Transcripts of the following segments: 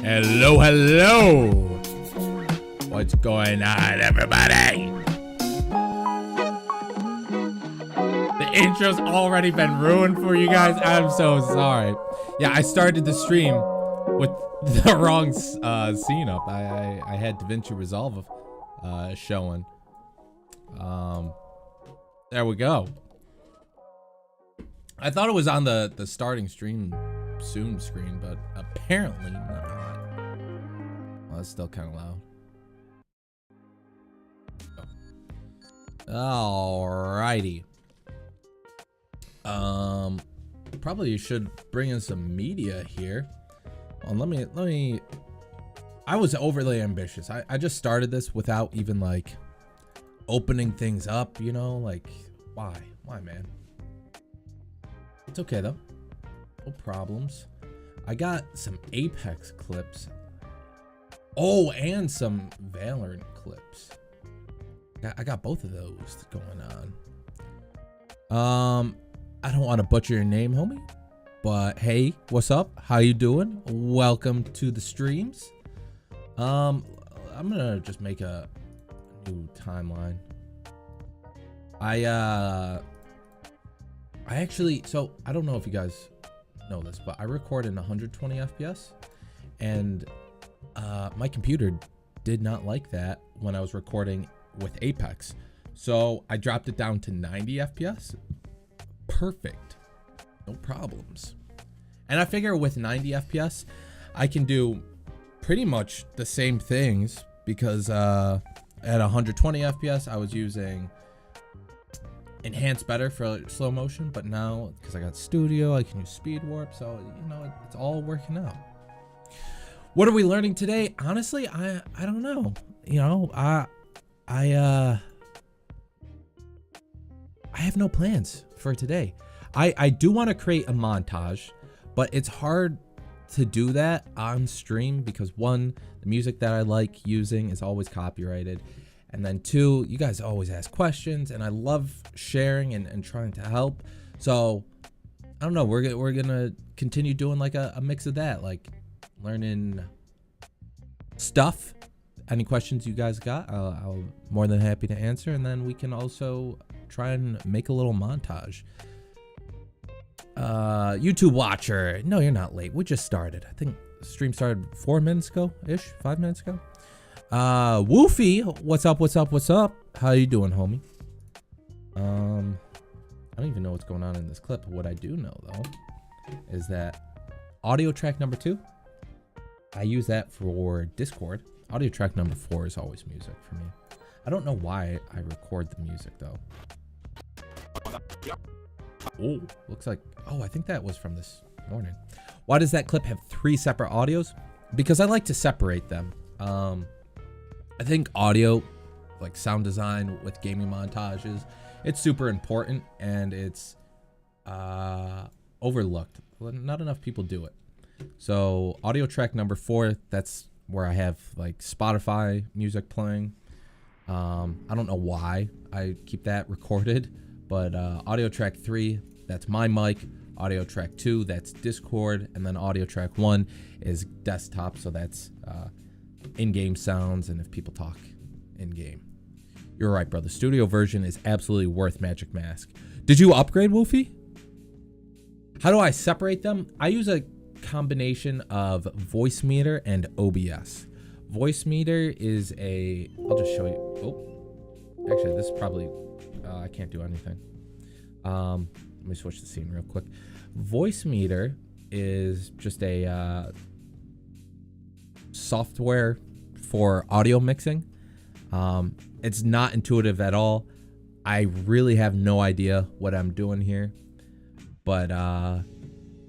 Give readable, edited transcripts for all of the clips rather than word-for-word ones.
Hello, hello. What's going on, everybody? The intro's already been ruined for you guys. I'm so sorry. Yeah, I started the stream with the wrong scene up. I had DaVinci Resolve showing. There we go. I thought it was on the starting stream soon screen, but apparently not. Well, it's still kind of loud. Alrighty. Probably should bring in some media here. Well, let me. I was overly ambitious. I just started this without even like opening things up, you know, like why, man? It's okay though, no problems. I got some Apex clips. Oh, and some Valorant clips. I got both of those going on. I don't want to butcher your name, homie, but hey, what's up? How you doing? Welcome to the streams. I'm gonna just make a new timeline. I actually, so I don't know if you guys know this, but I record in 120 FPS, and my computer did not like that when I was recording with Apex, so I dropped it down to 90 FPS. Perfect, no problems. And I figure with 90 FPS I can do pretty much the same things, because at 120 FPS I was using enhanced better for slow motion, but now because I got studio I can use speed warp, so you know it's all working out. What are we learning today? Honestly, I don't know. You know, I have no plans for today. I do want to create a montage, but it's hard to do that on stream because one, the music that I like using is always copyrighted, and then two, you guys always ask questions and I love sharing and trying to help. So I don't know, we're gonna continue doing like a mix of that, like learning stuff. Any questions you guys got, I'll more than happy to answer, and then we can also try and make a little montage. YouTube watcher, no, you're not late, we just started. I think stream started 4 minutes ago-ish, 5 minutes ago. Woofy, what's up, what's up, what's up? How you doing, homie? I don't even know what's going on in this clip. What I do know, though, is that audio track number 2, I use that for Discord. Audio track number 4 is always music for me. I don't know why I record the music, though. Oh, looks like... Oh, I think that was from this morning. Why does that clip have 3 separate audios? Because I like to separate them. I think audio, like sound design with gaming montages, it's super important, and it's overlooked. Not enough people do it. So audio track number 4, that's where I have like Spotify music playing. I don't know why I keep that recorded, but audio track 3, that's my mic. Audio track 2, that's Discord, and then audio track 1 is desktop, so that's in-game sounds and if people talk in-game. You're right, bro. The studio version is absolutely worth Magic Mask. Did you upgrade, Wolfie? How do I separate them? I use a combination of Voice Meter and OBS. Voice Meter is a... I'll just show you. Oh, actually, this is probably... I can't do anything. Let me switch the scene real quick. Voice Meter is just a software for audio mixing. It's not intuitive at all. I really have no idea what I'm doing here, but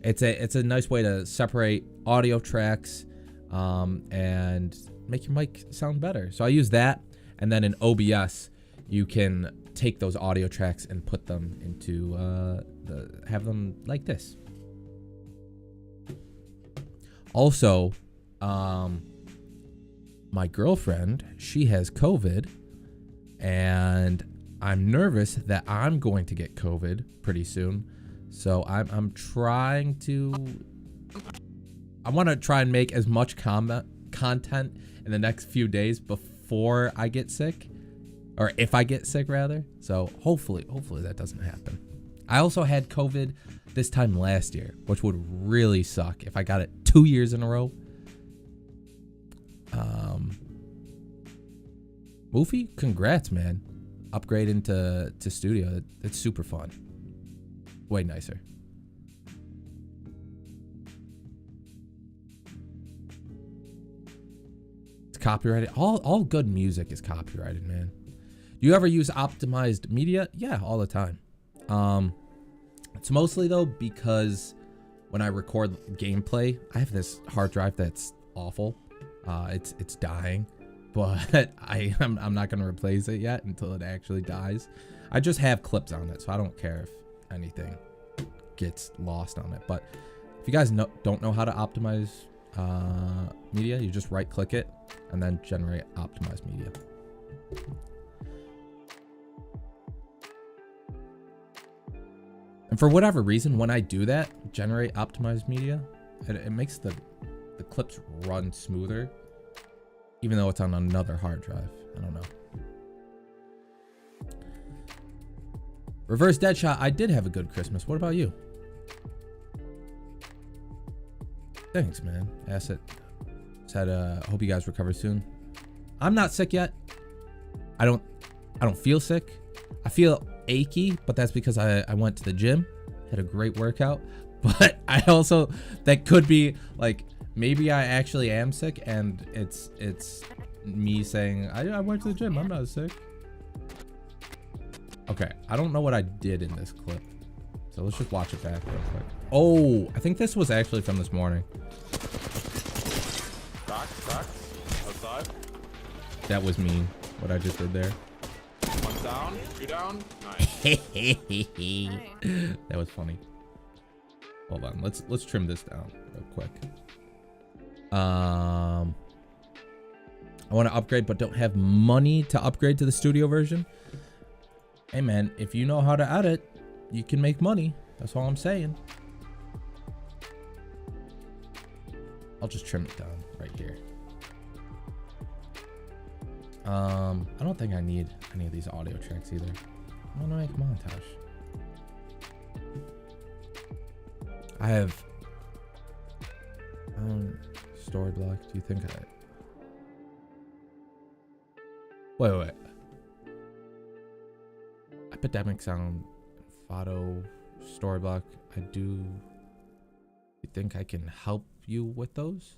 it's a nice way to separate audio tracks and make your mic sound better. So I use that, and then in OBS you can take those audio tracks and put them into have them like this. Also, my girlfriend, she has COVID, and I'm nervous that I'm going to get COVID pretty soon. So I'm trying to... I want to try and make as much content in the next few days before I get sick. Or if I get sick, rather. So hopefully that doesn't happen. I also had COVID this time last year, which would really suck if I got it 2 years in a row. Woofy, congrats, man. Upgrading to studio. It's super fun. Way nicer. It's copyrighted. All good music is copyrighted, man. Do you ever use optimized media? Yeah, all the time. It's mostly though because when I record gameplay, I have this hard drive that's awful. It's dying, but I'm not gonna replace it yet until it actually dies. I just have clips on it, so I don't care if anything gets lost on it. But if you guys don't know how to optimize media, you just right click it and then generate optimized media. And for whatever reason, when I do that, generate optimized media, it makes the clips run smoother, even though it's on another hard drive. I don't know. Reverse Deadshot, I did have a good Christmas. What about you? Thanks, man. Asset said, hope you guys recover soon. I'm not sick yet. I don't feel sick. I feel achy, but that's because I went to the gym, had a great workout. But I also, that could be like, maybe I actually am sick, and it's me saying I went to the gym, I'm not sick. Okay, I don't know what I did in this clip, so let's just watch it back real quick. Oh, I think this was actually from this morning. Back, outside. That was mean, what I just did there. One down, 2 down. Nice. That was funny. Hold on, let's trim this down real quick. I want to upgrade but don't have money to upgrade to the studio version. Hey man, if you know how to edit, you can make money. That's all I'm saying. I'll just trim it down right here. I don't think I need any of these audio tracks either. I want to make montage. I have story block. Do you think Wait. Epidemic sound, photo, story block. You think I can help you with those?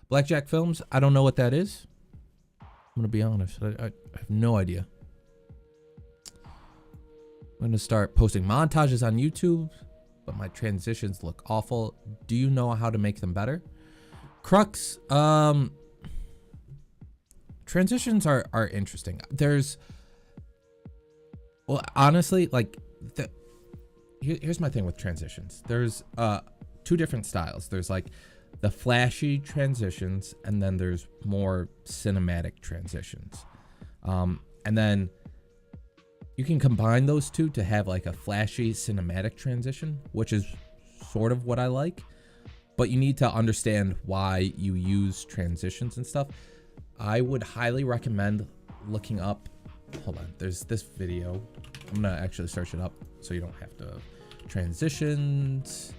Blackjack Films, I don't know what that is. I'm gonna be honest. I have no idea. I'm gonna start posting montages on YouTube, but my transitions look awful. Do you know how to make them better? Crux, transitions are interesting. Well, honestly, like, here's my thing with transitions. There's two different styles. There's like the flashy transitions, and then there's more cinematic transitions. And then you can combine those two to have like a flashy cinematic transition, which is sort of what I like. But you need to understand why you use transitions and stuff. I would highly recommend looking up, hold on, there's this video. I'm gonna actually search it up so you don't have to. Transitions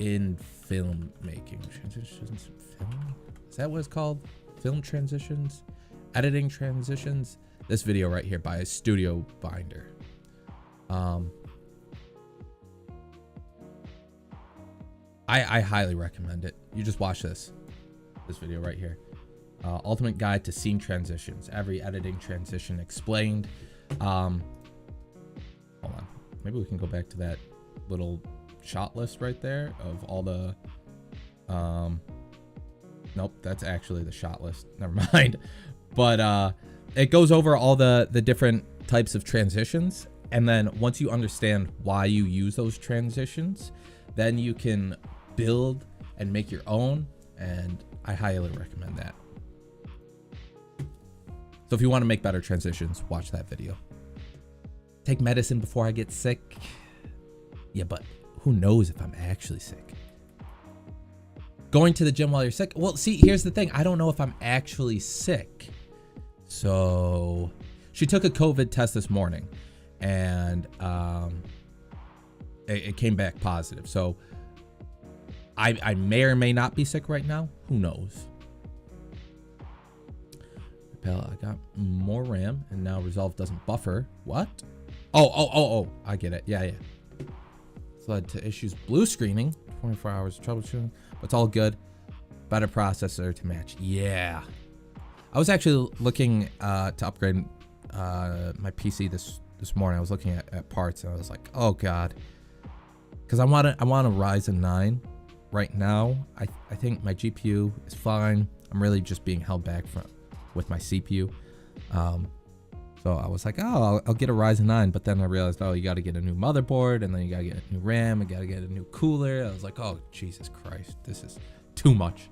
in filmmaking. Transitions in film? Is that what it's called? Film transitions? Editing transitions? This video right here by Studio Binder. I highly recommend it. You just watch this video right here. Ultimate Guide to Scene Transitions. Every editing transition explained. Hold on. Maybe we can go back to that little shot list right there of all the... Nope, that's actually the shot list. Never mind. But it goes over all the different types of transitions. And then once you understand why you use those transitions, then you can build and make your own. And I highly recommend that. So if you want to make better transitions, watch that video. Take medicine before I get sick. Yeah, but who knows if I'm actually sick? Going to the gym while you're sick? Well, see, here's the thing. I don't know if I'm actually sick. So she took a COVID test this morning, and it came back positive. So I may or may not be sick right now. Who knows? I got more RAM, and now Resolve doesn't buffer. What? Oh, I get it. Yeah. It's led to issues blue screening, 24 hours of troubleshooting, but it's all good. Better processor to match. Yeah. I was actually looking to upgrade my PC this morning. I was looking at parts, and I was like, oh God. Because I want a Ryzen 9 right now. I think my GPU is fine. I'm really just being held back with my CPU. So I was like, oh, I'll get a Ryzen 9, but then I realized, oh, you got to get a new motherboard, and then you got to get a new RAM, you got to get a new cooler. I was like, oh, Jesus Christ, this is too much.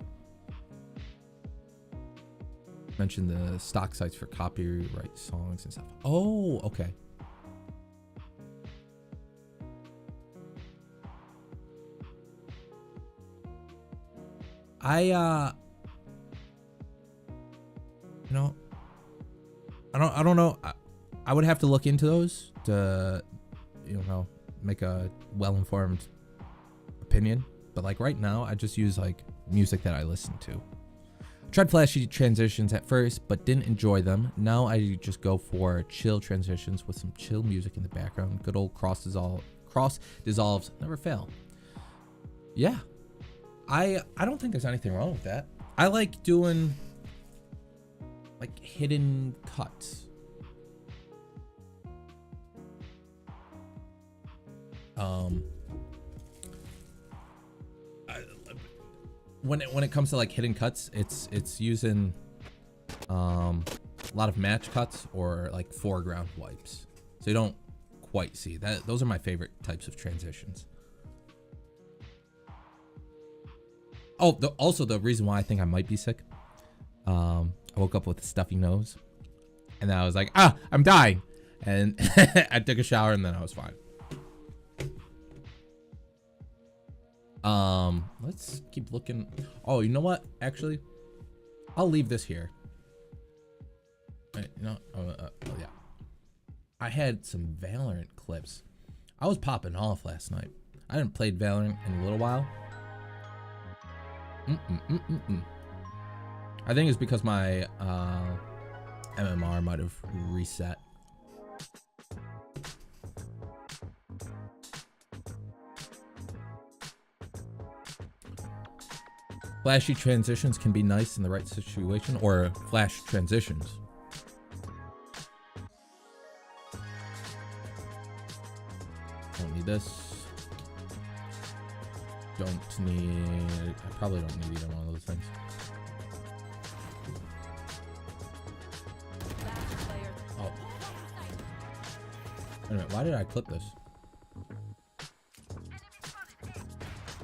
Mentioned the stock sites for copyright songs and stuff. Oh, okay. I don't know. I would have to look into those to, make a well-informed opinion. But like right now, I just use like music that I listen to. Tried flashy transitions at first, but didn't enjoy them. Now I just go for chill transitions with some chill music in the background. Good old cross dissolves never fail. Yeah, I don't think there's anything wrong with that. I like doing like hidden cuts. When it comes to like hidden cuts, it's using a lot of match cuts or like foreground wipes, so you don't quite see that. Those are my favorite types of transitions. Oh, also the reason why I think I might be sick. I woke up with a stuffy nose, and then I was like, I'm dying, and I took a shower, and then I was fine. Let's keep looking. Oh, you know what? Actually, I'll leave this here. Yeah. I had some Valorant clips. I was popping off last night. I hadn't played Valorant in a little while. I think it's because my MMR might have reset. Flashy transitions can be nice in the right situation, or flash transitions. Don't need this. Don't need... I probably don't need either one of those things. Oh. Wait a minute, why did I clip this?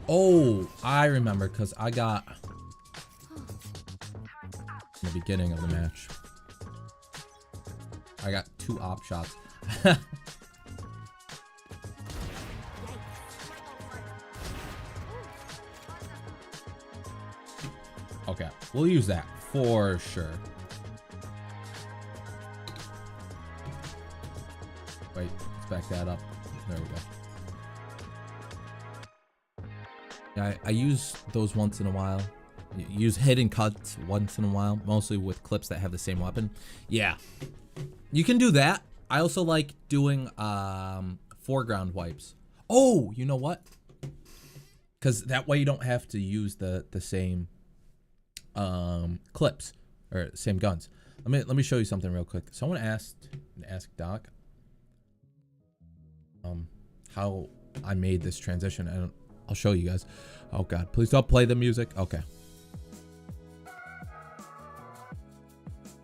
Oh, I remember, because I got... in the beginning of the match, I got 2 op shots. Okay, we'll use that for sure. Wait, let's back that up. There we go. Yeah, I use those once in a while. Use hidden cuts once in a while, mostly with clips that have the same weapon. Yeah, you can do that. I also like doing foreground wipes. Oh, you know what? Because that way you don't have to use the same clips or same guns. Let me show you something real quick. Someone asked Doc how I made this transition, and I'll show you guys. Oh god, please don't play the music. Okay.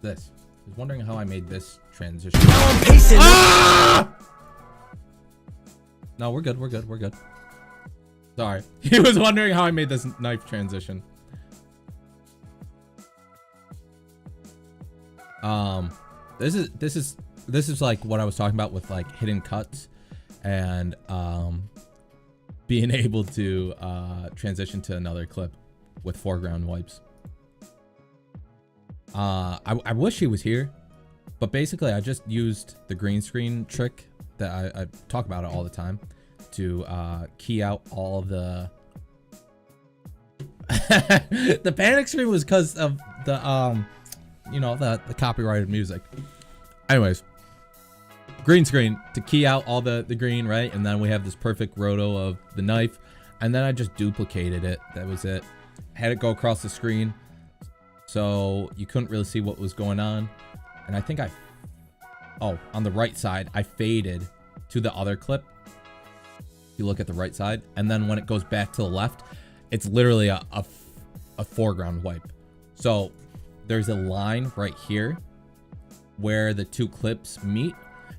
This. I was wondering how I made this transition. Now I'm pacing. Ah! No, we're good. We're good. We're good. Sorry. He was wondering how I made this knife transition. This is like what I was talking about with like hidden cuts and being able to transition to another clip with foreground wipes. I wish he was here, but basically I just used the green screen trick that I talk about it all the time to key out all of the the panic screen was because of the you know, the copyrighted music. Anyways, green screen to key out all the green, right? And then we have this perfect roto of the knife, and then I just duplicated it. That was it. Had it go across the screen so you couldn't really see what was going on. And I think on the right side I faded to the other clip. If you look at the right side, and then when it goes back to the left, it's literally a foreground wipe. So there's a line right here where the 2 clips meet,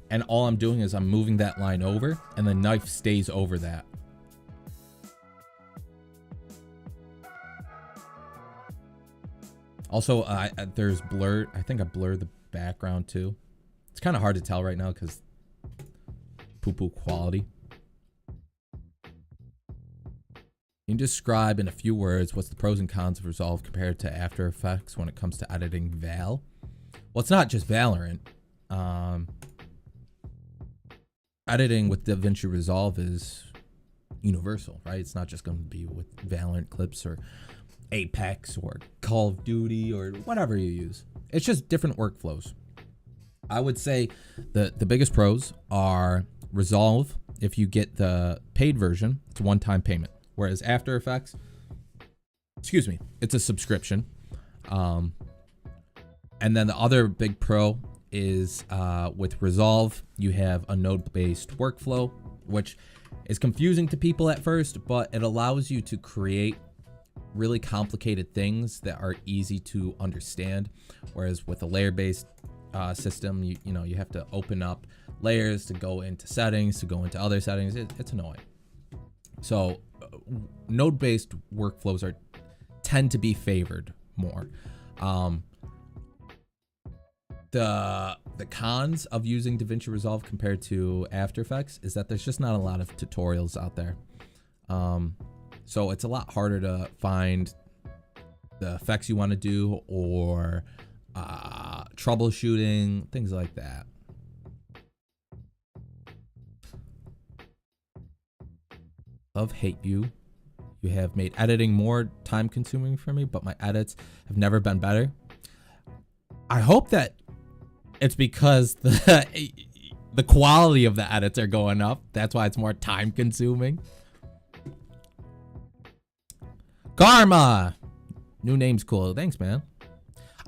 and all I'm doing is I'm moving that line over, and the knife stays over that. Also, there's blur. I think I blurred the background too. It's kind of hard to tell right now because poo-poo quality. Can you describe in a few words what's the pros and cons of Resolve compared to After Effects when it comes to editing Val? Well, it's not just Valorant. Editing with DaVinci Resolve is universal, right? It's not just going to be with Valorant clips or Apex or Call of Duty or whatever you use. It's just different workflows. I would say the biggest pros are Resolve. If you get the paid version, it's a one-time payment. Whereas After Effects, excuse me, it's a subscription. And then the other big pro is with Resolve, you have a node-based workflow, which is confusing to people at first, but it allows you to create really complicated things that are easy to understand. Whereas with a layer-based system, you know, you have to open up layers to go into settings, to go into other settings. It's annoying. So node-based workflows tend to be favored more. The cons of using DaVinci Resolve compared to After Effects is that there's just not a lot of tutorials out there. So it's a lot harder to find the effects you want to do, or troubleshooting, things like that. Love hate you. You have made editing more time consuming for me, but my edits have never been better. I hope that it's because the quality of the edits are going up. That's why it's more time consuming. Karma. New name's cool. Thanks, man.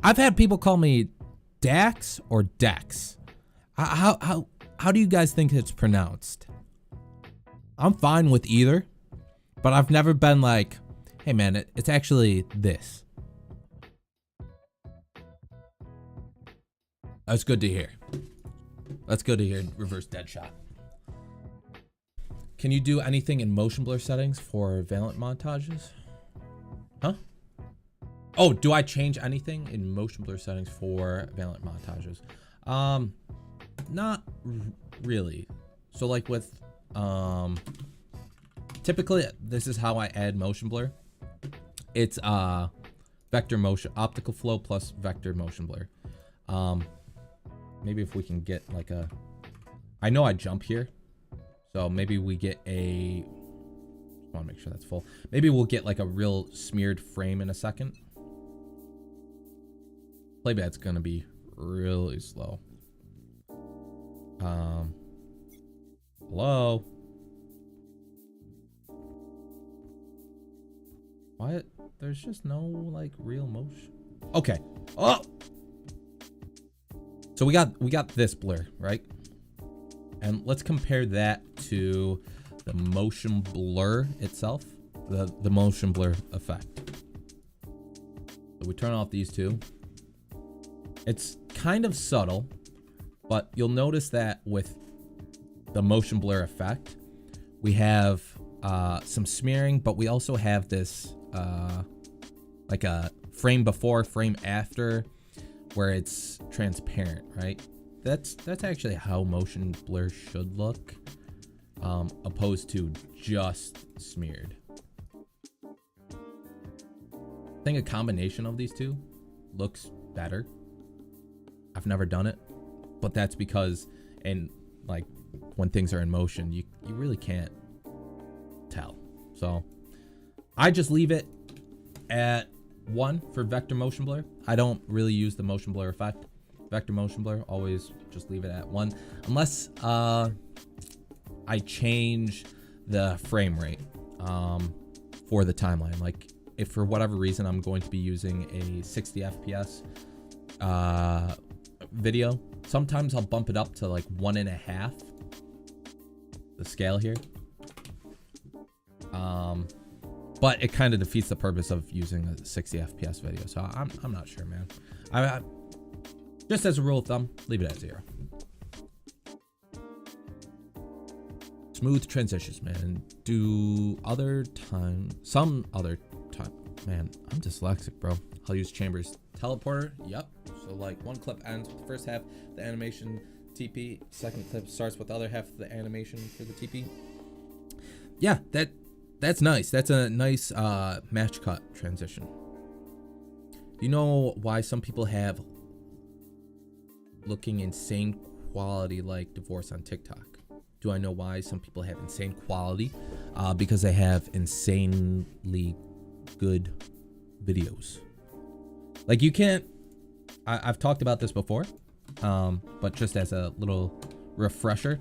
I've had people call me Dax or Dex. How do you guys think it's pronounced? I'm fine with either, but I've never been like, hey man, it's actually this. That's good to hear. That's good to hear. Reverse dead shot. Can you do anything in motion blur settings for Valorant montages? Huh? Oh, do I change anything in motion blur settings for Valorant montages? Not really. So like with, typically this is how I add motion blur. It's vector motion, optical flow plus vector motion blur. Maybe if we can get like a, I know I jump here, so maybe we get a, just want to make sure that's full. Maybe we'll get like a real smeared frame in a second. Playback's gonna be really slow. Hello? What? There's just no like real motion. Okay. Oh! So we got this blur, right? And let's compare that to the motion blur itself, the motion blur effect. So we turn off these two. It's kind of subtle, but you'll notice that with the motion blur effect, we have some smearing, but we also have this like a frame before, frame after, where it's transparent, right? That's actually how motion blur should look, opposed to just smeared. I think a combination of these two looks better. I've never done it, but that's because like when things are in motion, you really can't tell. So I just leave it at 1 for vector motion blur. I don't really use the motion blur effect. Vector motion blur, always just leave it at 1, unless I change the frame rate for the timeline. Like if for whatever reason I'm going to be using a 60 FPS video, sometimes I'll bump it up to like 1.5, the scale here. But it kind of defeats the purpose of using a 60 FPS video. So I'm not sure, man. I just as a rule of thumb, leave it at 0. Smooth transitions, man. Some other time. Man, I'm dyslexic, bro. I'll use Chambers teleporter. Yep. So like one clip ends with the first half of the animation TP. Second clip starts with the other half of the animation for the TP. Yeah, that's nice. That's a nice match cut transition. Do you know why some people have looking insane quality like divorce on TikTok? Do I know why some people have insane quality? Because they have insanely good videos. Like you can't, I've talked about this before, but just as a little refresher,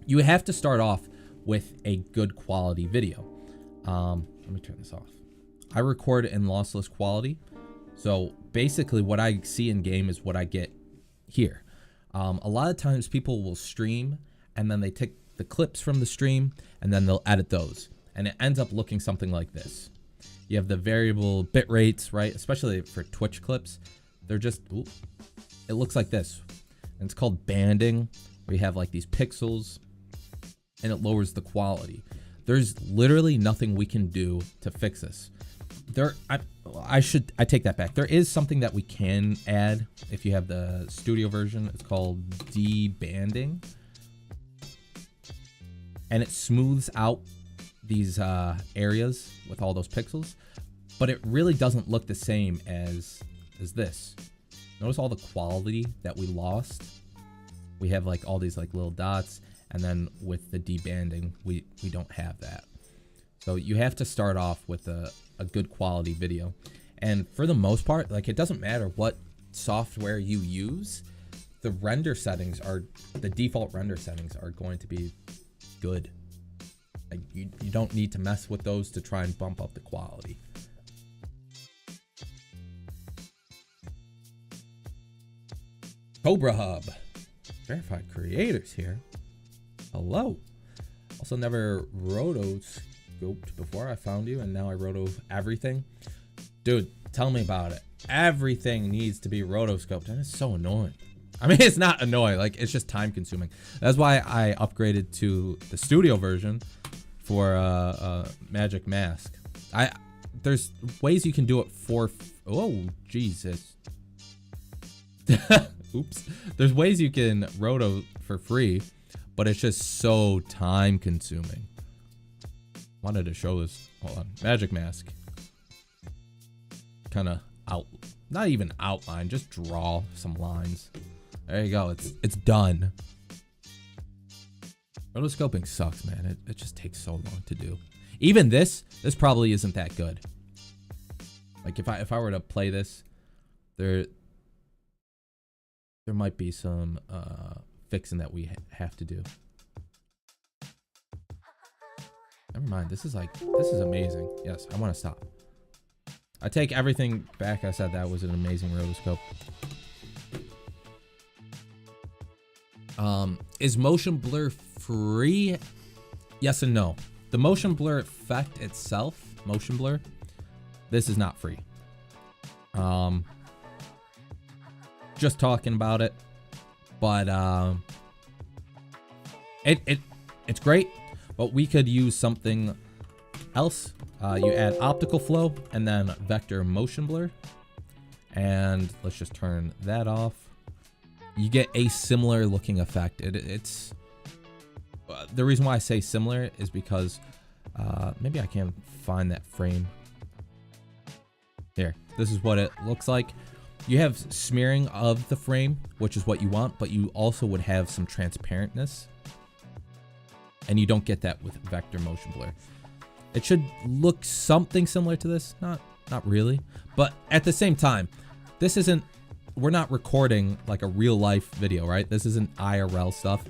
you have to start off with a good quality video. Let me turn this off. I record in lossless quality. So basically what I see in game is what I get here. A lot of times people will stream and then they take the clips from the stream and then they'll edit those. And it ends up looking something like this. You have the variable bit rates, right? Especially for Twitch clips. They're just, ooh, it looks like this. And it's called banding, where you have like these pixels and it lowers the quality. There's literally nothing we can do to fix this. I take that back. There is something that we can add if you have the studio version. It's called debanding. And it smooths out these areas with all those pixels, but it really doesn't look the same as this. Notice all the quality that we lost. We have like all these like little dots, and then with the debanding, we don't have that. So you have to start off with a good quality video. And for the most part, like, it doesn't matter what software you use, the render settings are, the default render settings are going to be good. Like, you don't need to mess with those to try and bump up the quality. Cobra Hub. Verified creators here. Hello. Also never rotoscoped before. I found you and now I roto everything. Dude, tell me about it. Everything needs to be rotoscoped and it's so annoying. I mean, it's not annoying, like, it's just time consuming. That's why I upgraded to the studio version for Magic Mask. There's ways you can do it for, oh, Jesus. Oops. There's ways you can roto for free, but it's just so time consuming. Wanted to show this. Hold on. Magic Mask. Kind of not even outline, just draw some lines. There you go. It's done. Rotoscoping sucks, man. It just takes so long to do. Even this probably isn't that good. Like, if I were to play this, there might be some fixing that we have to do. Never mind. This is amazing. Yes, I want to stop. I take everything back. I said that was an amazing rotoscope. Is motion blur free? Yes and no. The motion blur effect itself, motion blur, this is not free. Just talking about it, but it's great, but we could use something else. You add optical flow and then vector motion blur, and let's just turn that off. You get a similar looking effect. It's the reason why I say similar is because maybe I can find that frame. Here, this is what it looks like. You have smearing of the frame, which is what you want, but you also would have some transparentness, and you don't get that with vector motion blur. It should look something similar to this, not really, but at the same time, this isn't, we're not recording like a real life video, right? This isn't IRL stuff.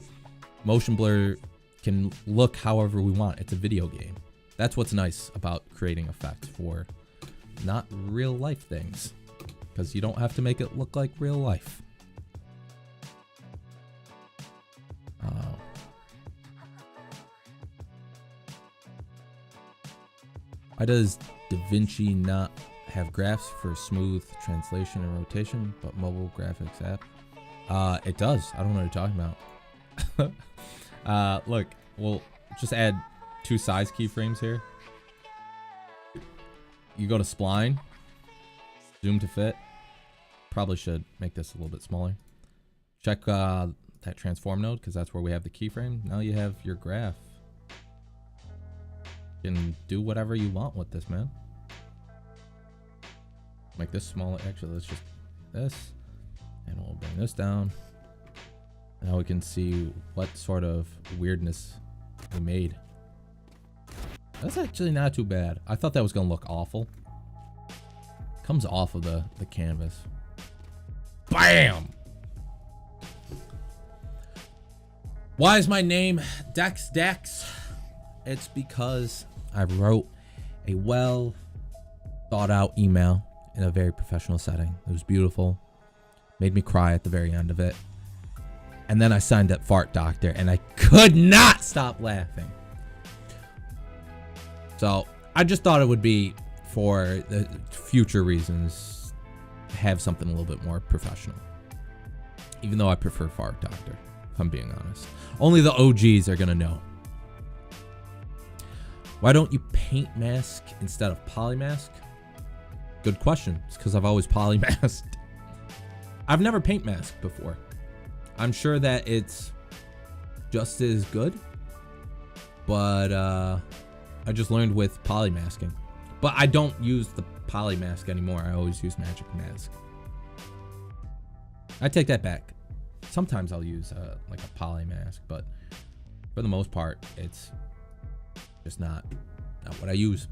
Motion blur can look however we want. It's a video game. That's what's nice about creating effects for not real life things, because you don't have to make it look like real life. Why does DaVinci not have graphs for smooth translation and rotation, but mobile graphics app? It does. I don't know what you're talking about. Look, we'll just add 2 size keyframes here. You go to spline, zoom to fit. Probably should make this a little bit smaller. Check that transform node, because that's where we have the keyframe. Now you have your graph. You can do whatever you want with this, man. Make this smaller. Actually, let's just this, and we'll bring this down. Now we can see what sort of weirdness we made. That's actually not too bad. I thought that was gonna look awful. Comes off of the canvas. Bam! Why is my name Dex? It's because I wrote a well thought out email in a very professional setting. It was beautiful. Made me cry at the very end of it. And then I signed up Fart Doctor and I could not stop laughing. So I just thought it would be, for the future reasons, have something a little bit more professional. Even though I prefer Fart Doctor, if I'm being honest. Only the OGs are gonna know. Why don't you paint mask instead of polymask? Good question. It's because I've always polymasked. I've never paint masked before. I'm sure that it's just as good, but I just learned with polymasking. But I don't use the polymask anymore. I always use Magic Mask. I take that back. Sometimes I'll use like a polymask, but for the most part, it's just not Not what I use.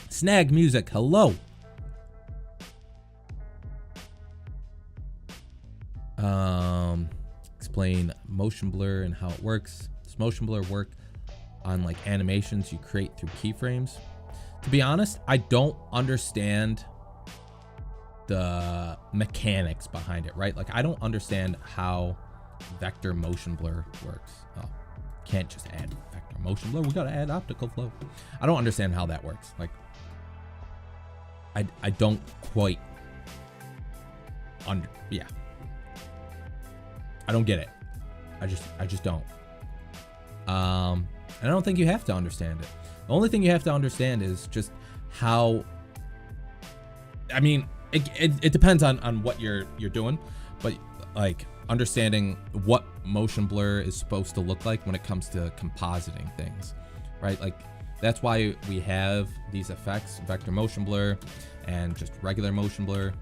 Snag Music, hello. Explain motion blur and how it works. Does motion blur work on like animations you create through keyframes? To be honest, I don't understand the mechanics behind it, right? Like I don't understand how vector motion blur works. Oh, can't just add vector motion blur. We gotta add optical flow. I don't understand how that works. Like I don't quite yeah. I don't get it. I just don't. And I don't think you have to understand it. The only thing you have to understand is just how, I mean, it depends on what you're doing, but like understanding what motion blur is supposed to look like when it comes to compositing things, right? Like that's why we have these effects, vector motion blur and just regular motion blur.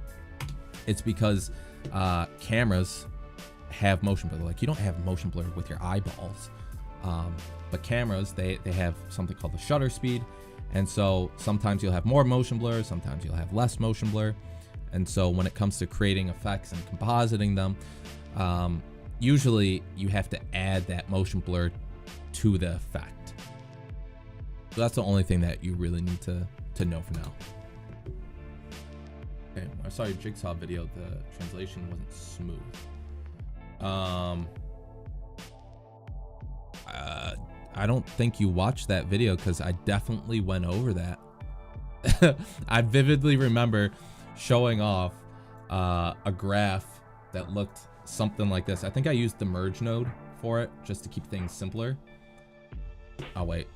It's because cameras have motion blur. Like you don't have motion blur with your eyeballs, but cameras, they have something called the shutter speed, and so sometimes you'll have more motion blur, sometimes you'll have less motion blur. And so when it comes to creating effects and compositing them, usually you have to add that motion blur to the effect. So that's the only thing that you really need to know for now. Okay, I saw your jigsaw video, the translation wasn't smooth. I don't think you watched that video because I definitely went over that. I vividly remember showing off a graph that looked something like this. I think I used the merge node for it just to keep things simpler. Oh wait,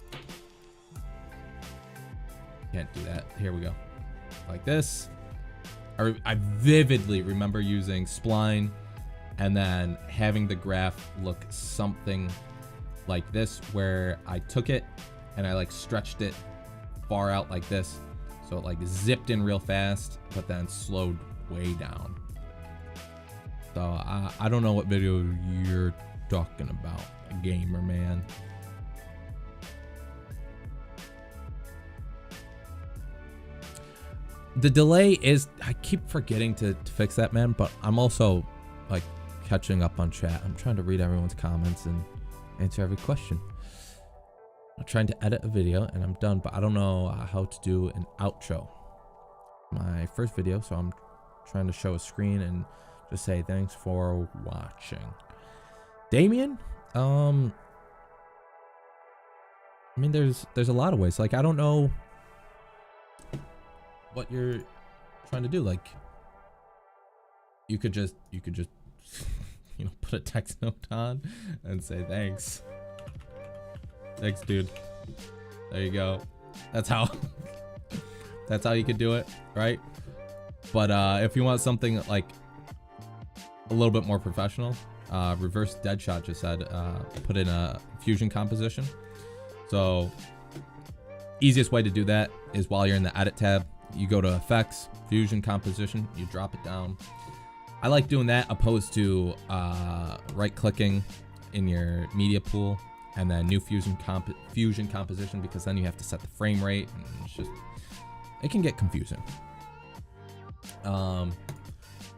can't do that. Here we go, like this. I vividly remember using spline and then having the graph look something like this, where I took it and I like stretched it far out like this, so it like zipped in real fast but then slowed way down. So I don't know what video you're talking about, gamer man. The delay is, I keep forgetting to fix that, man, but I'm also like catching up on chat. I'm trying to read everyone's comments and answer every question. I'm trying to edit a video and I'm done, but I don't know how to do an outro. My first video, so I'm trying to show a screen and just say thanks for watching. Damien, I mean, there's a lot of ways. Like, I don't know what you're trying to do. Like, you could just you know, put a text note on and say thanks. Thanks, dude. There you go. That's how that's how you could do it, right? But if you want something like a little bit more professional, Reverse Deadshot just said put in a fusion composition. So easiest way to do that is while you're in the edit tab, you go to effects, fusion composition, you drop it down. I like doing that opposed to right clicking in your media pool and then new fusion composition, because then you have to set the frame rate and it's just, it can get confusing.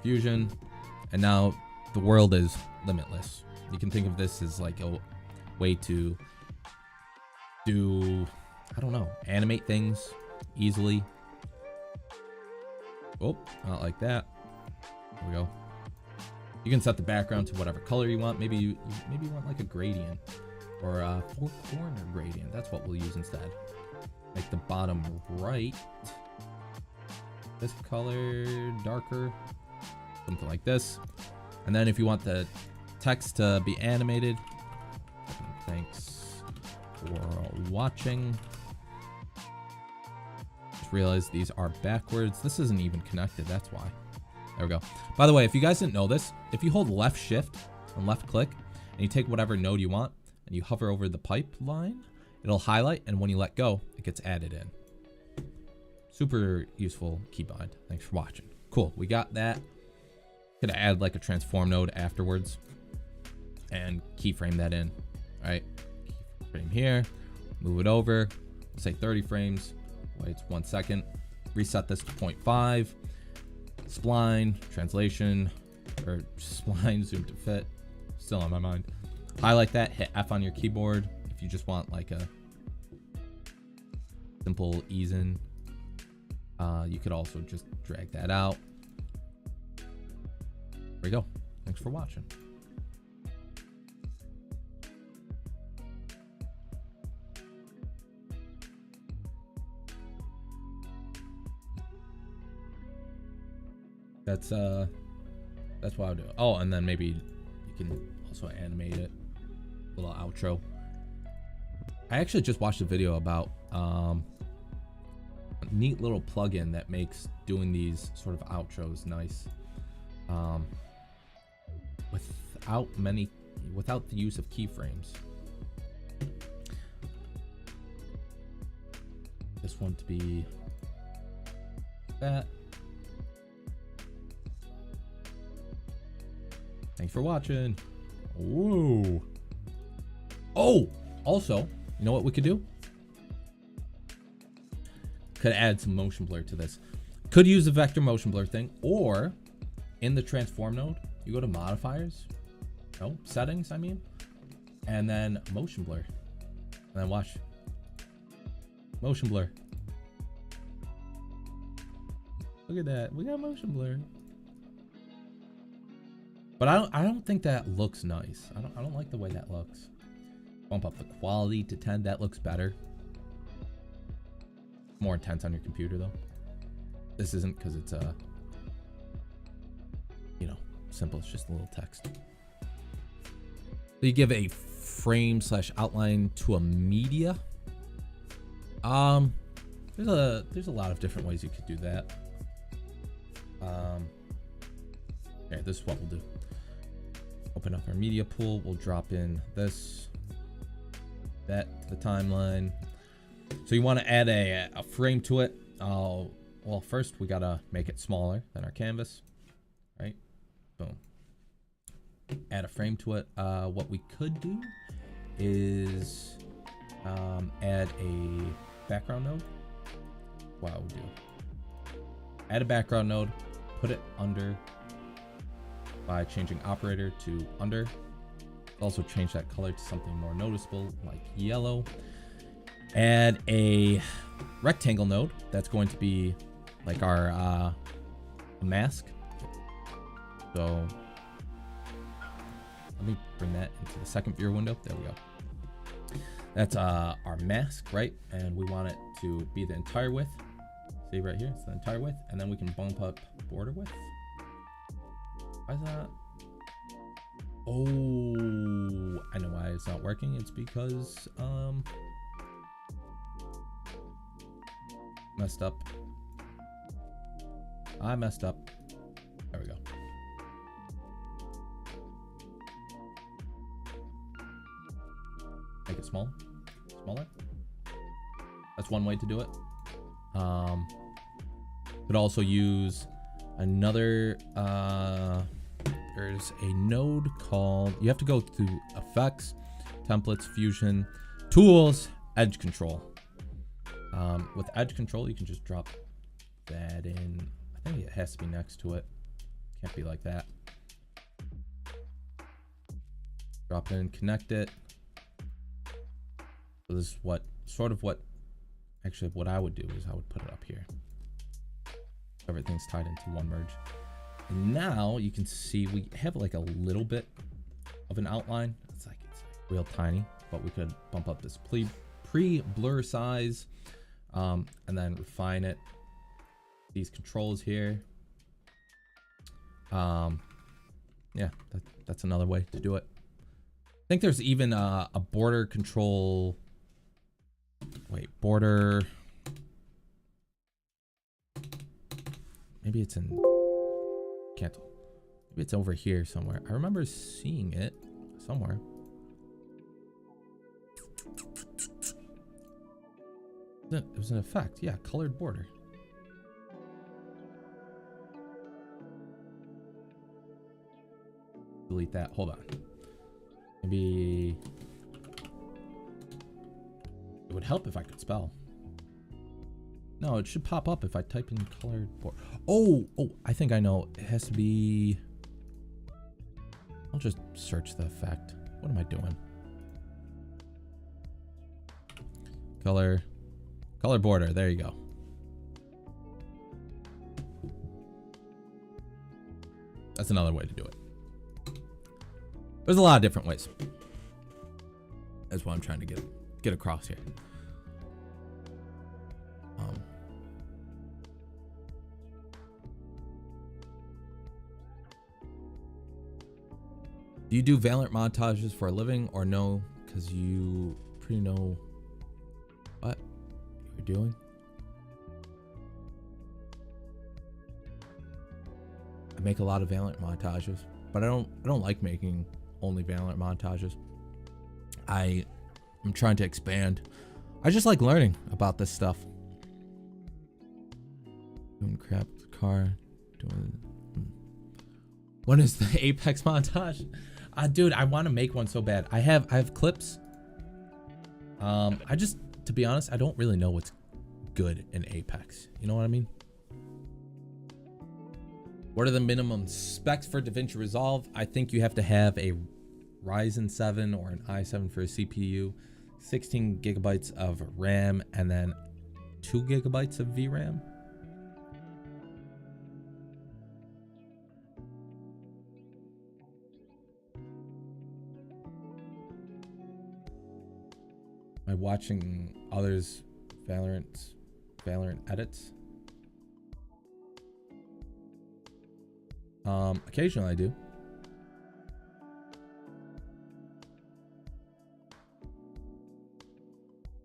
Fusion, and now the world is limitless. You can think of this as like a way to do, I don't know, animate things easily. Oh, not like that. There we go. You can set the background to whatever color you want. Maybe you want like a gradient or a four-corner gradient. That's what we'll use instead. Make the bottom right this color darker, something like this. And then if you want the text to be animated, thanks for watching. Just realized these are backwards. This isn't even connected, that's why. There we go. By the way, if you guys didn't know this, if you hold left shift and left click and you take whatever node you want and you hover over the pipeline, it'll highlight, and when you let go, it gets added in. Super useful keybind. Thanks for watching. Cool, we got that. Could add like a transform node afterwards and keyframe that in. All right, keyframe here, move it over. say 30 frames, wait 1 second, reset this to 0.5, spline, translation, or spline, zoom to fit, still on my mind. Highlight that, hit F on your keyboard if you just want like a simple ease in. You could also just drag that out. There we go. Thanks for watching. That's what I'll do. Oh, and then maybe you can also animate it. Little outro. I actually just watched a video about a neat little plugin that makes doing these sort of outros nice. Without the use of keyframes. This one to be that. Thanks for watching. Whoa. Oh, also, you know what we could do? Could add some motion blur to this. Could use the vector motion blur thing, or in the transform node, you go to modifiers, no, settings, I mean, and then motion blur. And then watch. Motion blur. Look at that. We got motion blur. But I don't think that looks nice. I don't like the way that looks. Bump up the quality to 10. That looks better. More intense on your computer though. This isn't because it's you know, simple. It's just a little text. So you give a frame / outline to a media. There's a lot of different ways you could do that. Okay, this is what we'll do. Open up our media pool. We'll drop in that to the timeline. So you want to add a frame to it. Well, first we gotta make it smaller than our canvas, right? Boom. Add a frame to it. What we could do is add a background node. What I would do. Add a background node. Put it under by changing operator to under. Also change that color to something more noticeable like yellow. Add a rectangle node that's going to be like our mask. So let me bring that into the second viewer window. There we go. That's our mask, right? And we want it to be the entire width. See right here, it's the entire width, and then we can bump up border width. Why is that? Oh, I know why it's not working. It's because messed up. I messed up. There we go. Make it smaller. That's one way to do it. Could also use another there's a node called, you have to go to effects, templates, fusion, tools, edge control. With edge control, you can just drop that in. I think it has to be next to it. Can't be like that. Drop it in, connect it. So this is what actually what I would do is I would put it up here. Everything's tied into one merge. And now you can see we have like a little bit of an outline. It's like real tiny, but we could bump up this pre-blur size, and then refine it. These controls here. Yeah, that's another way to do it. I think there's even a border control. Wait, border. Maybe it's in. Can't. Maybe it's over here somewhere. I remember seeing it somewhere. It was an effect. Yeah, colored border. Delete that. Hold on. Maybe it would help if I could spell. No, it should pop up if I type in colored border. Oh, I think I know. It has to be... I'll just search the effect. What am I doing? Color border. There you go. That's another way to do it. There's a lot of different ways. That's what I'm trying to get across here. Do you do Valorant montages for a living or no? Because you pretty know what you're doing. I make a lot of Valorant montages, but I don't like making only Valorant montages. I'm trying to expand. I just like learning about this stuff. Doing crap with the car. Doing. When is the Apex montage? Dude, I want to make one so bad. I have clips. To be honest, I don't really know what's good in Apex. You know what I mean? What are the minimum specs for DaVinci Resolve? I think you have to have a Ryzen 7 or an i7 for a CPU, 16 gigabytes of RAM, and then 2 gigabytes of VRAM. Am I watching others Valorant edits? Occasionally I do.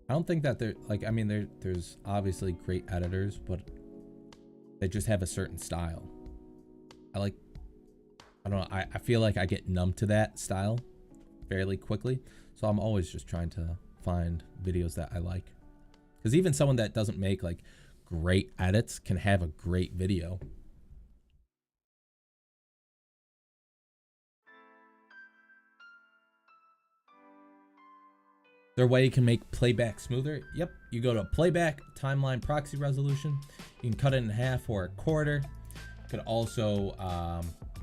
I don't think that they're like, I mean, there's obviously great editors, but they just have a certain style. I don't know, I feel like I get numb to that style fairly quickly. So I'm always just trying to find videos that I like. Because even someone that doesn't make like great edits can have a great video. Is there a way you can make playback smoother? Yep, you go to playback, timeline proxy resolution. You can cut it in half or a quarter. You could also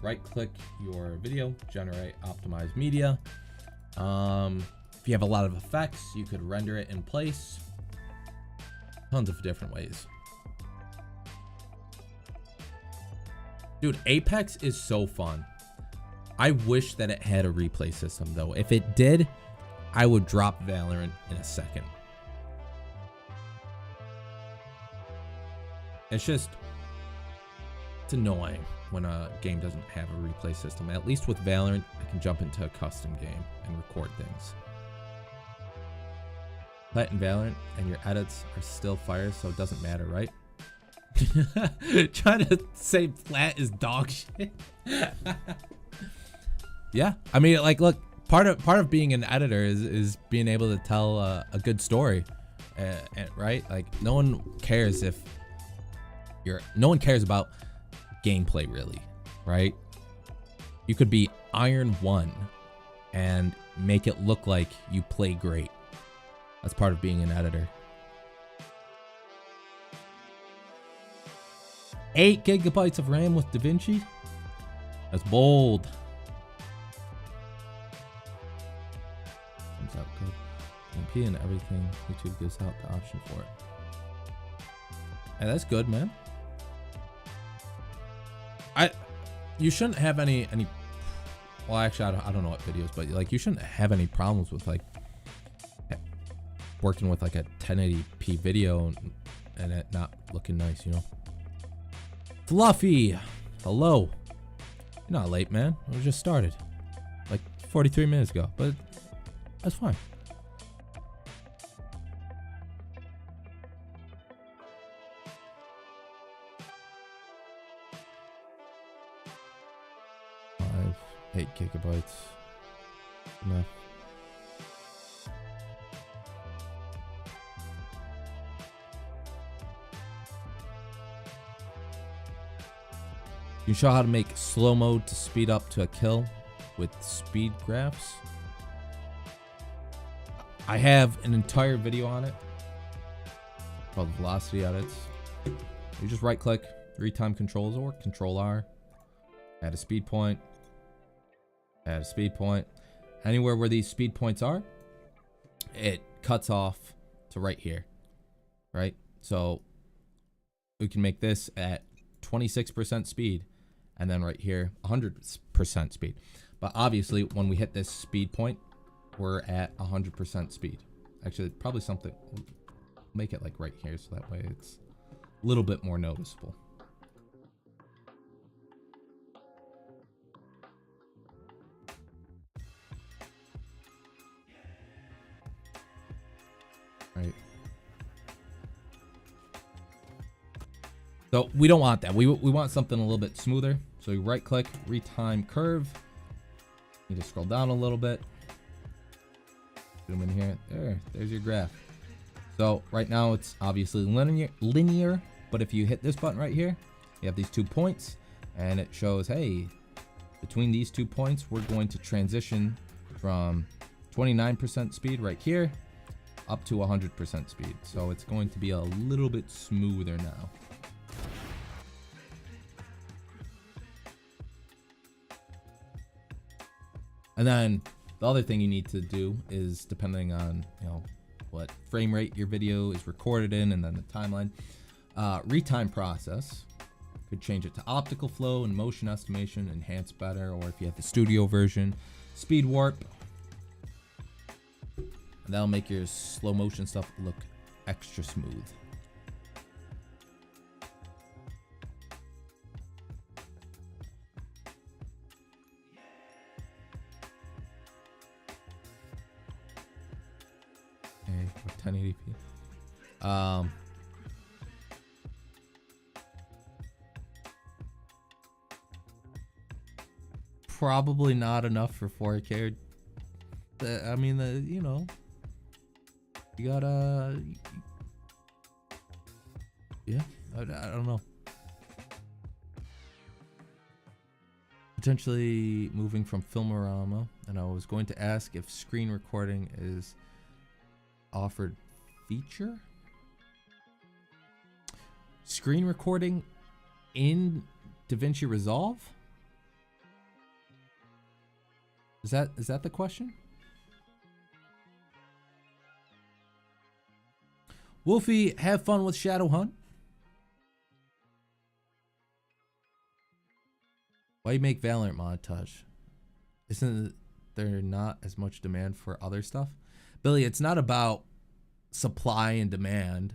right click your video, generate optimized media. If you have a lot of effects, you could render it in place. Tons of different ways. Dude, Apex is so fun. I wish that it had a replay system though. If it did, I would drop Valorant in a second. It's annoying when a game doesn't have a replay system. At least with Valorant, I can jump into a custom game and record things. Plat and Valorant and your edits are still fire, so it doesn't matter, right? Trying to say Plat is dog shit. Yeah, I mean, like, look, part of being an editor is being able to tell a good story, right? Like, no one cares about gameplay really, right? You could be Iron 1 and make it look like you play great. That's part of being an editor. 8 gigabytes of RAM with DaVinci? That's bold. Comes out good. MP and everything. YouTube gives out the option for it. Hey, that's good, man. You shouldn't have any. Well, actually, I don't know what videos, but like, you shouldn't have any problems with like working with like a 1080p video and it not looking nice, you know. Fluffy, hello. You're not late, man. We just started like 43 minutes ago, but that's fine. Five, 8 gigabytes. Enough. You show how to make slow mode to speed up to a kill with speed graphs. I have an entire video on it, called velocity edits. You just right click, retime controls, or control R, add a speed point, add a speed point. Anywhere where these speed points are, it cuts off to right here, right? So we can make this at 26% speed, and then right here 100% speed. But obviously when we hit this speed point, we're at 100% speed. Actually, probably something, make it like right here, so that way it's a little bit more noticeable. Right. So we don't want that. We want something a little bit smoother. So you right click, retime curve. You just scroll down a little bit. Zoom in here. There's your graph. So right now it's obviously linear, but if you hit this button right here, you have these 2 points, and it shows, hey, between these 2 points, we're going to transition from 29% speed right here up to 100% speed. So it's going to be a little bit smoother now. And then the other thing you need to do is, depending on, you know, what frame rate your video is recorded in, and then the timeline, retime process. Could change it to optical flow and motion estimation, enhance better, or if you have the studio version, speed warp. And that'll make your slow motion stuff look extra smooth. Okay, 1080p. Probably not enough for 4K. I mean, you know, you gotta, yeah, I don't know. Potentially moving from Filmorama, and I was going to ask if screen recording is offered feature. Screen recording in DaVinci Resolve? Is that the question? Wolfie, have fun with Shadow Hunt. Why you make Valorant montage? Isn't there not as much demand for other stuff? Billy, it's not about supply and demand,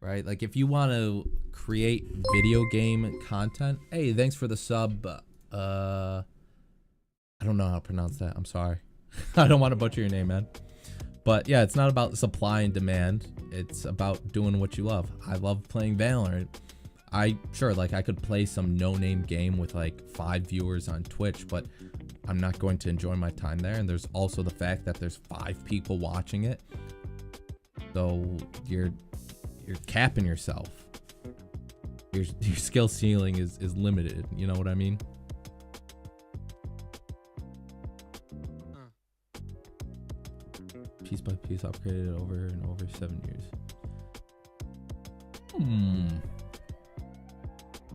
right? Like if you want to create video game content, hey, thanks for the sub. I don't know how to pronounce that. I'm sorry. I don't want to butcher your name, man. But yeah, it's not about supply and demand. It's about doing what you love. I love playing Valorant. I could play some no-name game with like 5 viewers on Twitch, but I'm not going to enjoy my time there. And there's also the fact that there's 5 people watching it. So you're capping yourself. Your skill ceiling is limited. You know what I mean? Piece by piece upgraded over and over 7 years.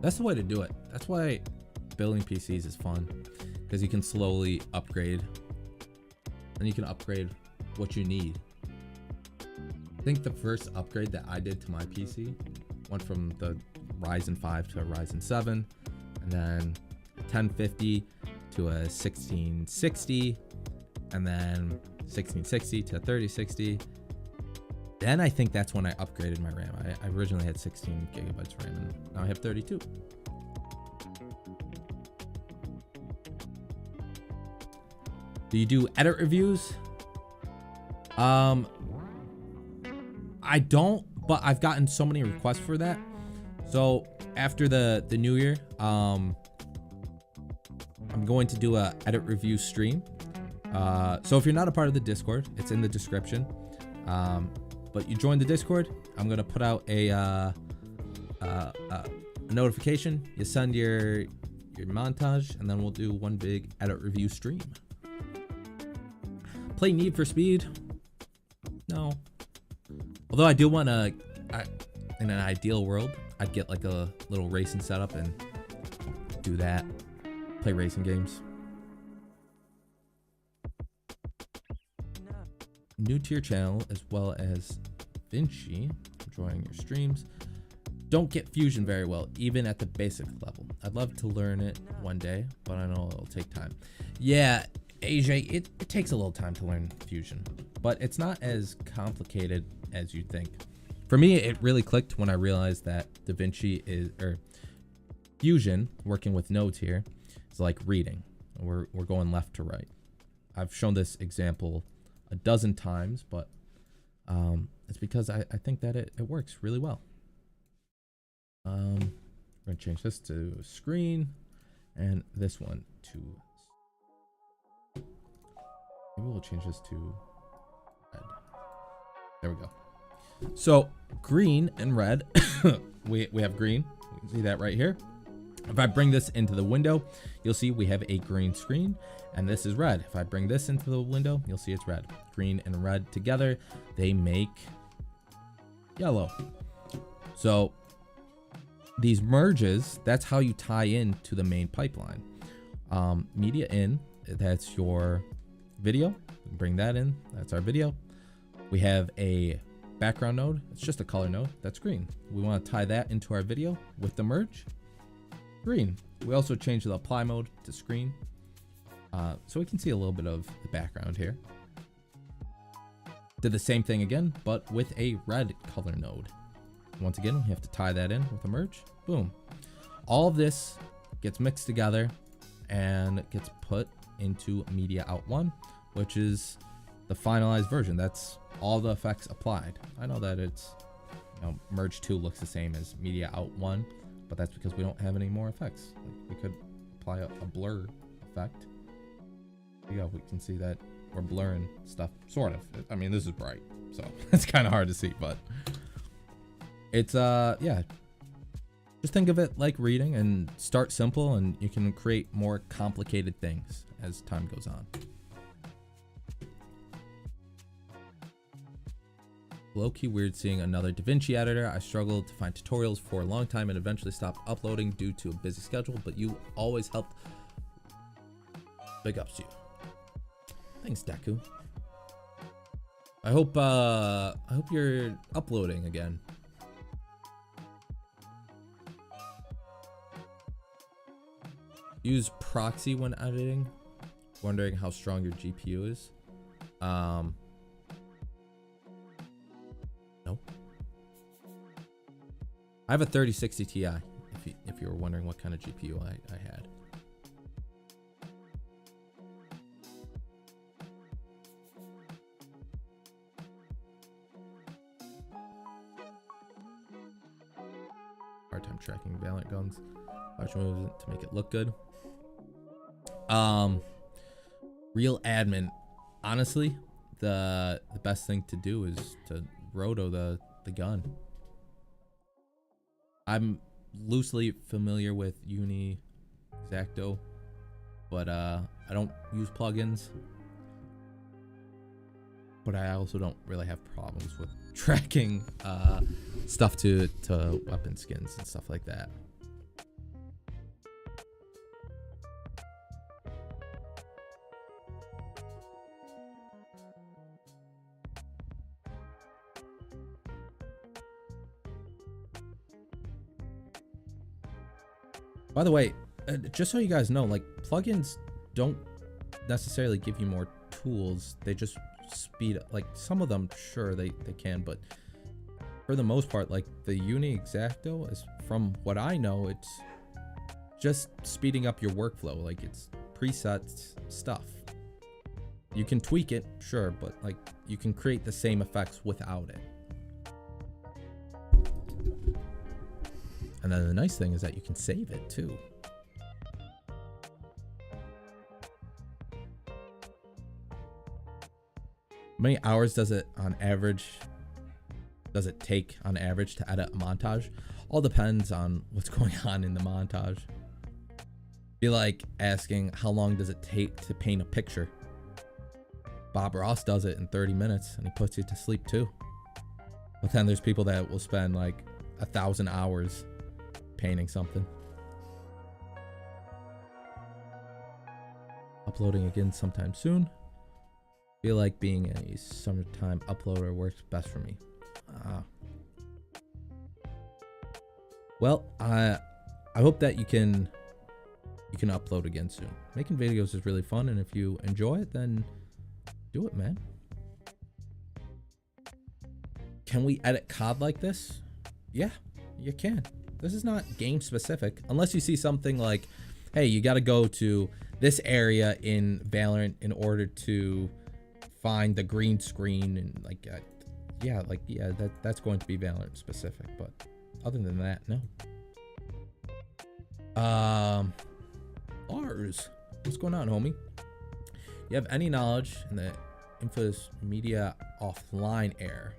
That's the way to do it. That's why building PCs is fun, because you can slowly upgrade, and you can upgrade what you need. I think the first upgrade that I did to my PC went from the Ryzen 5 to a Ryzen 7, and then a 1050 to a 1660, and then 1660 to 3060. Then I think that's when I upgraded my RAM. I originally had 16 gigabytes RAM, and now I have 32. Do you do edit reviews? I don't, but I've gotten so many requests for that. So after the new year, I'm going to do a edit review stream. So if you're not a part of the Discord, it's in the description. But you join the Discord, I'm gonna put out a notification. You send your montage, and then we'll do one big edit review stream. Play Need for Speed? No. Although I do want to, in an ideal world, I'd get like a little racing setup and do that, play racing games. New to your channel as well as DaVinci, enjoying your streams. Don't get Fusion very well, even at the basic level. I'd love to learn it one day, but I know it'll take time. Yeah, AJ, it takes a little time to learn Fusion, but it's not as complicated as you think. For me, it really clicked when I realized that DaVinci is, or Fusion, working with nodes here, is like reading. We're going left to right. I've shown this example a dozen times, but it's because I think that it works really well. We're gonna change this to screen and this one to, maybe we'll change this to red. There we go. So green and red, we have green. You can see that right here. If I bring this into the window, you'll see we have a green screen, and this is red. If I bring this into the window, you'll see it's red. Green and red together, they make yellow. So these merges, that's how you tie in to the main pipeline. Media in, that's your video. Bring that in, that's our video. We have a background node, it's just a color node, that's green. We want to tie that into our video with the merge, green. We also changed the apply mode to screen, so we can see a little bit of the background here. Did the same thing again, but with a red color node. Once again, we have to tie that in with a merge. Boom. All of this gets mixed together and gets put into media out 1, which is the finalized version. That's all the effects applied. I know that it's, you know, merge 2 looks the same as media out 1, but that's because we don't have any more effects. Like, we could apply a blur effect. Yeah, we can see that we're blurring stuff, sort of. I mean, this is bright, so it's kind of hard to see, but it's yeah, just think of it like reading and start simple, and you can create more complicated things as time goes on. Low-key weird seeing another DaVinci editor. I struggled to find tutorials for a long time and eventually stopped uploading due to a busy schedule, but you always helped. Big ups to you. Thanks, Deku. I hope you're uploading again. Use proxy when editing. Wondering how strong your GPU is. No. I have a 3060 Ti. If you were wondering what kind of GPU I had. Hard time tracking Valorant guns. Watch moves to make it look good. Real admin. Honestly, the best thing to do is to roto the gun. I'm loosely familiar with Uni Exacto, but I don't use plugins. But I also don't really have problems with tracking stuff to weapon skins and stuff like that. By the way, just so you guys know, like, plugins don't necessarily give you more tools. They just speed up. Like, some of them, sure, they can, but for the most part, like the Uni Exacto, is, from what I know, it's just speeding up your workflow. Like, it's preset stuff. You can tweak it, sure, but like, you can create the same effects without it. And then the nice thing is that you can save it too. How many hours does it take on average to edit a montage? All depends on what's going on in the montage. Be like asking how long does it take to paint a picture? Bob Ross does it in 30 minutes and he puts you to sleep too. But then there's people that will spend like 1,000 hours painting something. Uploading again sometime soon. Feel like being a summertime uploader works best for me. Well, I hope that you can upload again soon. Making videos is really fun, and if you enjoy it, then do it, man. Can we edit COD like this? Yeah, you can. This is not game specific, unless you see something like, hey, you got to go to this area in Valorant in order to find the green screen, and like, yeah, that's going to be Valorant specific. But other than that, no. Lars, what's going on, homie? You have any knowledge in the infamous media offline error?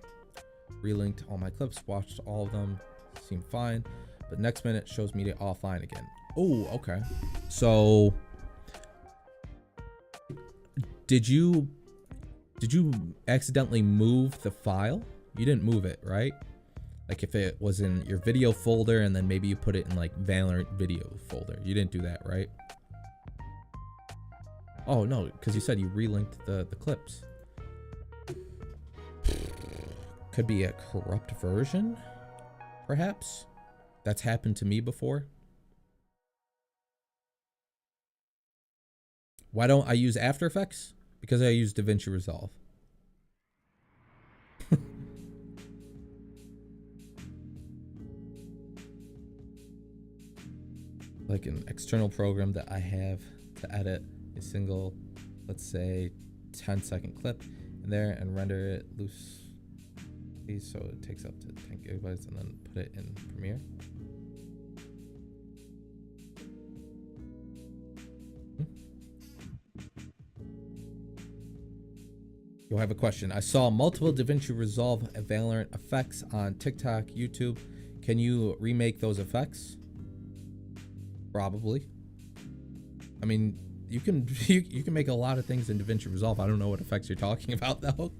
Relinked all my clips, watched all of them, seemed fine, but next minute shows media offline again. Oh, okay. So did you accidentally move the file? You didn't move it, right? Like if it was in your video folder and then maybe you put it in like Valorant video folder. You didn't do that, right? Oh no, because you said you relinked the clips. Could be a corrupt version, perhaps. That's happened to me before. Why don't I use After Effects? Because I use DaVinci Resolve. Like an external program that I have to edit a single, let's say 10-second clip in there and render it loose, so it takes up to 10 gigabytes, and then put it in Premiere. You'll have a question. I saw multiple DaVinci Resolve Valorant effects on TikTok, YouTube. Can you remake those effects? Probably. I mean, you can make a lot of things in DaVinci Resolve. I don't know what effects you're talking about though.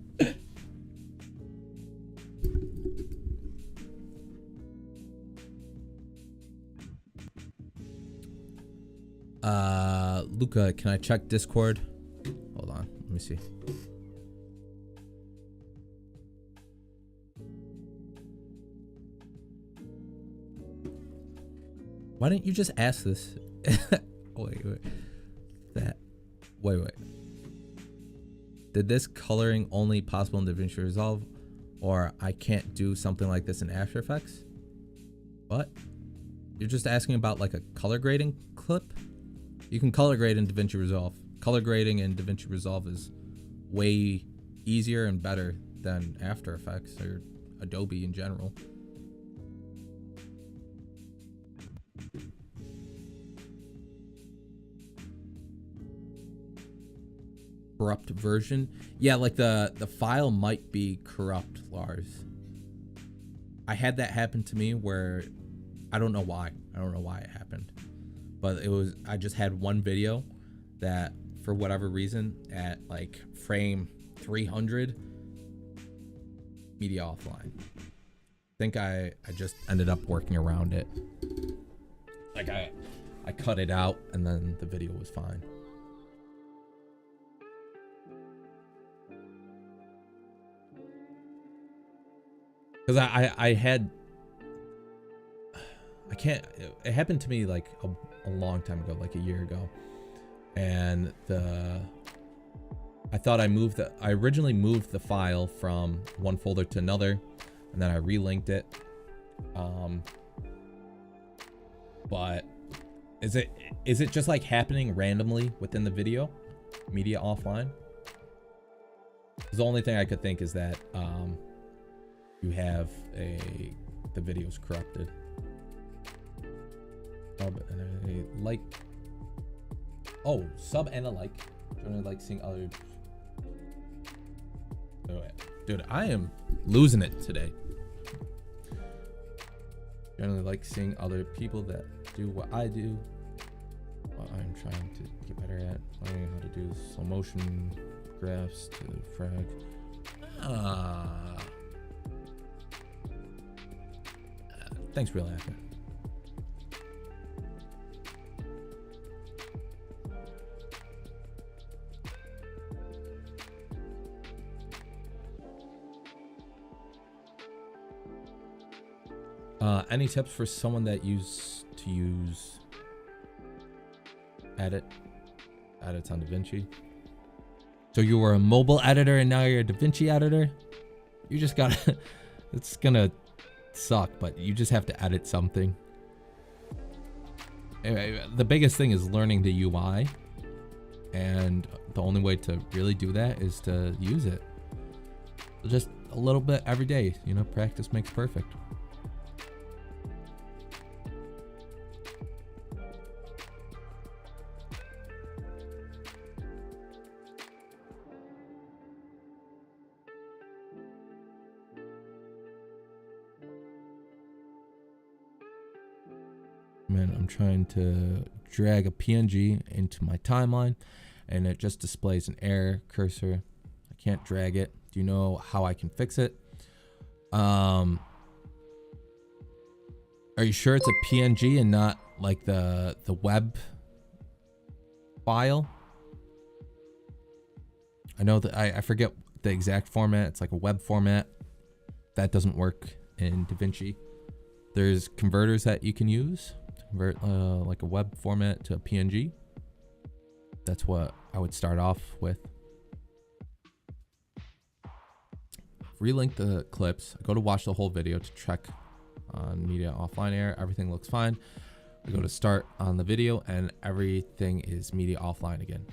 Luca, can I check Discord? Hold on, let me see. Why didn't you just ask this? Wait. Wait. Did this coloring only possible in DaVinci Resolve, or I can't do something like this in After Effects? What? You're just asking about like a color grading clip? You can color grade in DaVinci Resolve. Color grading in DaVinci Resolve is way easier and better than After Effects or Adobe in general. Corrupt version. Yeah, like the file might be corrupt, Lars. I had that happen to me where I don't know why. I don't know why it happened. But I just had one video that for whatever reason at like frame 300 media offline. I think I just ended up working around it. Like I cut it out and then the video was fine. Because it happened to me like a long time ago, like a year ago. And I originally moved the file from one folder to another, and then I relinked it. But is it just like happening randomly within the video, media offline? 'Cause the only thing I could think is that you have the video's corrupted. Sub and a like. Oh, sub and a like. Generally like seeing other. Dude, I am losing it today. Generally like seeing other people that do what I do. What I'm trying to get better at. Learning how to do slow motion graphs to frag. Thanks, Real Actor. Any tips for someone that used to use edits on DaVinci? So you were a mobile editor and now you're a DaVinci editor? You just gotta, it's gonna suck, but you just have to edit something. Anyway, the biggest thing is learning the UI, and the only way to really do that is to use it. Just a little bit every day, you know, practice makes perfect. Man, I'm trying to drag a PNG into my timeline and it just displays an error cursor. I can't drag it. Do you know how I can fix it? Are you sure it's a PNG and not like the web file? I know that I forget the exact format. It's like a web format. That doesn't work in DaVinci. There's converters that you can use. Convert like a web format to a PNG. That's what I would start off with. Relink the clips. I go to watch the whole video to check on media offline error. Everything looks fine. I go to start on the video and everything is media offline again.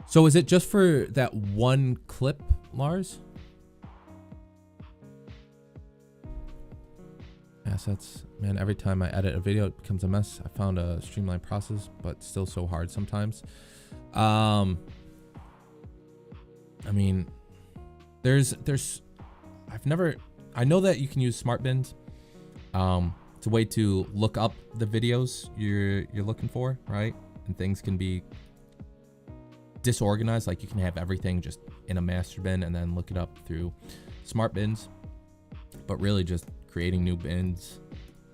So is it just for that one clip, Lars? Assets, man, every time I edit a video it becomes a mess. I found a streamlined process, but still so hard sometimes. I mean, I know that you can use smart bins. It's a way to look up the videos you're looking for, right? And things can be disorganized, like you can have everything just in a master bin and then look it up through smart bins, but really just creating new bins,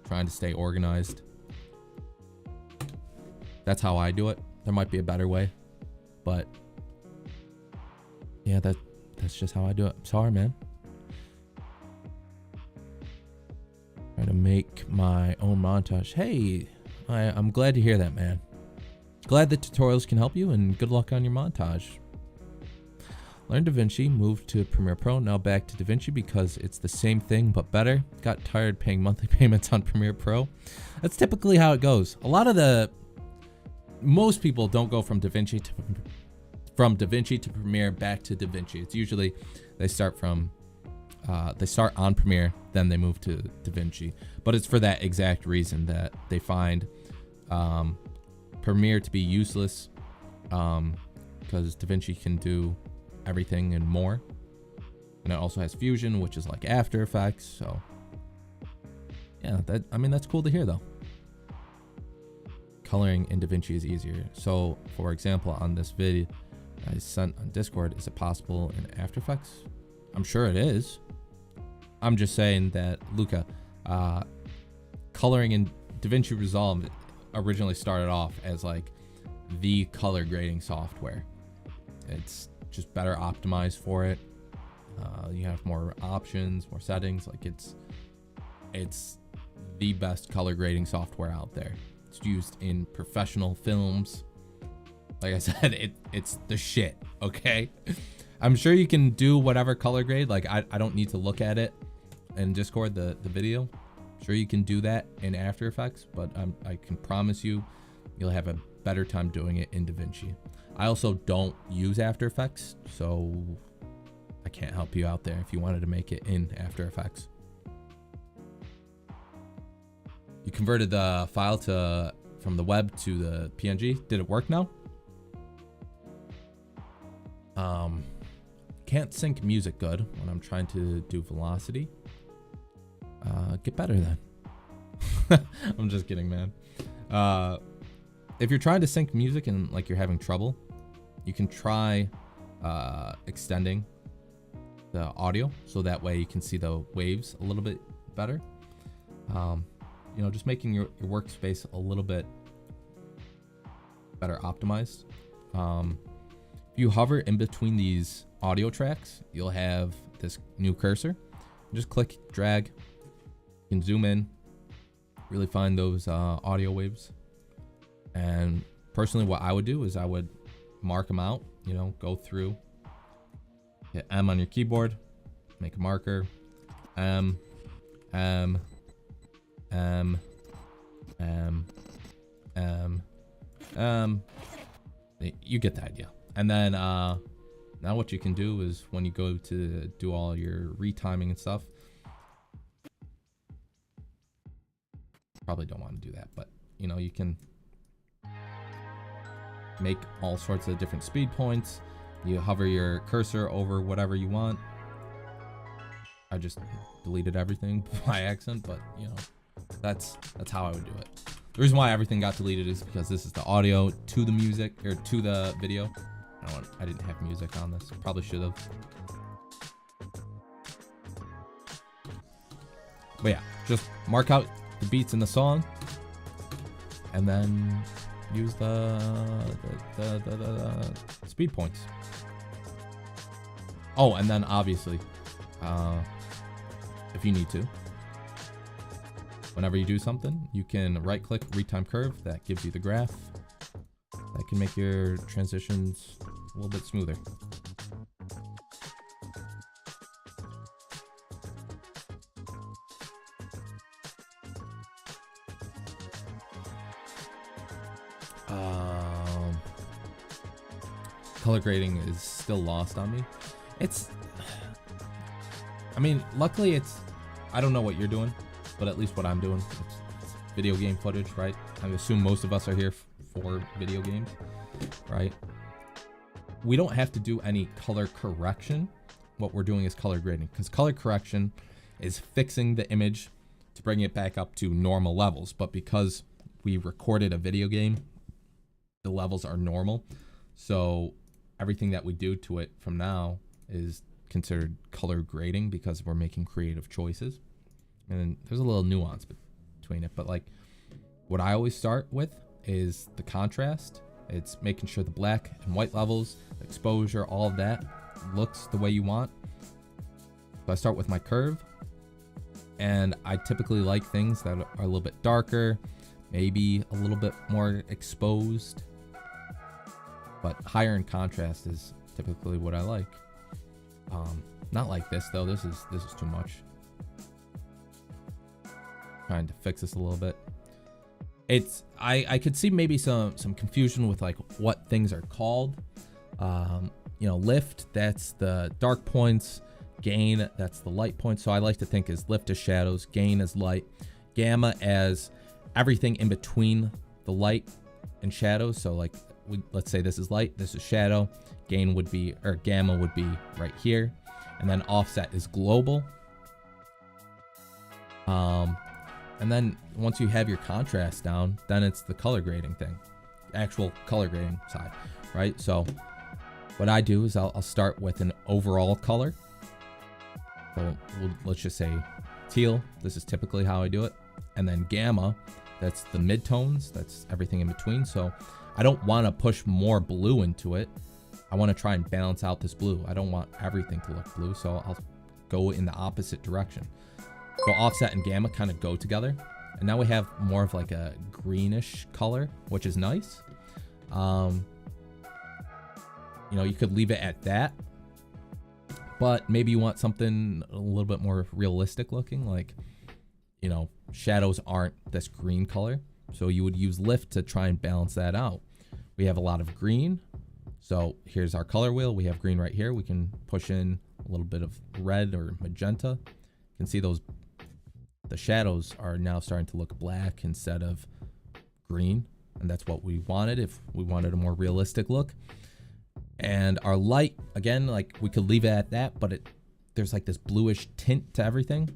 trying to stay organized. That's how I do it. There might be a better way, but yeah, that's just how I do it. I'm sorry, man. Trying to make my own montage. Hey, I'm glad to hear that, man. Glad that tutorials can help you, and good luck on your montage. Learned DaVinci, moved to Premiere Pro, now back to DaVinci because it's the same thing but better. Got tired paying monthly payments on Premiere Pro. That's typically how it goes. Most people don't go from DaVinci to Premiere back to DaVinci. It's usually they start on Premiere, then they move to DaVinci. But it's for that exact reason that they find Premiere to be useless, because DaVinci can do everything and more, and it also has Fusion, which is like After Effects. So yeah, that's cool to hear though. Coloring in DaVinci is easier. So for example, on this video I sent on Discord, is it possible in After Effects? I'm sure it is. I'm just saying that Luca, coloring in DaVinci Resolve originally started off as like the color grading software. It's just better optimized for it. You have more options, more settings. Like it's the best color grading software out there. It's used in professional films. Like I said, it's the shit. Okay, I'm sure you can do whatever color grade. Like I don't need to look at it in Discord, the video. Sure, you can do that in After Effects, but I can promise you, you'll have a better time doing it in DaVinci. I also don't use After Effects, so I can't help you out there if you wanted to make it in After Effects. You converted the file from the web to the PNG. Did it work now? Can't sync music good when I'm trying to do velocity. Get better then. I'm just kidding, man. If you're trying to sync music and like you're having trouble, you can try extending the audio so that way you can see the waves a little bit better. you know, just making your workspace a little bit better optimized. If you hover in between these audio tracks, you'll have this new cursor. Just click, drag, you can zoom in, really find those audio waves. And personally, what I would do is I would mark them out, you know, go through, hit M on your keyboard, make a marker, M, M, M, M, M, M. You get the idea. And then now what you can do is when you go to do all your retiming and stuff, probably don't want to do that, but you know, you can make all sorts of different speed points. You hover your cursor over whatever you want. I just deleted everything by accident, but you know, that's how I would do it. The reason why everything got deleted is because this is the audio to the music, or to the video. I didn't have music on this. Probably should have. But yeah, just mark out the beats in the song, and then use the speed points. Oh, and then obviously, if you need to, whenever you do something, you can right click retime curve. That gives you the graph that can make your transitions a little bit smoother. Color grading is still lost on me. I mean, luckily I don't know what you're doing, but at least what I'm doing, it's video game footage, right? I assume most of us are here for video games, right? We don't have to do any color correction. What we're doing is color grading, because color correction is fixing the image to bring it back up to normal levels. But because we recorded a video game, the levels are normal. So everything that we do to it from now is considered color grading because we're making creative choices. And then there's a little nuance between it, but like what I always start with is the contrast. It's making sure the black and white levels, exposure, all of that looks the way you want. So I start with my curve, and I typically like things that are a little bit darker, maybe a little bit more exposed, but higher in contrast is typically what I like. Not like this though. This is too much. Trying to fix this a little bit. I could see maybe some confusion with like what things are called. You know, lift, that's the dark points. Gain, that's the light points. So I like to think as lift as shadows, gain as light, gamma as everything in between the light and shadows. So like let's say this is light, this is shadow. Gain would be, or gamma would be right here, and then offset is global. And then once you have your contrast down, then it's the color grading thing, actual color grading side, right? So what I do is I'll start with an overall color. So let's just say teal. This is typically how I do it. And then gamma, that's the midtones. That's everything in between. So I don't want to push more blue into it. I want to try and balance out this blue. I don't want everything to look blue. So I'll go in the opposite direction. So offset and gamma kind of go together. And now we have more of like a greenish color, which is nice. You know, you could leave it at that, but maybe you want something a little bit more realistic looking, like, you know, shadows aren't this green color. So you would use lift to try and balance that out. We have a lot of green. So here's our color wheel. We have green right here. We can push in a little bit of red or magenta. You can see those, the shadows are now starting to look black instead of green. And that's what we wanted if we wanted a more realistic look. And our light, again, like we could leave it at that, but there's like this bluish tint to everything.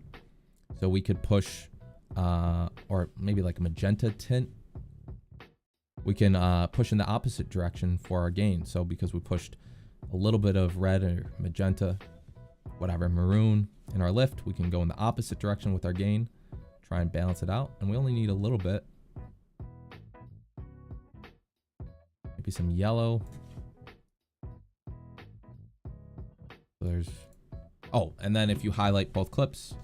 So we could push, or maybe like a magenta tint. We can push in the opposite direction for our gain. So because we pushed a little bit of red or magenta, whatever, maroon in our lift, we can go in the opposite direction with our gain. try and balance it out. And we only need a little bit. Maybe some yellow. There's, oh, and then if you highlight both clips,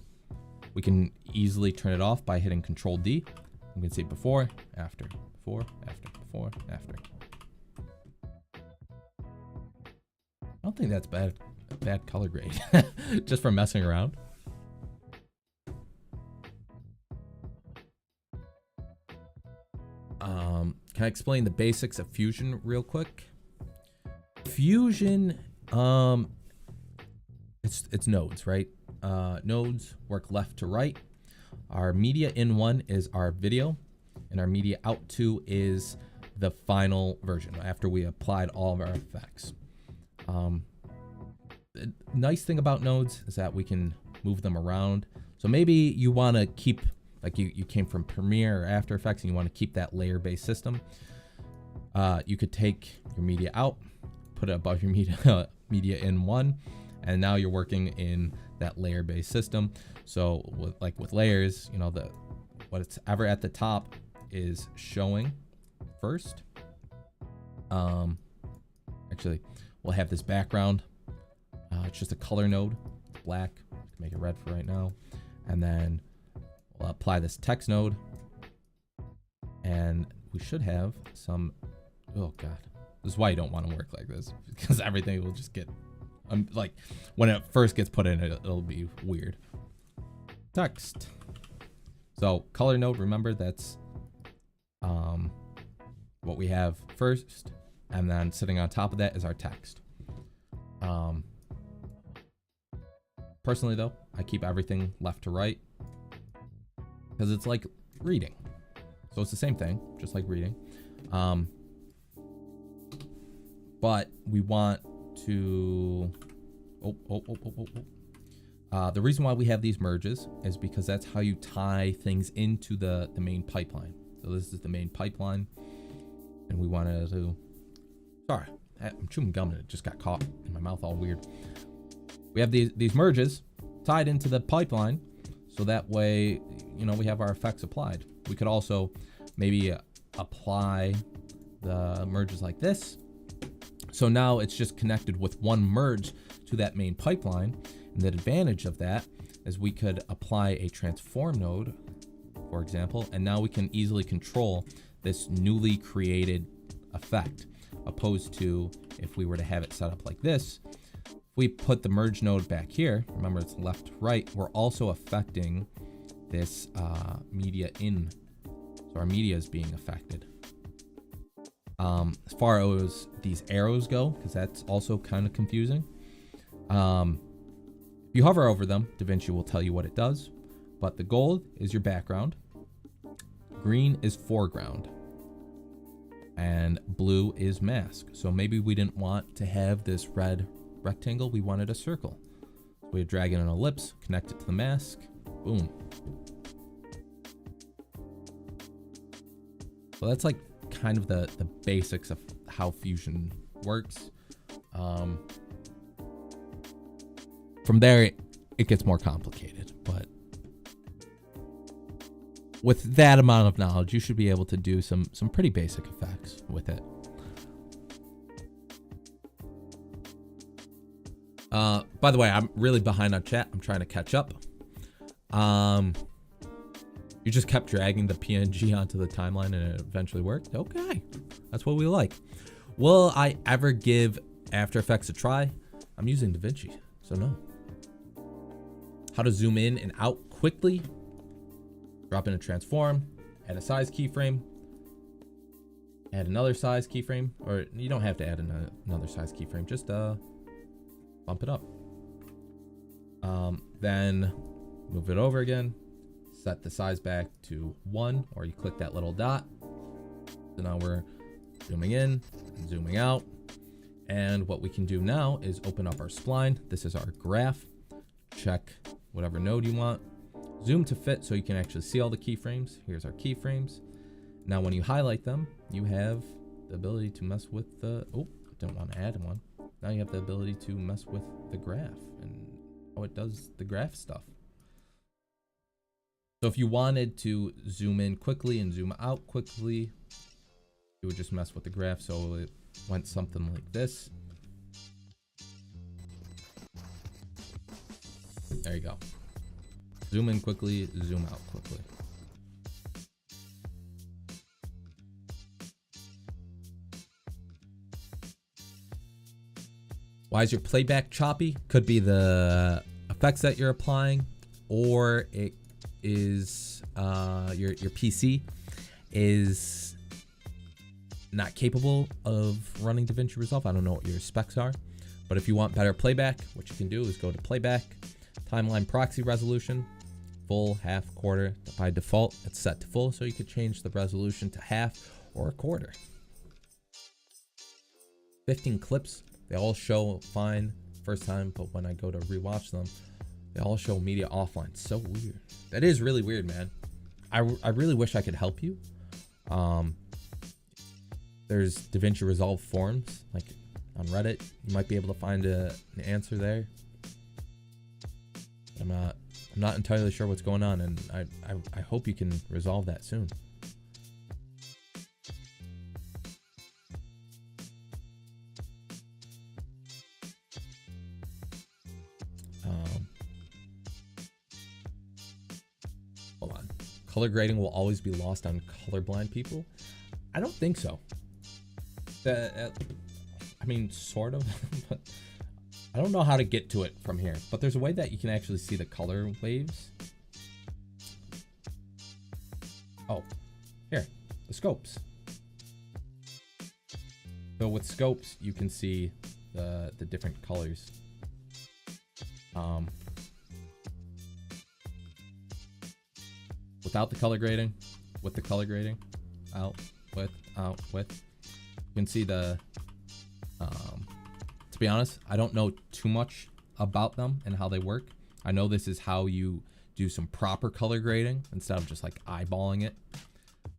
we can easily turn it off by hitting Control D. You can see before, after, before, after, before, after. I don't think that's bad color grade, just for messing around. Can I explain the basics of Fusion real quick? Fusion, it's nodes, right? Nodes work left to right. Our media in 1 is our video, and our media out 2 is the final version after we applied all of our effects. The nice thing about nodes is that we can move them around. So maybe you want to keep, like you came from Premiere or After Effects and you want to keep that layer-based system. You could take your media out, put it above your media in 1, and now you're working in that layer-based system. So with layers, you know, what's ever at the top is showing first. Actually, we'll have this background. It's just a color node, black. Make it red for right now, and then we'll apply this text node, and we should have some. Oh god, this is why you don't want to work like this, because everything will just get like when it first gets put in, it'll be weird. Text. So color node, remember that's what we have first, and then sitting on top of that is our text. Personally though, I keep everything left to right because it's like reading. So it's the same thing, just like reading. But we want to, the reason why we have these merges is because that's how you tie things into the main pipeline. So this is the main pipeline, and we wanted to, sorry, I'm chewing gum and it just got caught in my mouth all weird. We have these merges tied into the pipeline, so that way, you know, we have our effects applied. We could also maybe apply the merges like this. So now it's just connected with one merge to that main pipeline. And the advantage of that is we could apply a transform node, for example, and now we can easily control this newly created effect, opposed to if we were to have it set up like this. If we put the merge node back here, remember it's left to right, we're also affecting this media in. So our media is being affected. As far as these arrows go, because that's also kind of confusing. If you hover over them, DaVinci will tell you what it does. But the gold is your background, green is foreground, and blue is mask. So maybe we didn't want to have this red rectangle, we wanted a circle. So we drag in an ellipse, connect it to the mask, boom. So that's like kind of the basics of how Fusion works. From there, it gets more complicated, but with that amount of knowledge, you should be able to do some pretty basic effects with it. By the way, I'm really behind on chat. I'm trying to catch up. You just kept dragging the PNG onto the timeline and it eventually worked. Okay, that's what we like. Will I ever give After Effects a try? I'm using DaVinci, so no. How to zoom in and out quickly. Drop in a transform, add a size keyframe, add another size keyframe, or you don't have to add another size keyframe, just bump it up. Then move it over again, set the size back to 1, or you click that little dot. So now we're zooming in and zooming out. And what we can do now is open up our spline. This is our graph. Check whatever node you want. Zoom to fit so you can actually see all the keyframes. Here's our keyframes. Now when you highlight them, you have the ability to mess with the, oh, don't want to add one. Now you have the ability to mess with the graph and how it does the graph stuff. So if you wanted to zoom in quickly and zoom out quickly, you would just mess with the graph. So it went something like this. There you go. Zoom in quickly, zoom out quickly. Why is your playback choppy? Could be the effects that you're applying, or it is your PC is not capable of running DaVinci Resolve. I don't know what your specs are, but if you want better playback, what you can do is go to playback, timeline proxy resolution, full, half, quarter. By default, it's set to full, so you could change the resolution to half or a quarter. 15 clips, they all show fine first time, but when I go to rewatch them, they all show media offline. So weird. That is really weird, man. I really wish I could help you. There's DaVinci Resolve forums, like on Reddit. You might be able to find an answer there. I'm not entirely sure what's going on, and I hope you can resolve that soon. Hold on. Color grading will always be lost on colorblind people. I don't think so. I mean, sort of, but I don't know how to get to it from here. But there's a way that you can actually see the color waves. Oh, here, the scopes. So with scopes, you can see the different colors. Without the color grading, with the color grading, out, with, you can see the, to be honest, I don't know too much about them and how they work. I know this is how you do some proper color grading instead of just like eyeballing it.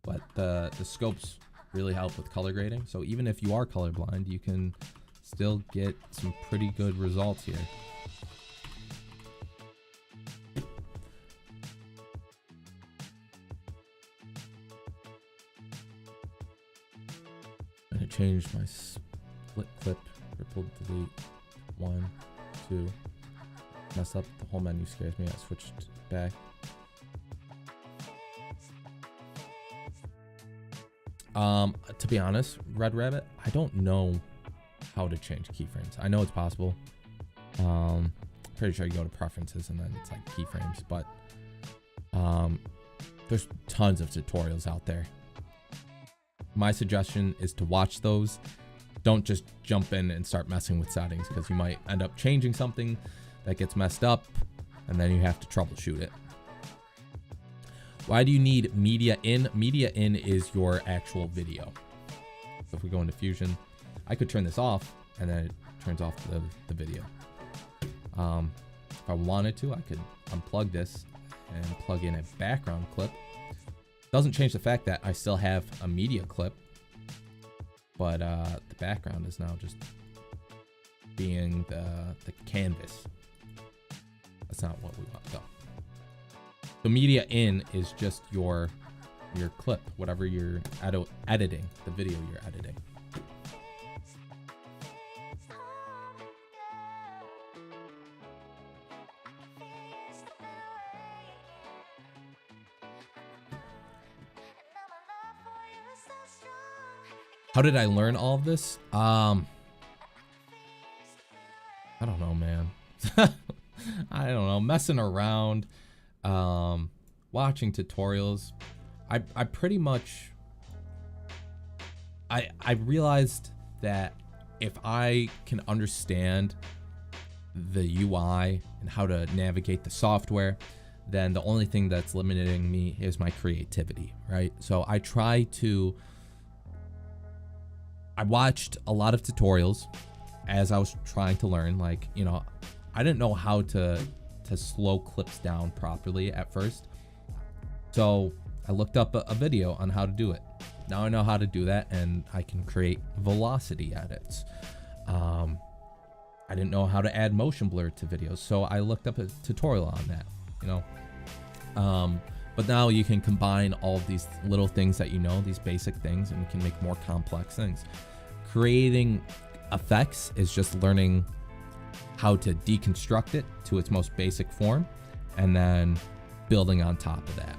But the scopes really help with color grading. So even if you are colorblind, you can still get some pretty good results here. Change my split clip, ripple, delete, 1, 2. Mess up, the whole menu scares me. I switched back. To be honest, Red Rabbit, I don't know how to change keyframes. I know it's possible. Pretty sure you go to preferences and then it's like keyframes, but there's tons of tutorials out there. My suggestion is to watch those. Don't just jump in and start messing with settings, because you might end up changing something that gets messed up and then you have to troubleshoot it. Why do you need media in? Media in is your actual video. So if we go into Fusion, I could turn this off and then it turns off the video. If I wanted to, I could unplug this and plug in a background clip. Doesn't change the fact that I still have a media clip, but the background is now just being the canvas. That's not what we want though. The media in is just your clip, whatever you're editing, the video you're editing. How did I learn all of this? I don't know, man. I don't know, messing around, watching tutorials. I pretty much, I realized that if I can understand the UI and how to navigate the software, then the only thing that's limiting me is my creativity, right? So I watched a lot of tutorials as I was trying to learn. Like, you know, I didn't know how to slow clips down properly at first. So I looked up a video on how to do it. Now I know how to do that and I can create velocity edits. I didn't know how to add motion blur to videos, so I looked up a tutorial on that, you know. But now you can combine all of these little things that you know, these basic things, and you can make more complex things. Creating effects is just learning how to deconstruct it to its most basic form and then building on top of that.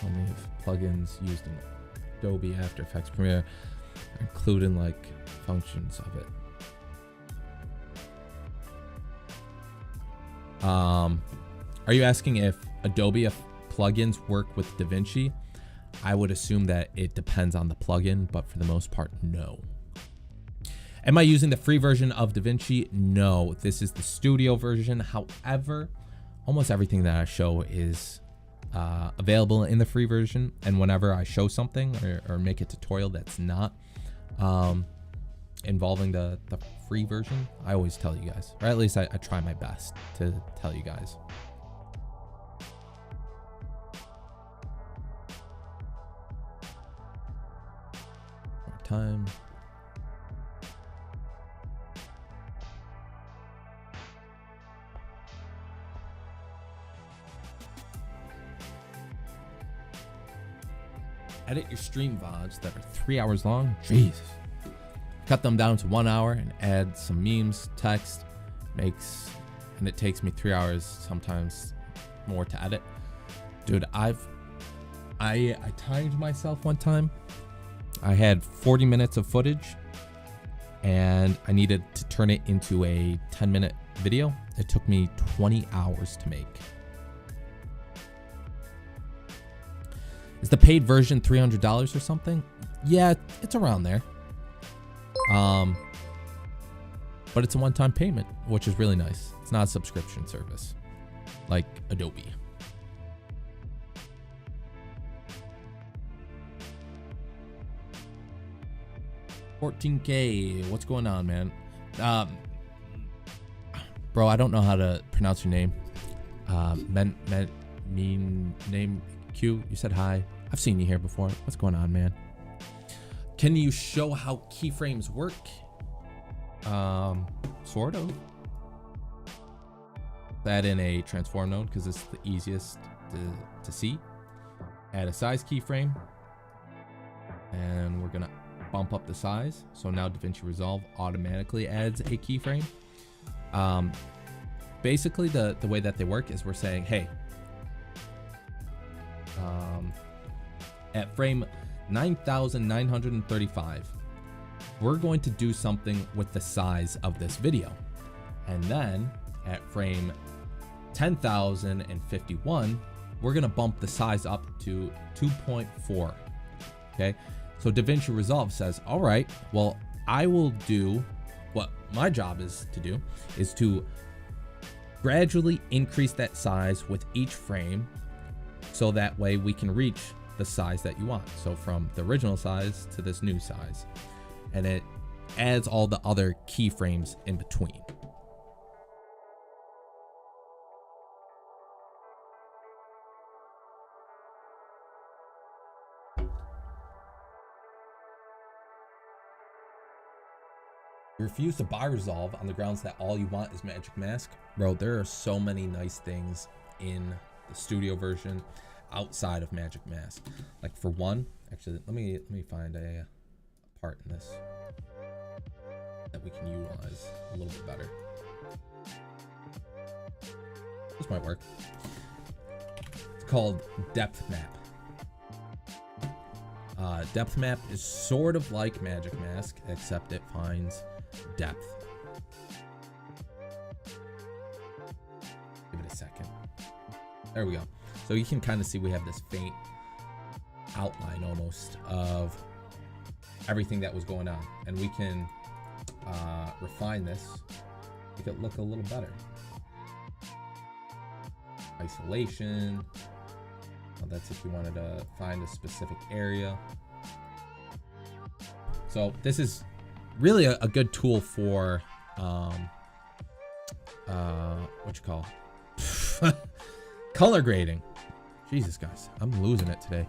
Only if plugins used in Adobe After Effects Premiere are including like functions of it. Are you asking if Adobe plugins work with DaVinci? I would assume that it depends on the plugin, but for the most part, no. Am I using the free version of DaVinci? No, this is the studio version. However, almost everything that I show is available in the free version. And whenever I show something or make a tutorial that's not involving the free version, I always tell you guys, or at least I try my best to tell you guys. More time. Edit your stream VODs that are 3 hours long. Jesus. Cut them down to 1 hour and add some memes, text, and it takes me 3 hours, sometimes more, to edit. Dude, I timed myself one time. I had 40 minutes of footage and I needed to turn it into a 10-minute video. It took me 20 hours to make. Is the paid version $300 or something? Yeah, it's around there. But it's a one-time payment, which is really nice. It's not a subscription service like Adobe. $14K. What's going on, man? Bro, I don't know how to pronounce your name. Name Q. You said hi. I've seen you here before. What's going on, man? Can you show how keyframes work? Sort of. Add in a transform node because it's the easiest to see. Add a size keyframe, and we're gonna bump up the size. So now DaVinci Resolve automatically adds a keyframe. Basically, the way that they work is we're saying, hey, at frame 9,935, we're going to do something with the size of this video. And then at frame 10,051, we're going to bump the size up to 2.4. Okay. So DaVinci Resolve says, all right, well, I will do what my job is to do, is to gradually increase that size with each frame. So that way we can reach the size that you want. So from the original size to this new size. And it adds all the other keyframes in between. You refuse to buy Resolve on the grounds that all you want is Magic Mask. Bro, there are so many nice things in the studio version outside of Magic Mask. Like, for one, actually, let me find a part in this that we can utilize a little bit better. This might work. It's called Depth Map. Depth Map is sort of like Magic Mask, except it finds depth. Give it a second. There we go. So you can kind of see we have this faint outline almost of everything that was going on. And we can refine this, make it look a little better. Isolation. Well, that's if you wanted to find a specific area. So this is really a good tool for what you call color grading. Jesus, guys, I'm losing it today.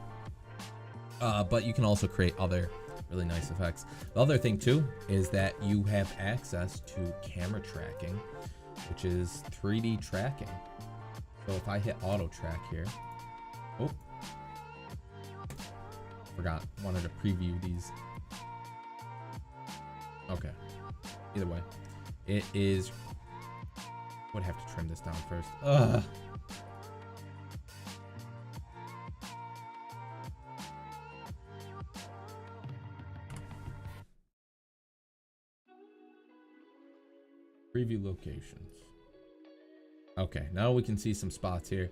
But you can also create other Really nice effects. The other thing too is that you have access to camera tracking, which is 3D tracking. So if I hit auto track here, oh, forgot, wanted to preview these. Okay, either way, it is, would have to trim this down first. Ugh. Preview locations. Okay, now we can see some spots here.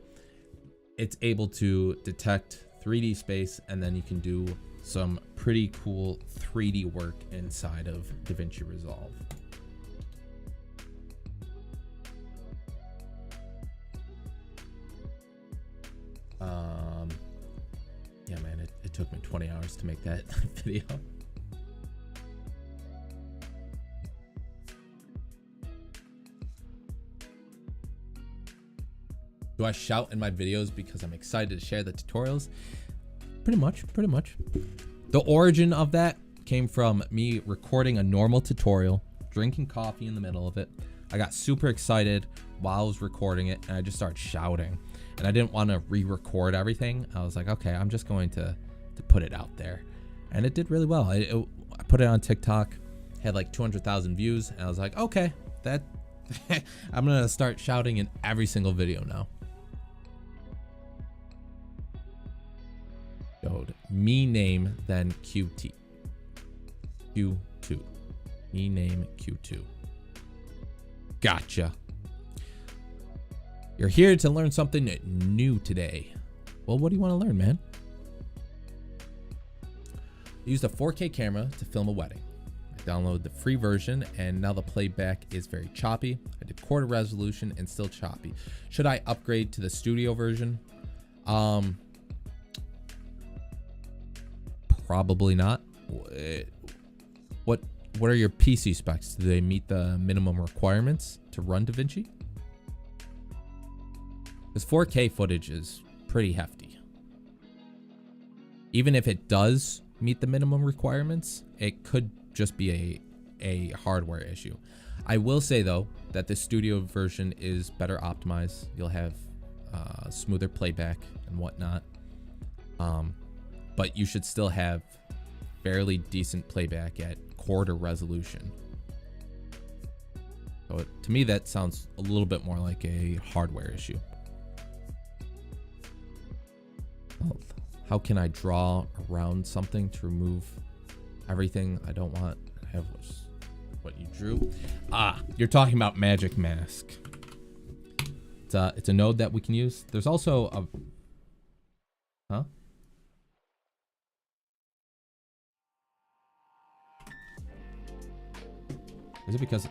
It's able to detect 3D space, and then you can do some pretty cool 3D work inside of DaVinci Resolve. Yeah, man, it took me 20 hours to make that video. Do I shout in my videos because I'm excited to share the tutorials? Pretty much. The origin of that came from me recording a normal tutorial, drinking coffee in the middle of it. I got super excited while I was recording it, and I just started shouting. And I didn't want to re-record everything. I was like, okay, I'm just going to put it out there. And it did really well. I put it on TikTok, had like 200,000 views, and I was like, okay, that I'm gonna start shouting in every single video now. Me name then Q2. Me name Q2. Gotcha. You're here to learn something new today. Well, what do you want to learn, man? I used a 4K camera to film a wedding. I downloaded the free version, and now the playback is very choppy. I did quarter resolution and still choppy. Should I upgrade to the studio version? Probably not. What are your PC specs? Do they meet the minimum requirements to run DaVinci? Because 4K footage is pretty hefty. Even if it does meet the minimum requirements, it could just be a hardware issue. I will say though that the studio version is better optimized. You'll have smoother playback and whatnot. But you should still have fairly decent playback at quarter resolution. So to me, that sounds a little bit more like a hardware issue. Well, how can I draw around something to remove everything I don't want? I have what you drew. You're talking about Magic Mask. It's a node that we can use. There's also a, huh? Is it because,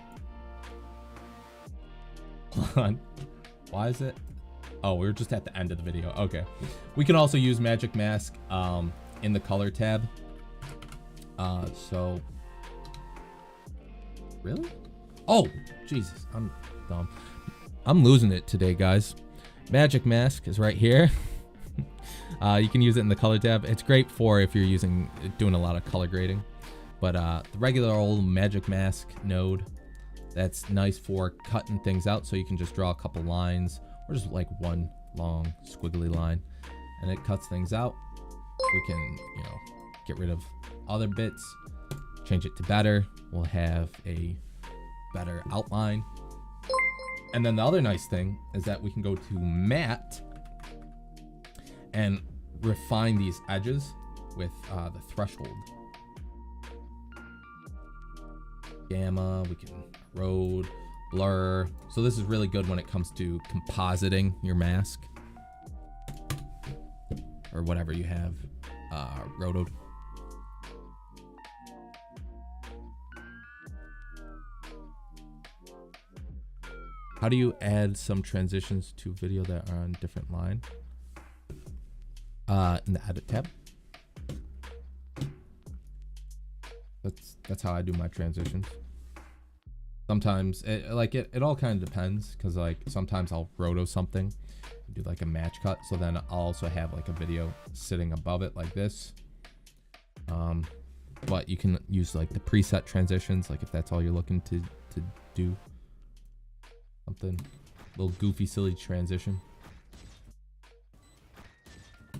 hold on, why is it? Oh, we were just at the end of the video. Okay. We can also use Magic Mask in the color tab. So, really? Oh, Jesus, I'm dumb. I'm losing it today, guys. Magic Mask is right here. You can use it in the color tab. It's great for if you're doing a lot of color grading. But the regular old Magic Mask node, that's nice for cutting things out, so you can just draw a couple lines or just like one long squiggly line, and it cuts things out. We can, get rid of other bits, change it to better. We'll have a better outline. And then the other nice thing is that we can go to matte and refine these edges with the threshold. Gamma, we can erode, blur. So this is really good when it comes to compositing your mask or whatever you have rotoed. How do you add some transitions to video that are on different line? In the edit tab. That's how I do my transitions. Sometimes it all kind of depends, because like sometimes I'll roto something, do like a match cut, so then I'll also have like a video sitting above it like this. but you can use like the preset transitions, like if that's all you're looking to do. Something, little goofy, silly transition.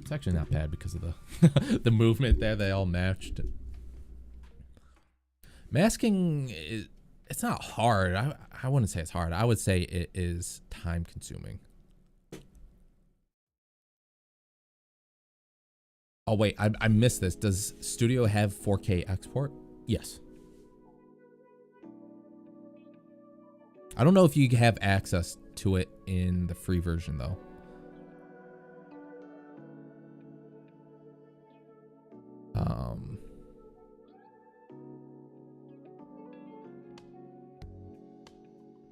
It's actually not bad because of the the movement there. They all matched. Masking, it's not hard. I wouldn't say it's hard. I would say it is time consuming. Oh wait, I missed this. Does Studio have 4K export? Yes. I don't know if you have access to it in the free version though.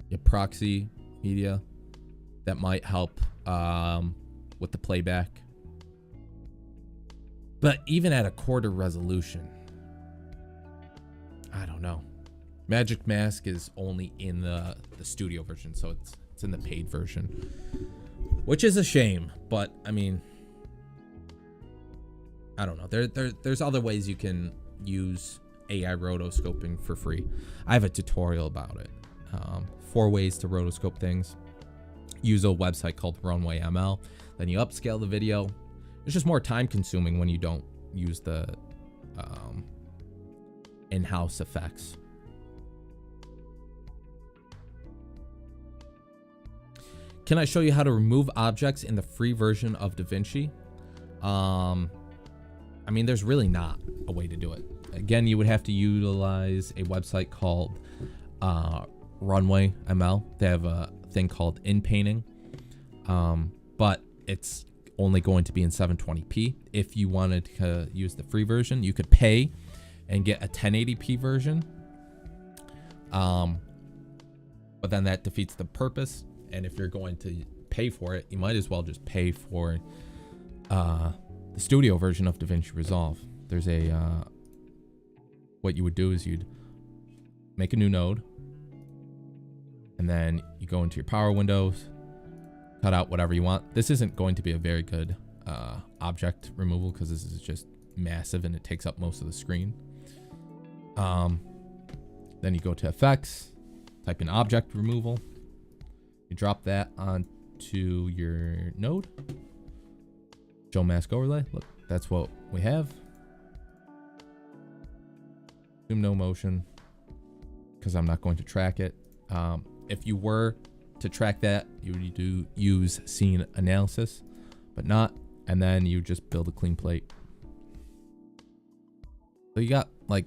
Your proxy media, that might help with the playback. But even at a quarter resolution, I don't know. Magic Mask is only in the studio version, so it's in the paid version, which is a shame. But I mean, I don't know. There's other ways you can use AI rotoscoping for free. I have a tutorial about it. 4 ways to rotoscope things. Use a website called Runway ML. Then you upscale the video. It's just more time consuming when you don't use the in-house effects. Can I show you how to remove objects in the free version of DaVinci? I mean, there's really not a way to do it. Again, you would have to utilize a website called Runway ML. They have a thing called in-painting, but it's only going to be in 720p. If you wanted to use the free version, you could pay and get a 1080p version, but then that defeats the purpose. And if you're going to pay for it, you might as well just pay for the studio version of DaVinci Resolve. There's a what you would do is you'd make a new node, and then you go into your power windows, cut out whatever you want. This isn't going to be a very good object removal because this is just massive and it takes up most of the screen. Then you go to effects, type in object removal. You drop that onto your node. Show mask overlay. Look, that's what we have. Zoom no motion because I'm not going to track it. If you were to track that, you would do use scene analysis, but not. And then you just build a clean plate. So you got like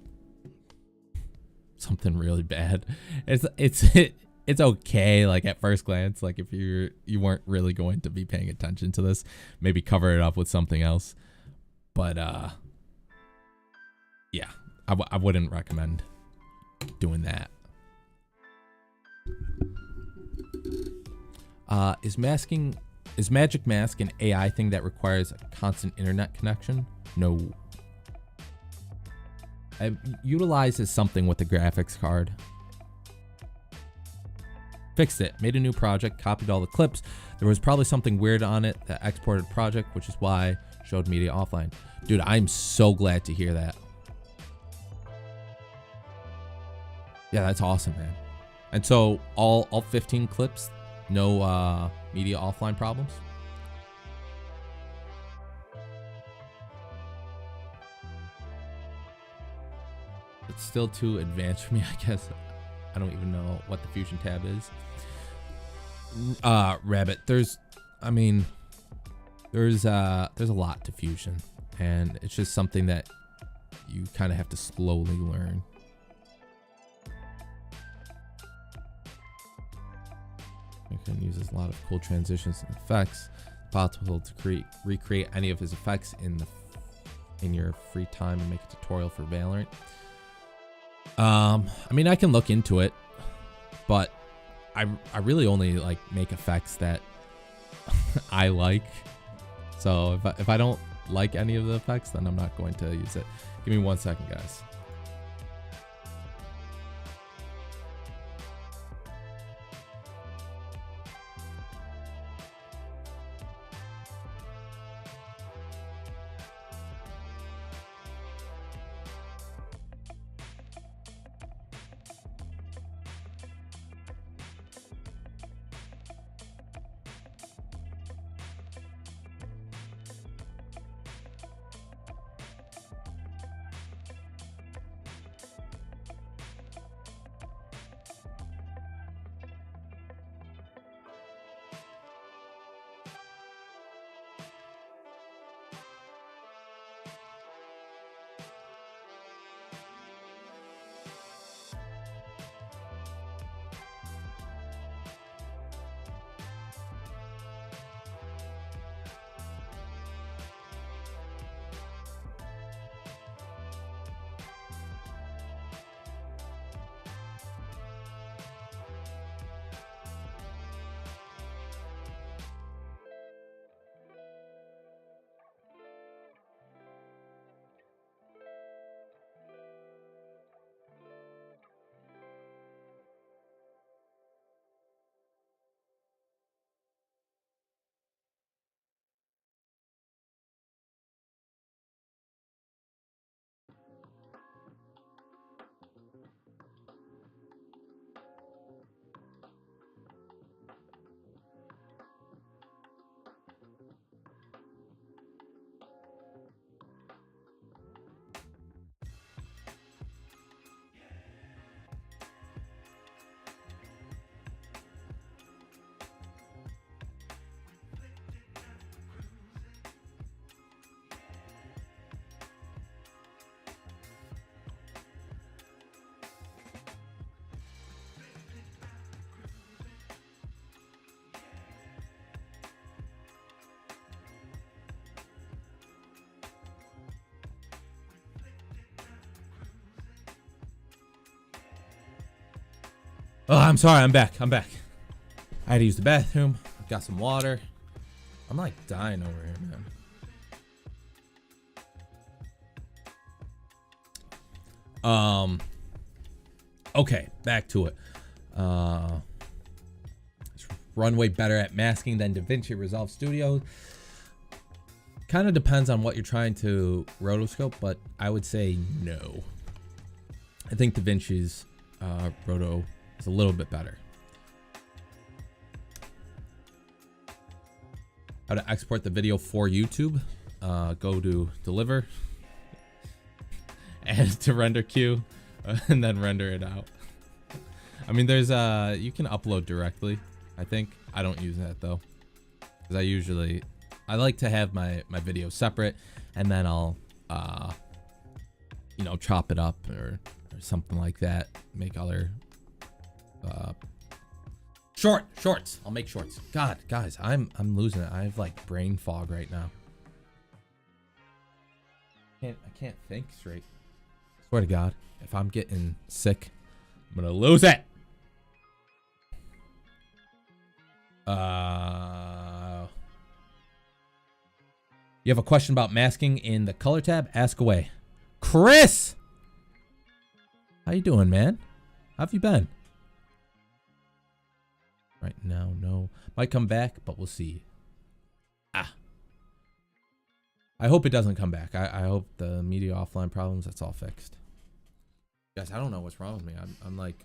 something really bad. It's okay, like at first glance, like if you weren't really going to be paying attention to this, maybe cover it up with something else. But yeah, I wouldn't recommend doing that. Is Magic Mask an AI thing that requires a constant internet connection? No. It utilizes something with the graphics card. Fixed it, made a new project, copied all the clips. There was probably something weird on it that exported project, which is why showed media offline. Dude, I'm so glad to hear that. Yeah, that's awesome, man. And so all 15 clips, no media offline problems. It's still too advanced for me, I guess. I don't even know what the Fusion tab is. Rabbit, there's a lot to Fusion, and it's just something that you kind of have to slowly learn. It uses a lot of cool transitions and effects. It's possible to recreate any of his effects in your free time and make a tutorial for Valorant. I mean, I can look into it, but I really only like make effects that I like. So if I don't like any of the effects, then I'm not going to use it. Give me 1 second, guys. Oh, I'm sorry. I'm back. I had to use the bathroom. Got some water. I'm like dying over here, man. Okay, back to it. Run way better at masking than DaVinci Resolve Studio. Kind of depends on what you're trying to rotoscope, but I would say no. I think DaVinci's Roto is a little bit better. How to export the video for YouTube? Go to deliver, add to render queue, and then render it out. I mean, there's you can upload directly. I think I don't use that though, because I like to have my video separate, and then I'll you know, chop it up or something like that. Make other shorts. I'll make shorts. God, guys, I'm losing it. I have like brain fog right now. I can't think straight. Swear to God, if I'm getting sick, I'm gonna lose it. You have a question about masking in the color tab? Ask away. Chris! How you doing, man? How have you been? Right now, no. Might come back, but we'll see. I hope it doesn't come back. I hope the media offline problems, that's all fixed. Guys, I don't know what's wrong with me. I'm like...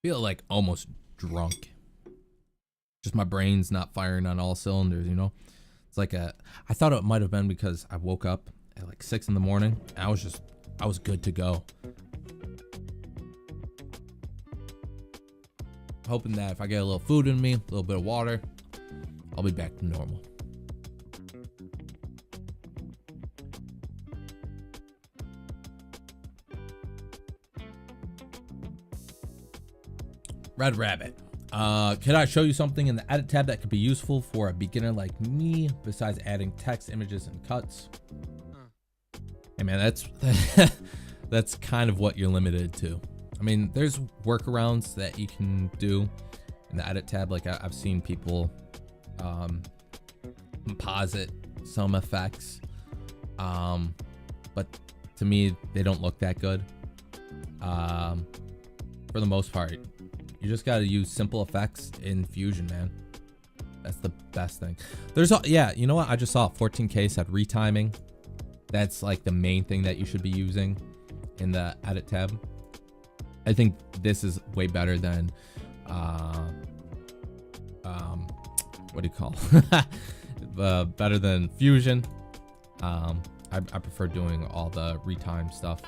feel like almost drunk. Just my brain's not firing on all cylinders, you know? It's like I thought it might have been because I woke up at like 6 in the morning. And I was good to go. Hoping that if I get a little food in me, a little bit of water, I'll be back to normal. Red Rabbit. Can I show you something in the edit tab that could be useful for a beginner like me besides adding text, images, and cuts? Hey man, that's kind of what you're limited to. I mean, there's workarounds that you can do in the edit tab. Like I've seen people composite some effects, but to me, they don't look that good. For the most part, you just got to use simple effects in Fusion, man. That's the best thing. Yeah, you know what? I just saw 14K said retiming. That's like the main thing that you should be using in the edit tab. I think this is way better than, what do you call? Better than Fusion. I prefer doing all the retime stuff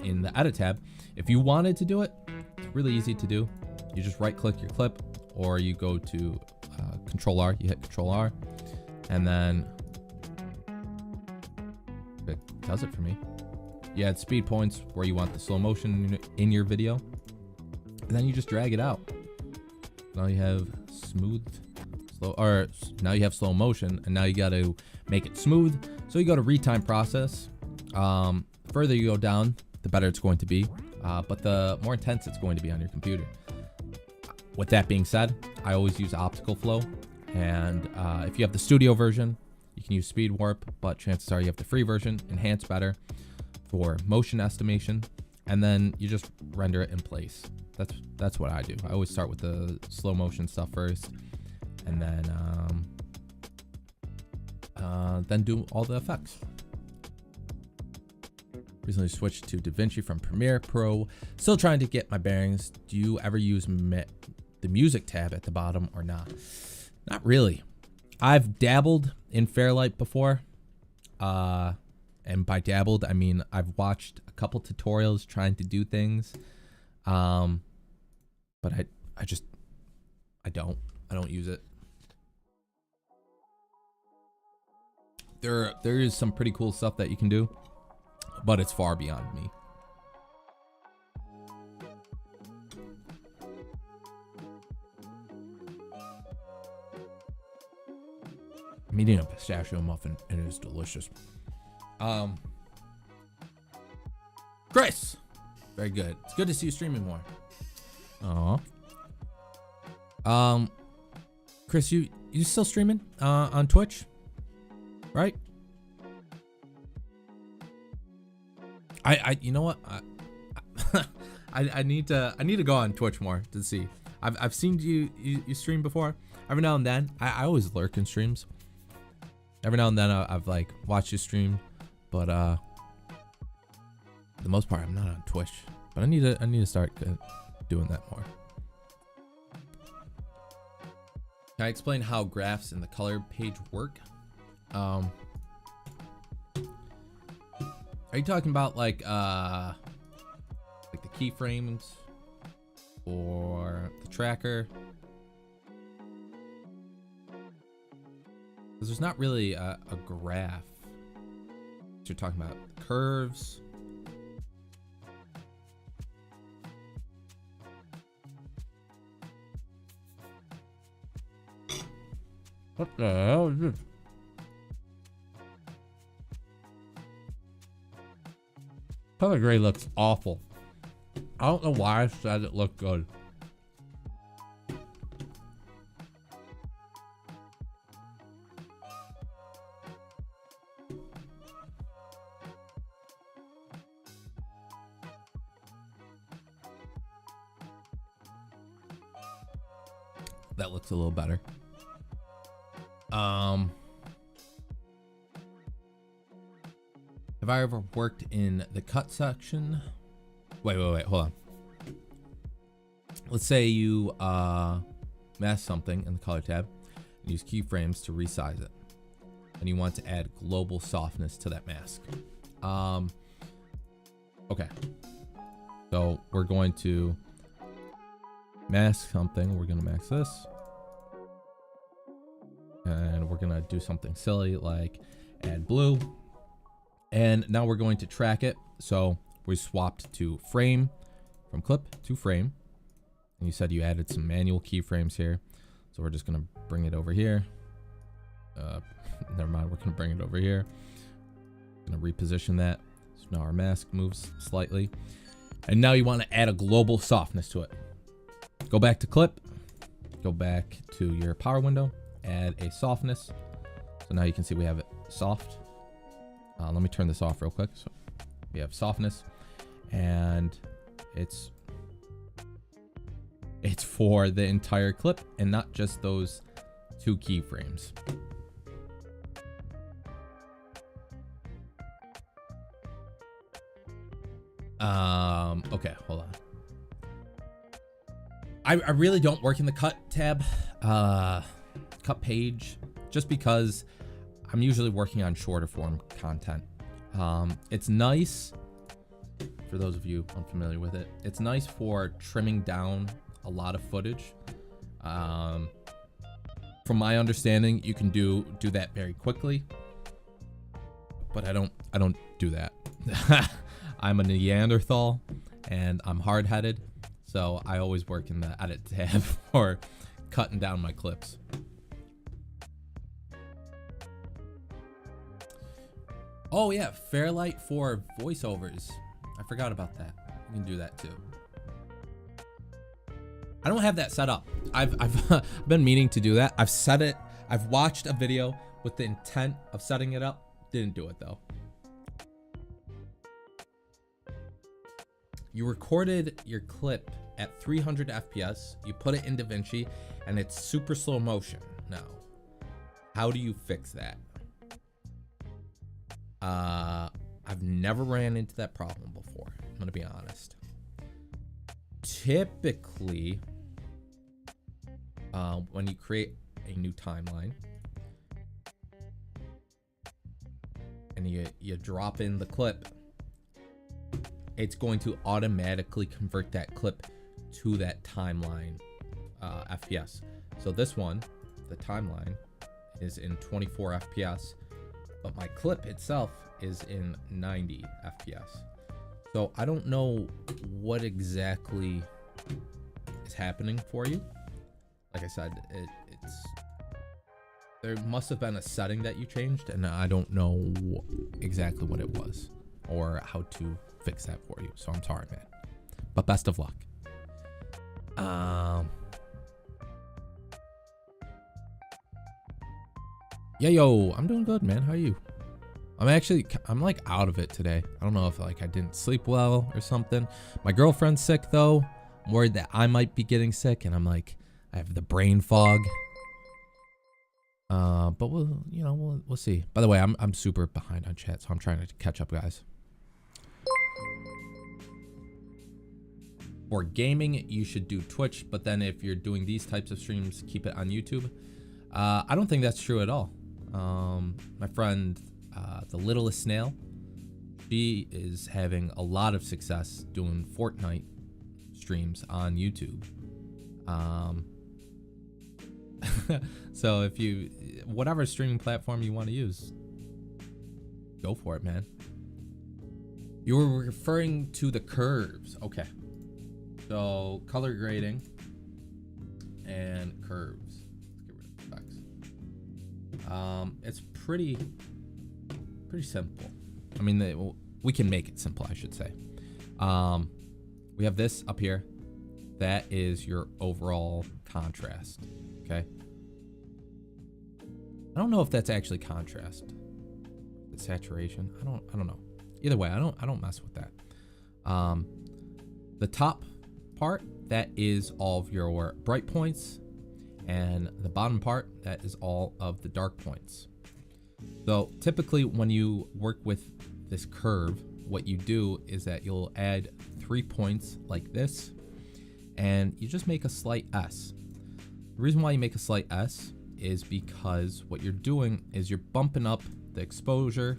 in the edit tab. If you wanted to do it, it's really easy to do. You just right click your clip, or you go to Control R, you hit Control R, and then it does it for me. You add speed points where you want the slow motion in your video, and then you just drag it out. Now you have now you have slow motion, and now you got to make it smooth. So you go to retime process. Further you go down, the better it's going to be, but the more intense it's going to be on your computer. With that being said, I always use optical flow, and if you have the studio version, you can use speed warp, but chances are you have the free version, enhance better for motion estimation, and then you just render it in place. That's what I do. I always start with the slow motion stuff first, and then do all the effects. Recently switched to DaVinci from Premiere Pro. Still trying to get my bearings. Do you ever use the music tab at the bottom or not? Not really. I've dabbled in Fairlight before. And by dabbled, I mean I've watched a couple tutorials trying to do things. But I don't use it. There is some pretty cool stuff that you can do, but it's far beyond me. I'm eating a pistachio muffin and it is delicious. Chris. Very good. It's good to see you streaming more. Chris, you still streaming on Twitch, right? I you know what? I need to go on Twitch more to see. I've seen you stream before. Every now and then, I always lurk in streams. Every now and then, I've like watched you stream, but for the most part, I'm not on Twitch. But I need to start doing that more. Can I explain how graphs in the color page work? Are you talking about like the keyframes or the tracker? Because there's not really a graph. So you're talking about curves. What the hell is this? Color gray looks awful. I don't know why I said it looked good. That looks a little better. Have I ever worked in the cut section? Wait, hold on. Let's say you mask something in the color tab and use keyframes to resize it, and you want to add global softness to that mask. Okay, so we're going to mask something. We're gonna mask this, and we're gonna do something silly like add blue, and now we're going to track it. So we swapped to frame from clip to frame, and you said you added some manual keyframes here, so we're just gonna bring it over here. Never mind, we're gonna bring it over here. Gonna reposition that, so now our mask moves slightly, and now you want to add a global softness to it. Go back to clip, go back to your power window, add a softness. So now you can see we have it soft. Let me turn this off real quick. So we have softness, and it's for the entire clip and not just those two keyframes. Okay, hold on. I really don't work in the cut tab, cut page, just because I'm usually working on shorter form content. It's nice, for those of you unfamiliar with it, it's nice for trimming down a lot of footage. From my understanding, you can do that very quickly, but I don't do that. I'm a Neanderthal and I'm hard-headed. So I always work in the edit tab for cutting down my clips. Oh yeah, Fairlight for voiceovers. I forgot about that. You can do that too. I don't have that set up. I've been meaning to do that. I've set it. I've watched a video with the intent of setting it up. Didn't do it though. You recorded your clip at 300 FPS, you put it in DaVinci, and it's super slow motion. Now, how do you fix that? I've never ran into that problem before, I'm gonna be honest. Typically, when you create a new timeline, and you drop in the clip, it's going to automatically convert that clip to that timeline FPS. So this one, the timeline, is in 24 FPS, but my clip itself is in 90 FPS. So I don't know what exactly is happening for you. Like I said, there must have been a setting that you changed, and I don't know exactly what it was or how to fix that for you. So I'm sorry, man. But best of luck. Yeah, yo, I'm doing good, man. How are you? I'm like out of it today. I don't know if like I didn't sleep well or something. My girlfriend's sick though. I'm worried that I might be getting sick, and I'm like, I have the brain fog. But we'll see. By the way, I'm super behind on chat, so I'm trying to catch up, guys. For gaming, you should do Twitch, but then if you're doing these types of streams, keep it on YouTube. I don't think that's true at all. My friend, the littlest snail, she is having a lot of success doing Fortnite streams on YouTube. So if you, whatever streaming platform you want to use, go for it, man. You were referring to the curves. Okay. So color grading and curves. Let's get rid of effects. It's pretty simple. I mean, we can make it simple, I should say. We have this up here. That is your overall contrast. Okay. I don't know if that's actually contrast. It's saturation. I don't know. Either way, I don't mess with that. The top part, that is all of your bright points, and the bottom part, that is all of the dark points. So typically when you work with this curve, what you do is that you'll add 3 points like this, and you just make a slight S. The reason why you make a slight S is because what you're doing is you're bumping up the exposure,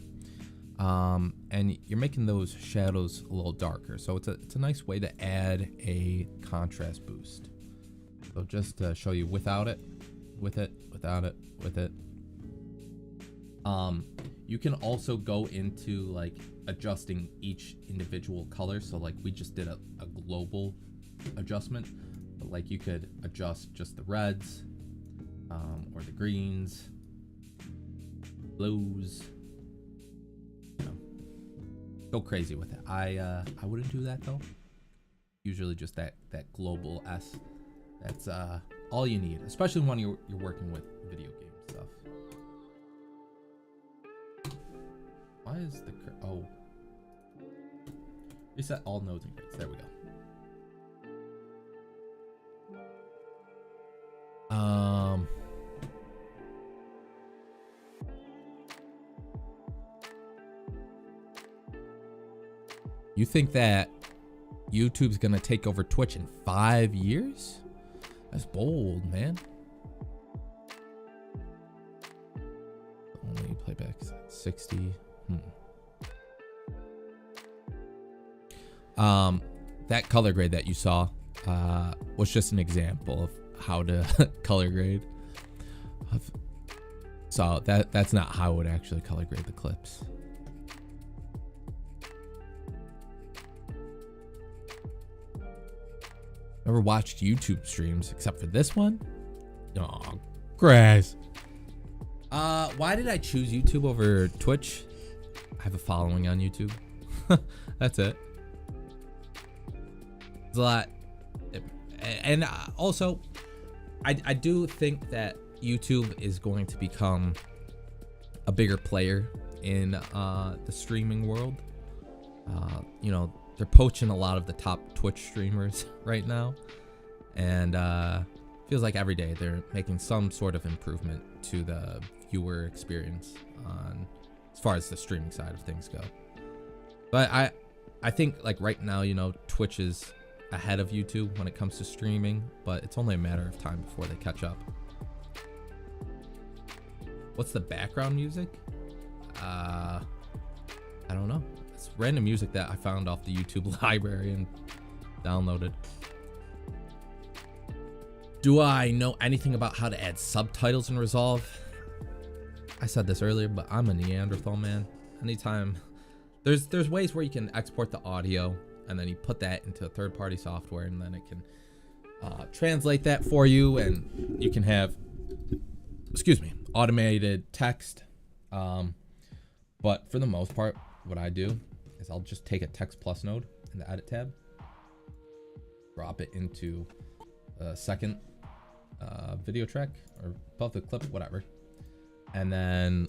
and you're making those shadows a little darker. So it's a nice way to add a contrast boost. So just to show you without it, with it, without it, with it. You can also go into like adjusting each individual color. So like we just did a global adjustment, but like you could adjust just the reds, or the greens, blues. Go crazy with it. I wouldn't do that though. Usually just that global S. That's all you need, especially when you're working with video game stuff. Why is the reset all nodes and grids? There we go. You think that YouTube's gonna take over Twitch in 5 years? That's bold, man. Only playback 60. That color grade that you saw was just an example of how to color grade. So that's not how I would actually color grade the clips. Never watched YouTube streams except for this one. Oh, grass. Why did I choose YouTube over Twitch? I have a following on YouTube. That's it. It's a lot. And also, I do think that YouTube is going to become a bigger player in the streaming world. You know, they're poaching a lot of the top Twitch streamers right now, and feels like every day they're making some sort of improvement to the viewer experience on as far as the streaming side of things go. But I think like right now, you know, Twitch is ahead of YouTube when it comes to streaming, but it's only a matter of time before they catch up. What's the background music? I don't know. It's random music that I found off the YouTube library and downloaded. Do I know anything about how to add subtitles in Resolve? I said this earlier, but I'm a Neanderthal, man. Anytime there's ways where you can export the audio and then you put that into a third-party software, and then it can translate that for you, and you can have, automated text. But for the most part, what I do is I'll just take a text plus node in the edit tab, drop it into a second video track or above the clip, whatever. And then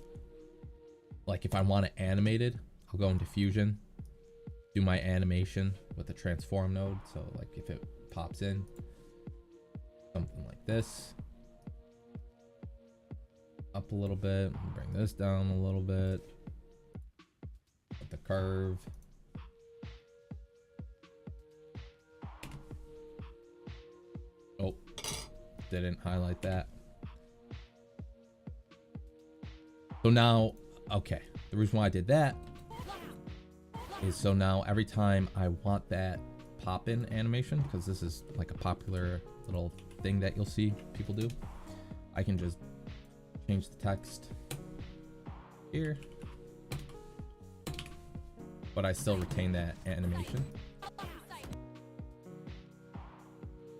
like if I want it animated, I'll go into Fusion, do my animation with the transform node. So like if it pops in, something like this, up a little bit, bring this down a little bit, with the curve. Oh, didn't highlight that. So now, okay, the reason why I did that is so now every time I want that pop-in animation, because this is like a popular little thing that you'll see people do, I can just change the text here, but I still retain that animation.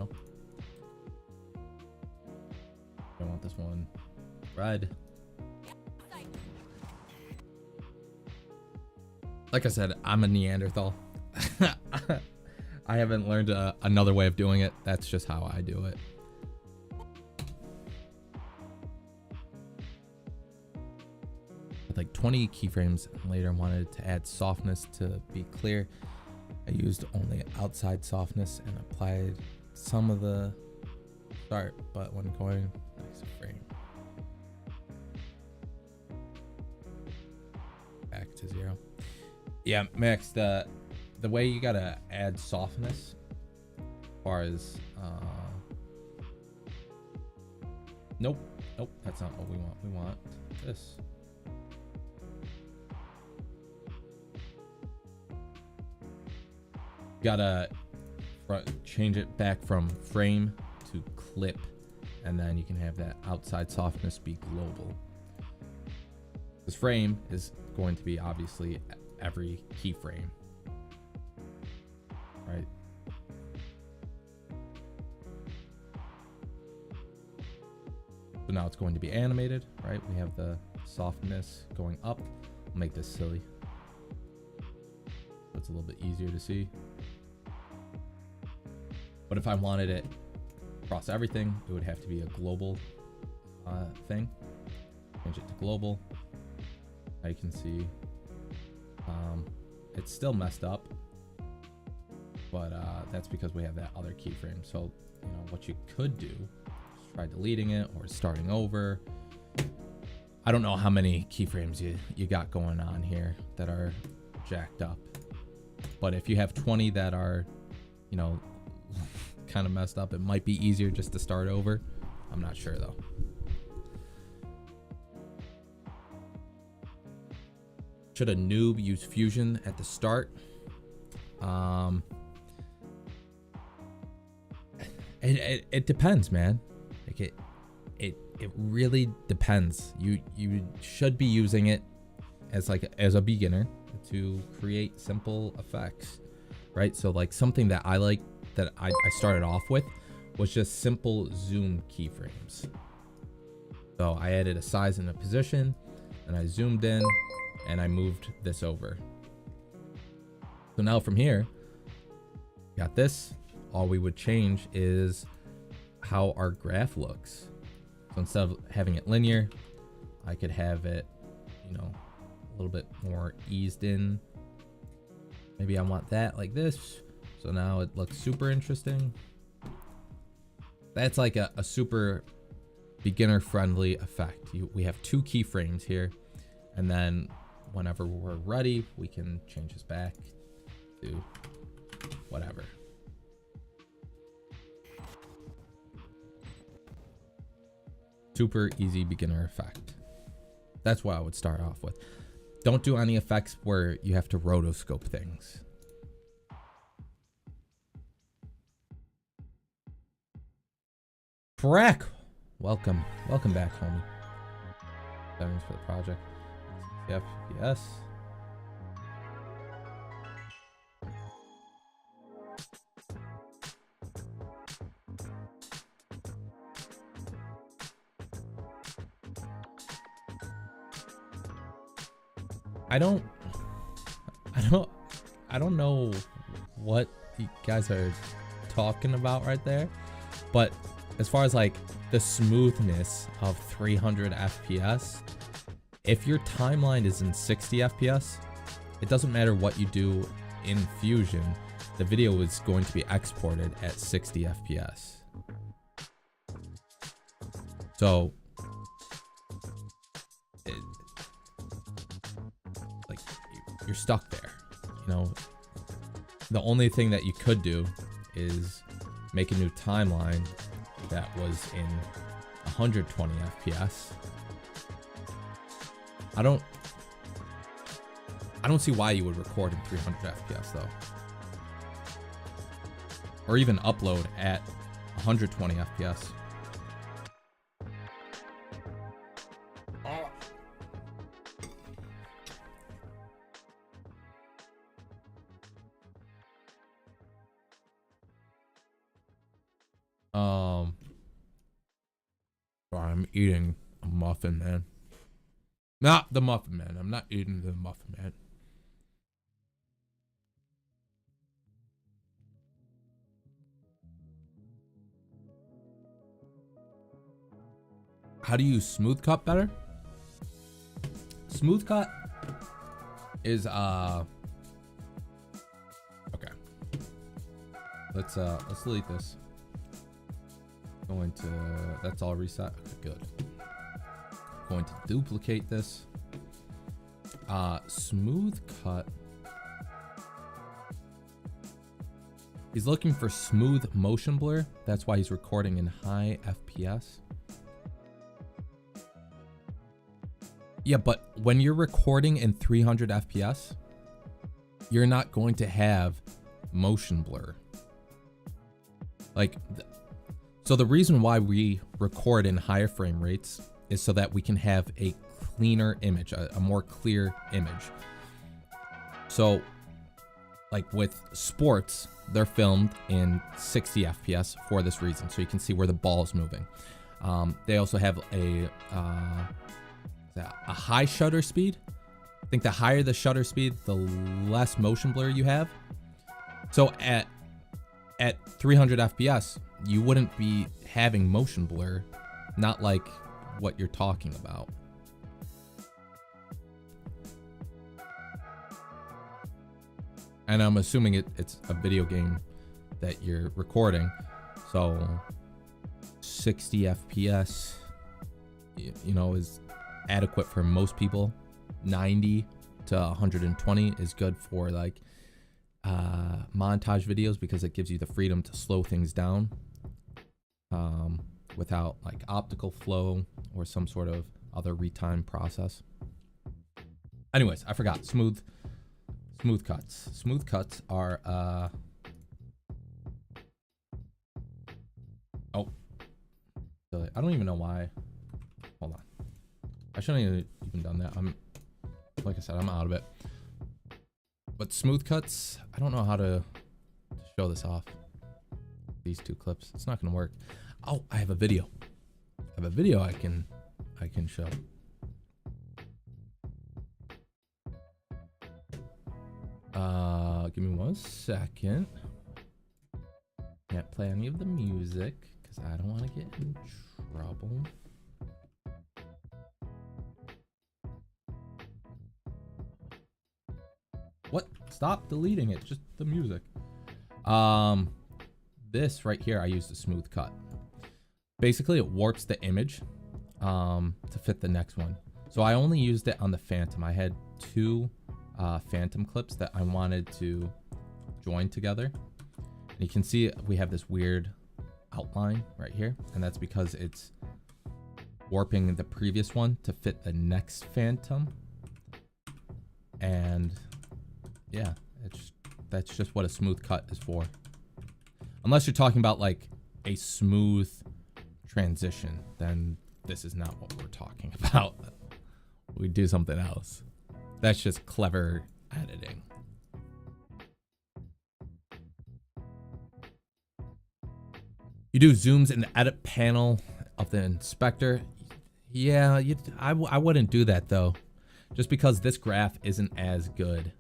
Oh. I want this one red. Like I said, I'm a Neanderthal. I haven't learned another way of doing it. That's just how I do it. With like 20 keyframes later, I wanted to add softness to be clear. I used only outside softness and applied some of the start, but when going next frame, back to 0. Yeah, Max, the way you gotta add softness as far as nope, that's not what we want. We want this. Gotta change it back from frame to clip, and then you can have that outside softness be global. This frame is going to be obviously every keyframe, right? So now it's going to be animated, right? We have the softness going up. I'll make this silly, so it's a little bit easier to see. But if I wanted it across everything, it would have to be a global thing. Change it to global. Now you can see it's still messed up, but that's because we have that other keyframe. So, you know, what you could do is try deleting it or starting over. I don't know how many keyframes you got going on here that are jacked up, but if you have 20 that are, you know, kind of messed up, it might be easier just to start over. I'm not sure though. Should a noob use Fusion at the start? It depends, man. Like it really depends. You should be using it as a beginner to create simple effects, right? So like something that I like that I started off with was just simple zoom keyframes. So I added a size and a position, and I zoomed in, and I moved this over. So now from here, got this. All we would change is how our graph looks. So instead of having it linear, I could have it, you know, a little bit more eased in. Maybe I want that like this. So now it looks super interesting. That's like a super beginner friendly effect. We have 2 keyframes here, and then whenever we're ready, we can change this back to whatever. Super easy beginner effect. That's what I would start off with. Don't do any effects where you have to rotoscope things. Crack! Welcome back, homie. Settings for the project. FPS. I don't know what you guys are talking about right there, but as far as like the smoothness of 300 FPS, if your timeline is in 60 FPS, it doesn't matter what you do in Fusion, the video is going to be exported at 60 FPS. So like you're stuck there, you know. The only thing that you could do is make a new timeline that was in 120 FPS. I don't see why you would record in 300 FPS though, or even upload at 120 FPS. Sorry, I'm eating a muffin, man. Not the muffin man. I'm not eating the muffin man. How do you smooth cut better? Smooth cut is okay. Let's delete this. Going to, that's all reset. Okay, good. Going to duplicate this. Smooth cut. He's looking for smooth motion blur. That's why he's recording in high FPS. Yeah, but when you're recording in 300 FPS, you're not going to have motion blur. Like, so the reason why we record in higher frame rates is so that we can have a cleaner image, a more clear image. So like with sports, they're filmed in 60 FPS for this reason. So you can see where the ball is moving. They also have a high shutter speed. I think the higher the shutter speed, the less motion blur you have. So at 300 FPS, you wouldn't be having motion blur, not like what you're talking about. And I'm assuming it's a video game that you're recording, so 60 FPS, you know, is adequate for most people. 90 to 120 is good for like montage videos because it gives you the freedom to slow things down without like optical flow or some sort of other retime process. Anyways, I forgot. Smooth cuts. Smooth cuts are oh, I don't even know why. Hold on, I shouldn't have even done that. I'm, like I said, I'm out of it. But smooth cuts, I don't know how to show this off. These two clips, it's not gonna work. Oh, I have a video. I have a video I can show. Give me 1 second. Can't play any of the music because I don't want to get in trouble. What? Stop deleting it. Just the music. This right here, I used a smooth cut. Basically, it warps the image to fit the next one. So I only used it on the Phantom. I had two Phantom clips that I wanted to join together. And you can see we have this weird outline right here, and that's because it's warping the previous one to fit the next Phantom. And yeah, that's just what a smooth cut is for. Unless you're talking about like a smooth transition, then this is not what we're talking about. We do something else. That's just clever editing. You do zooms in the edit panel of the inspector. Yeah, I wouldn't do that though. Just because this graph isn't as good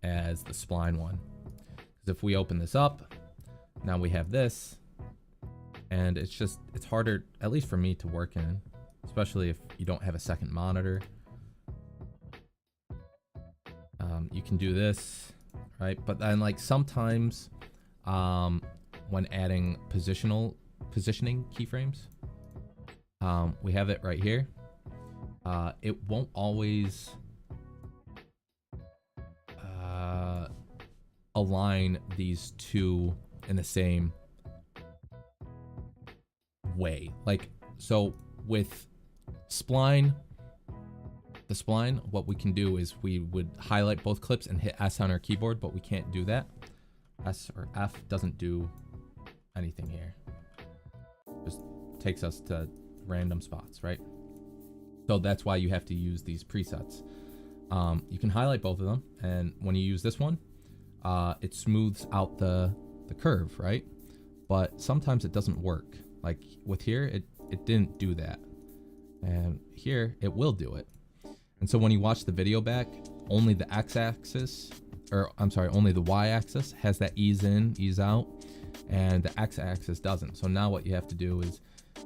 as the spline one. Because if we open this up, now we have this, and it's harder, at least for me, to work in, especially if you don't have a second monitor. You can do this, right? But then like sometimes when adding positioning keyframes, we have it right here. It won't always align these two in the same way. Like, so with the spline, what we can do is we would highlight both clips and hit S on our keyboard, but we can't do that. S or F doesn't do anything here. Just takes us to random spots, right? So that's why you have to use these presets. You can highlight both of them, and when you use this one, it smooths out the curve, right? But sometimes it doesn't work. Like with here, it didn't do that. And here, it will do it. And so when you watch the video back, only the x-axis, or I'm sorry, only the y-axis has that ease in, ease out, and the x-axis doesn't. So now what you have to do is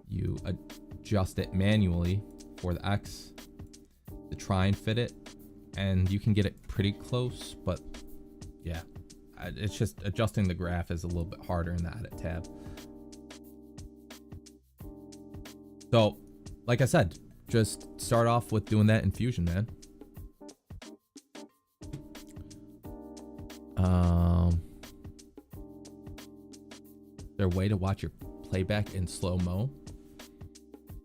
you adjust it manually for the x to try and fit it, and you can get it pretty close, but yeah, it's just adjusting the graph is a little bit harder in the edit tab. So, like I said, just start off with doing that in Fusion, man. Is there a way to watch your playback in slow-mo?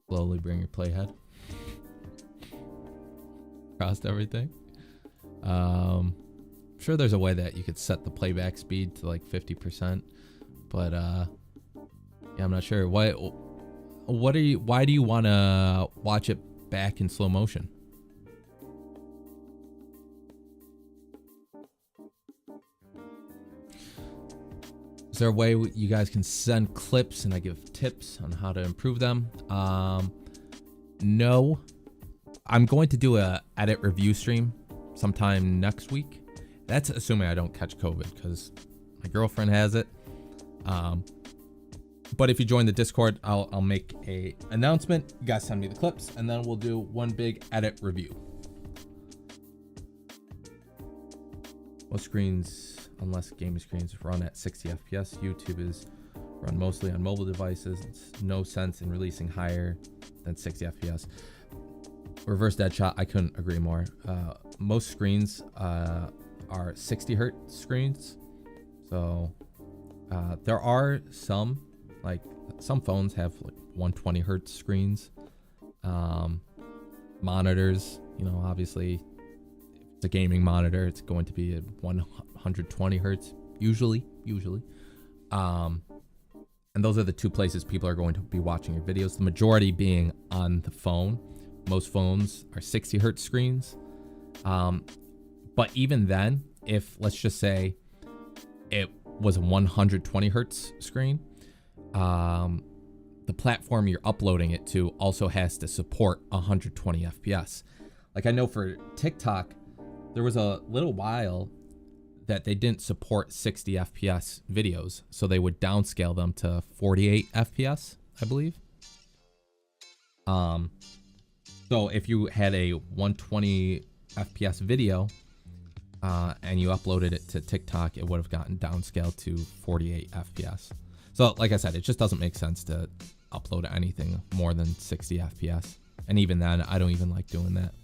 Slowly bring your playhead across everything. Sure there's a way that you could set the playback speed to like 50%, but yeah, I'm not sure. Why do you want to watch it back in slow motion? Is there a way you guys can send clips and I give tips on how to improve them? No. I'm going to do a edit review stream sometime next week. That's assuming I don't catch COVID, because my girlfriend has it. But if you join the Discord, I'll make a announcement. You guys send me the clips, and then we'll do one big edit review. Most screens, unless gaming screens, run at 60 FPS. YouTube is run mostly on mobile devices. It's no sense in releasing higher than 60 FPS. Reverse dead shot, I couldn't agree more. Most screens are 60 hertz screens. So there are some, like some phones have like 120 hertz screens. Monitors, you know, obviously if it's a gaming monitor, it's going to be at 120 hertz usually. And those are the two places people are going to be watching your videos, the majority being on the phone. Most phones are 60 hertz screens. But even then, if let's just say it was a 120 hertz screen, the platform you're uploading it to also has to support 120 FPS. Like I know for TikTok, there was a little while that they didn't support 60 FPS videos, so they would downscale them to 48 FPS, I believe. So if you had a 120 FPS video and you uploaded it to TikTok, it would have gotten downscaled to 48 FPS. So like I said, it just doesn't make sense to upload anything more than 60 FPS. And even then, I don't even like doing that.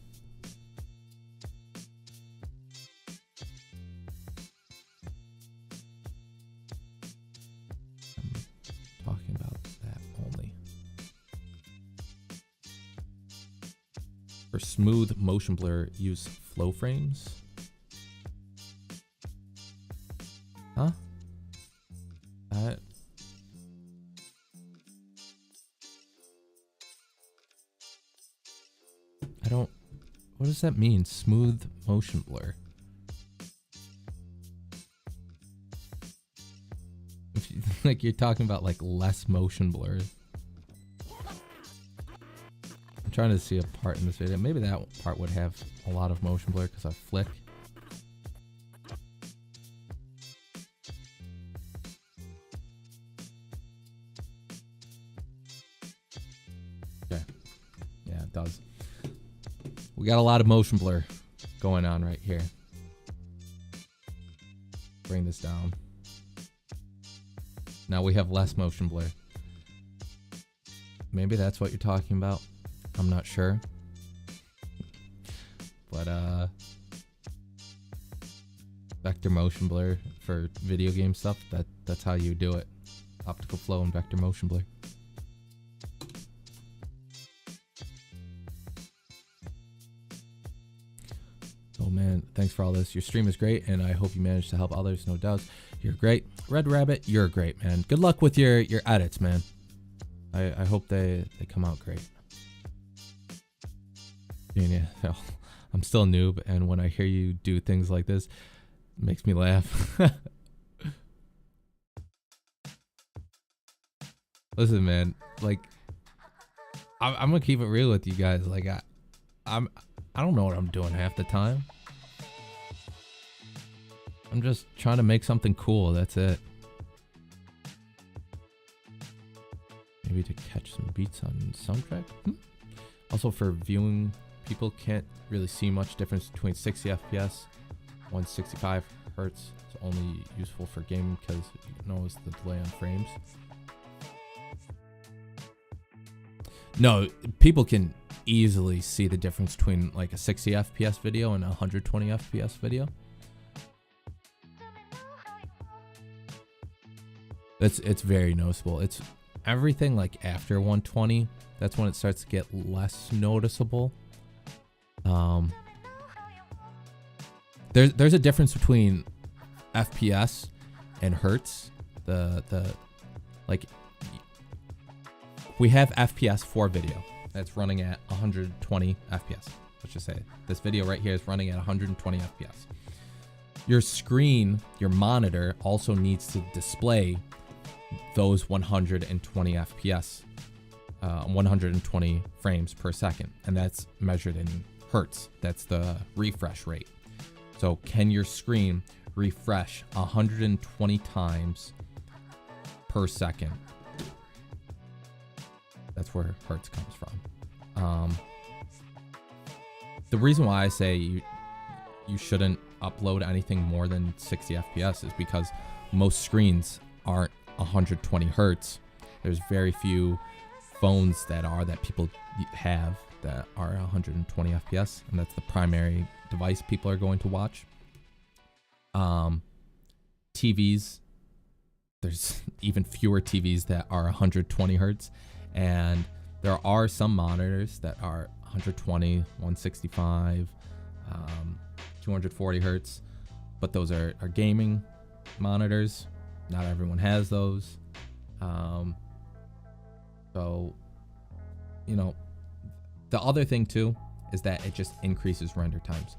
I'm talking about that only. For smooth motion blur, use flow frames. Huh? I don't. What does that mean? Smooth motion blur. Like you're talking about like less motion blur. I'm trying to see a part in this video. Maybe that part would have a lot of motion blur because I flick. does. We got a lot of motion blur going on right here. Bring this down. Now we have less motion blur. Maybe that's what you're talking about. I'm not sure. But vector motion blur for video game stuff, that's how you do it. Optical flow and vector motion blur. Oh man, thanks for all this. Your stream is great, and I hope you managed to help others, no doubt. You're great. Red Rabbit, you're great, man. Good luck with your edits, man. I hope they come out great. Yeah, I'm still a noob, and when I hear you do things like this, it makes me laugh. Listen, man, like, I'm gonna keep it real with you guys. Like, I don't know what I'm doing half the time. I'm just trying to make something cool. That's it. Maybe to catch some beats on soundtrack. Also, for viewing, people can't really see much difference between 60 FPS, 165 hertz. It's only useful for gaming because you can notice the delay on frames. No, people can easily see the difference between like a 60 FPS video and a 120 FPS video. It's very noticeable. It's everything like after 120, that's when it starts to get less noticeable. There's a difference between FPS and hertz. Like we have FPS for video that's running at 120 FPS. Let's just say this video right here is running at 120 FPS. Your screen, your monitor also needs to display those 120 FPS, 120 frames per second, and that's measured in hertz. That's the refresh rate. So can your screen refresh 120 times per second? That's where hertz comes from. The reason why I say you shouldn't upload anything more than 60 FPS is because most screens aren't 120 hertz. There's very few phones that people have that are 120 FPS, and that's the primary device people are going to watch. TVs, there's even fewer TVs that are 120 hertz, and there are some monitors that are 120, 165, 240 hertz, but those are gaming monitors. Not everyone has those. So, you know, the other thing too is that it just increases render times.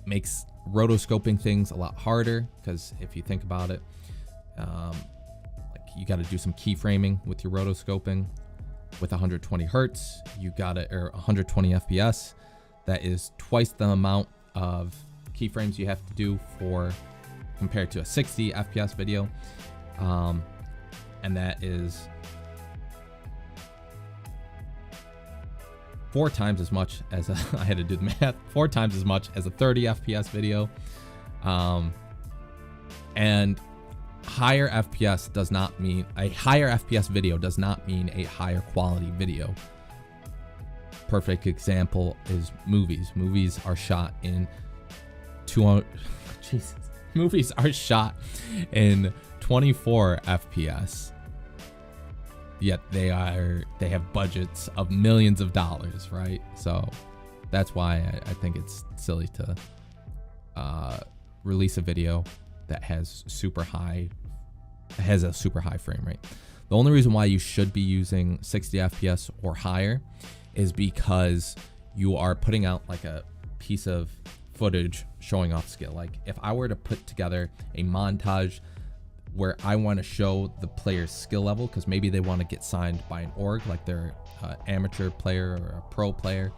Makes rotoscoping things a lot harder, because if you think about it, like you got to do some keyframing with your rotoscoping. With 120 hertz, you got it, or 120 FPS. That is twice the amount of keyframes you have to do compared to a 60 FPS video, and that is 4 times as much as I had to do the math. 4 times as much as a 30 FPS video, and higher FPS does not mean a higher FPS video does not mean a higher quality video. Perfect example is movies. Movies are shot in 200. Jesus. Movies are shot in 24 FPS, yet they have budgets of millions of dollars, right? So that's why I think it's silly to release a video that has a super high frame rate. The only reason why you should be using 60 FPS or higher is because you are putting out like a piece of footage showing upscale. Like if I were to put together a montage where I want to show the player's skill level, because maybe they want to get signed by an org, like they're an amateur player or a pro player,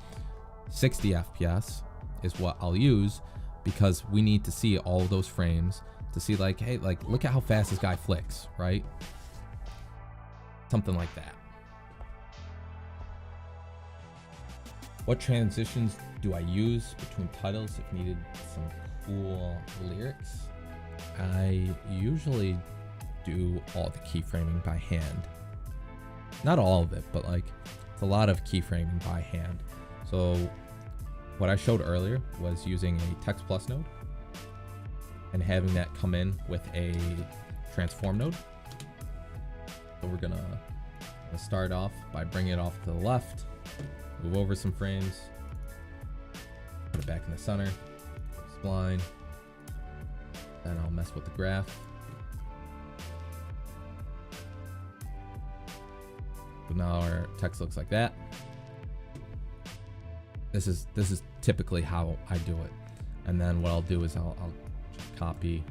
60 FPS is what I'll use, because we need to see all of those frames to see like, hey, like look at how fast this guy flicks, right? Something like that. What transitions do I use between titles if needed some cool lyrics? I usually do all the keyframing by hand. Not all of it, but like it's a lot of keyframing by hand. So what I showed earlier was using a text plus node and having that come in with a transform node. So we're gonna start off by bringing it off to the left, move over some frames, put it back in the center, spline, then I'll mess with the graph. So now our text looks like that. This is typically how I do it. And then what I'll do is I'll just copy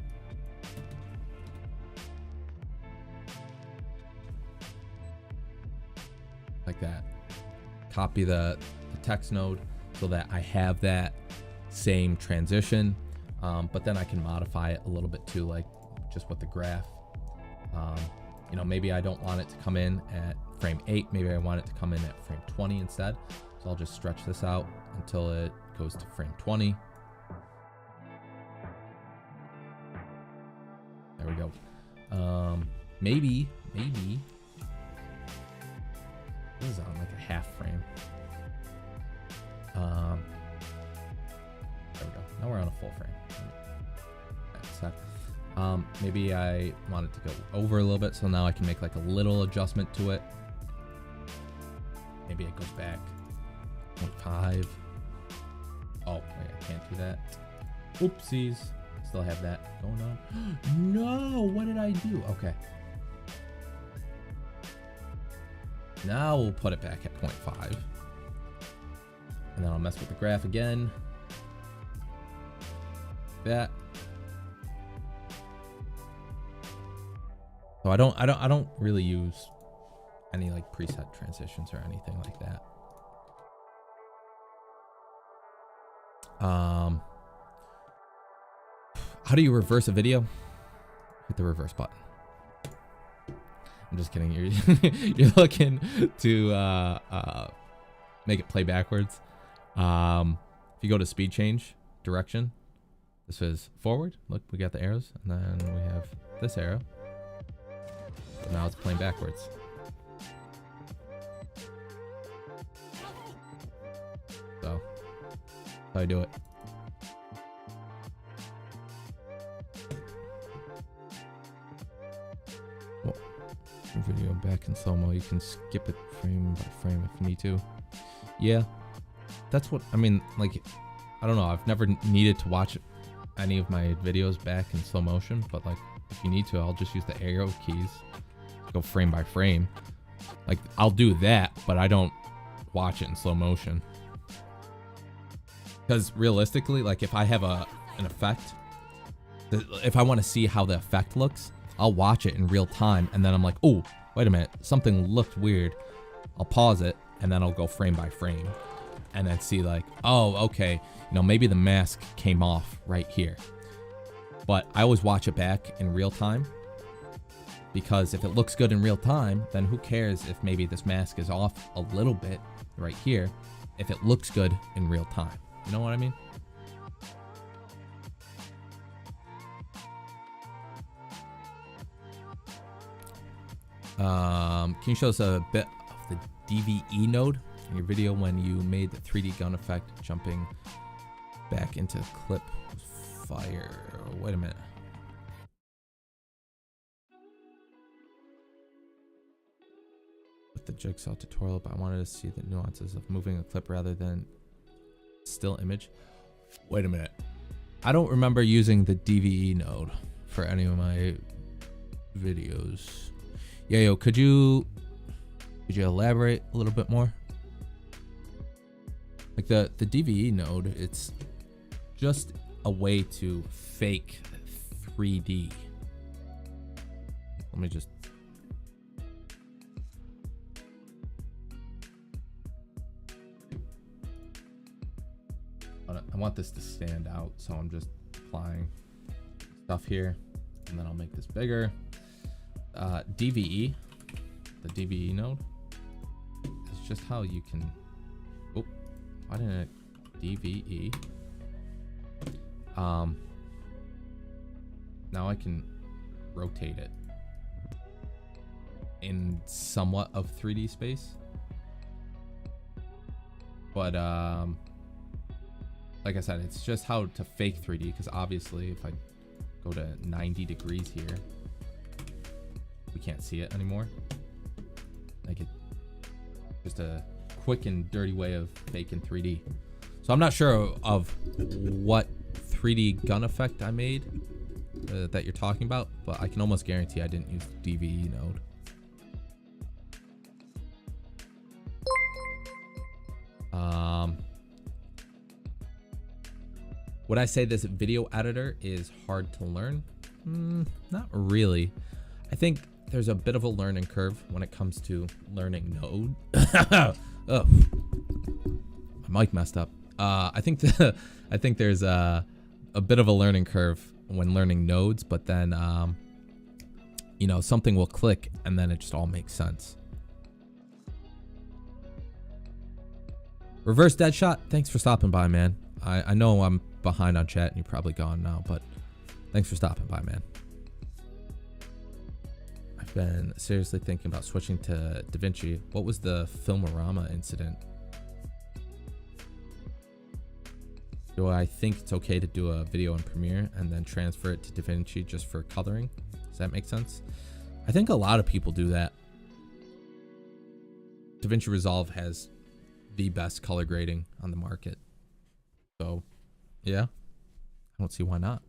like that. Copy the text node so that I have that same transition, but then I can modify it a little bit too, like just with the graph. You know, maybe I don't want it to come in at frame 8, maybe I want it to come in at frame 20 instead. So I'll just stretch this out until it goes to frame 20. There we go. Maybe this is on like a half frame. There we go. Now we're on a full frame. Maybe I want it to go over a little bit, so now I can make like a little adjustment to it. Maybe it goes back 0.5. Oh, wait, I can't do that. Oopsies. Still have that going on. No, what did I do? Okay. Now we'll put it back at 0.5. And then I'll mess with the graph again. That. So I don't really use any like preset transitions or anything like that. How do you reverse a video? Hit the reverse button. I'm just kidding. You're looking to make it play backwards. If you go to speed change direction, this is forward. Look, we got the arrows, and then we have this arrow. So now it's playing backwards. So that's how I do it. Well, video back in slow-mo. You can skip it frame by frame if you need to. Yeah, that's what I mean. Like, I don't know. I've never needed to watch any of my videos back in slow motion, but like if you need to, I'll just use the arrow keys to go frame by frame. Like I'll do that, but I don't watch it in slow motion. Because realistically, like if I have an effect, if I want to see how the effect looks, I'll watch it in real time, and then I'm like, oh, wait a minute, something looked weird. I'll pause it, and then I'll go frame by frame, and then see like, oh, okay, you know, maybe the mask came off right here. But I always watch it back in real time, because if it looks good in real time, then who cares if maybe this mask is off a little bit right here, if it looks good in real time. You know what I mean? Can you show us a bit of the DVE node in your video when you made the 3D gun effect jumping back into clip fire? Wait a minute. With the jigsaw tutorial, but I wanted to see the nuances of moving a clip rather than still image. Wait a minute. I don't remember using the DVE node for any of my videos. Yeah, yo, could you elaborate a little bit more? Like the DVE node, it's just a way to fake 3D. Let me just I want this to stand out, so I'm just applying stuff here, and then I'll make this bigger. DVE, the DVE node, is just how you can. Oh, Why didn't it DVE? Now I can rotate it in somewhat of 3D space. But like I said, it's just how to fake 3D, because obviously if I go to 90 degrees here, we can't see it anymore. Like it, just a quick and dirty way of faking 3D. So I'm not sure of what 3D gun effect I made that you're talking about, but I can almost guarantee I didn't use the DVE node. Would I say this video editor is hard to learn? Not really. I think there's a bit of a learning curve when it comes to learning Node. Oh, my mic messed up. I think there's a bit of a learning curve when learning nodes, but then you know, something will click and then it just all makes sense. Reverse Deadshot, thanks for stopping by, man. I know I'm behind on chat and you're probably gone now, but thanks for stopping by, man. I've been seriously thinking about switching to DaVinci. What was the Filmorama incident? Do I think it's okay to do a video in Premiere and then transfer it to DaVinci just for coloring? Does that make sense? I think a lot of people do that. DaVinci Resolve has the best color grading on the market. So, yeah, I don't see why not.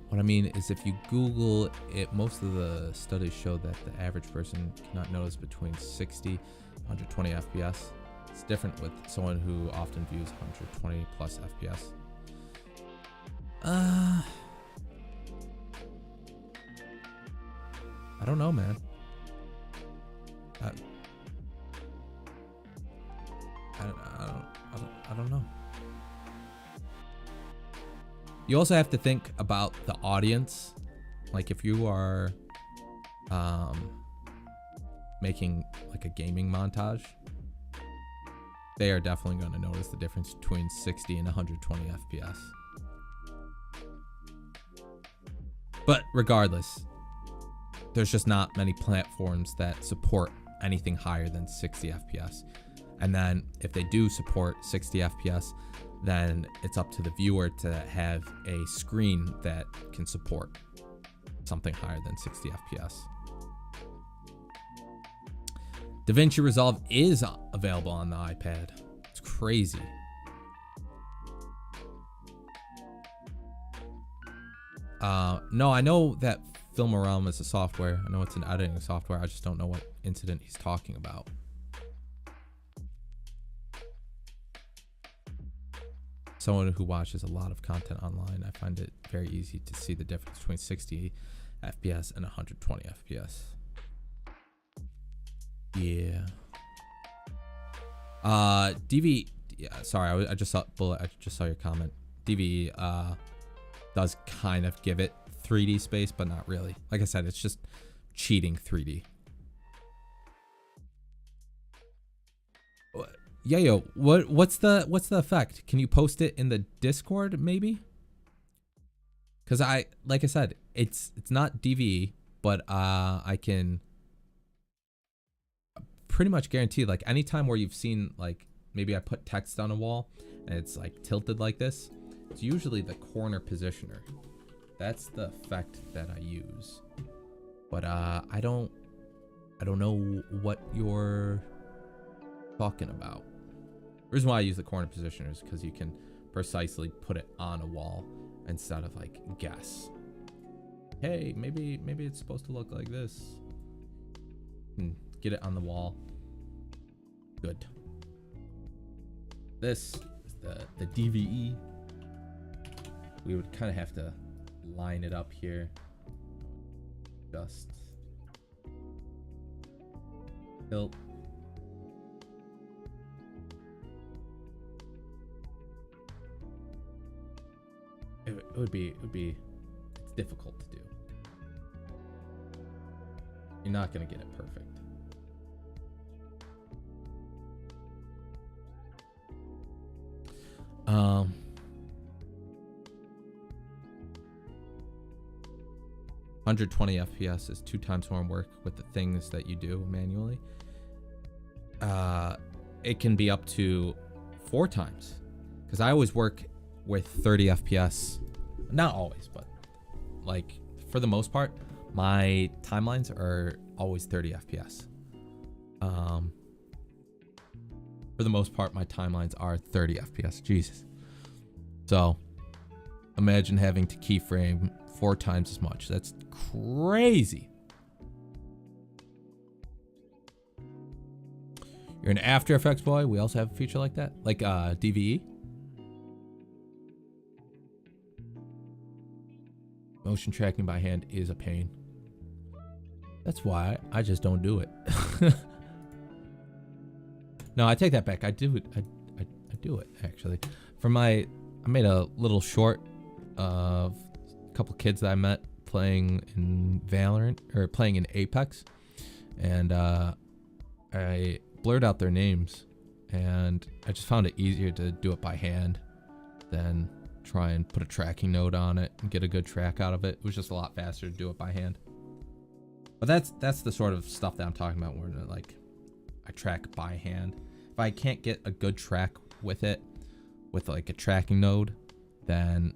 What I mean is, if you Google it, most of the studies show that the average person cannot notice between 60 and 120 FPS. It's different with someone who often views 120 plus FPS. I don't know, man. I don't know. You also have to think about the audience. Like if you are making like a gaming montage, they are definitely going to notice the difference between 60 and 120 FPS. But regardless, there's just not many platforms that support anything higher than 60 FPS. And then if they do support 60 FPS, then it's up to the viewer to have a screen that can support something higher than 60 FPS. DaVinci Resolve is available on the iPad. It's crazy. No, I know that Filmorama is a software. I know it's an editing software. I just don't know what incident he's talking about. Someone who watches a lot of content online, I find it very easy to see the difference between 60 FPS and 120 FPS. Yeah. DV. Yeah. Sorry, I just saw Bullet. I just saw your comment. DV does kind of give it 3D space, but not really. Like I said, it's just cheating 3D. Yeah, yo, what's the effect? Can you post it in the Discord maybe? Cause like I said, it's not DVE, but I can pretty much guarantee, like anytime where you've seen, like maybe I put text on a wall and it's like tilted like this, it's usually the corner positioner. That's the effect that I use. But I don't know what you're talking about. The reason why I use the corner positioner is because you can precisely put it on a wall instead of like guess. Hey, maybe it's supposed to look like this. Get it on the wall. Good. This is the DVE. We would kind of have to line it up here. Just tilt. It would be it's difficult to do. You're not gonna get it perfect. $120 FPS is 2 times more work with the things that you do manually. It can be up to 4 times, because I always work with 30 FPS. Not always, but like for the most part, my timelines are always 30 FPS. For the most part, my timelines are 30 FPS. Jesus. So imagine having to keyframe 4 times as much. That's crazy. You're an After Effects boy. We also have a feature like that, like DVE. Motion tracking by hand is a pain. That's why I just don't do it. No, I take that back. I do it. I do it actually. I made a little short of a couple kids that I met playing in Valorant, or playing in Apex, and I blurred out their names, and I just found it easier to do it by hand than try and put a tracking node on it and get a good track out of it. It was just a lot faster to do it by hand. But that's the sort of stuff that I'm talking about where like I track by hand. If I can't get a good track with it, with like a tracking node, then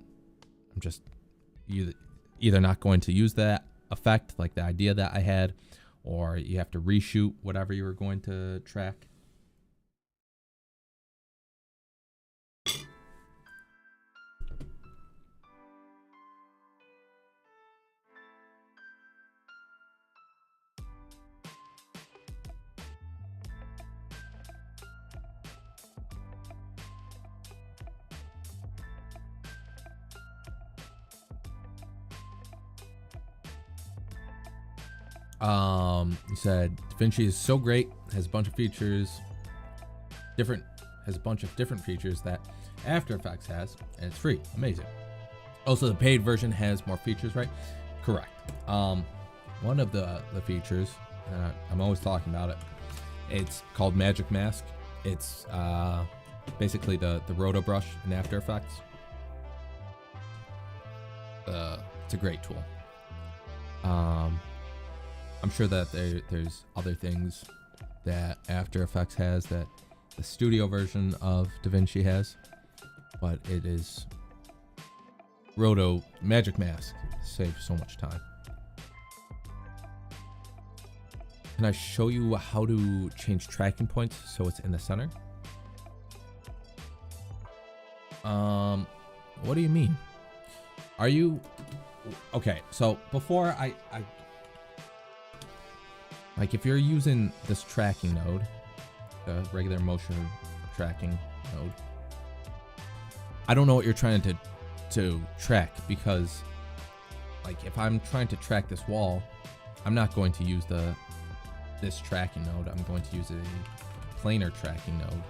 I'm just either not going to use that effect, like the idea that I had, or you have to reshoot whatever you were going to track. You said DaVinci is so great, has a bunch of features, has a bunch of different features that After Effects has, and it's free. Amazing. Also, the paid version has more features, right? Correct. One of the features, I'm always talking about it. It's called Magic Mask. It's basically the Roto brush in After Effects. It's a great tool. I'm sure that there's other things that After Effects has that the studio version of DaVinci has, but it is Roto Magic Mask. Saves so much time. Can I show you how to change tracking points so it's in the center? What do you mean? Are you okay? So before I like, if you're using this tracking node, the regular motion tracking node, I don't know what you're trying to track, because like if I'm trying to track this wall, I'm not going to use this tracking node. I'm going to use a planar tracking node.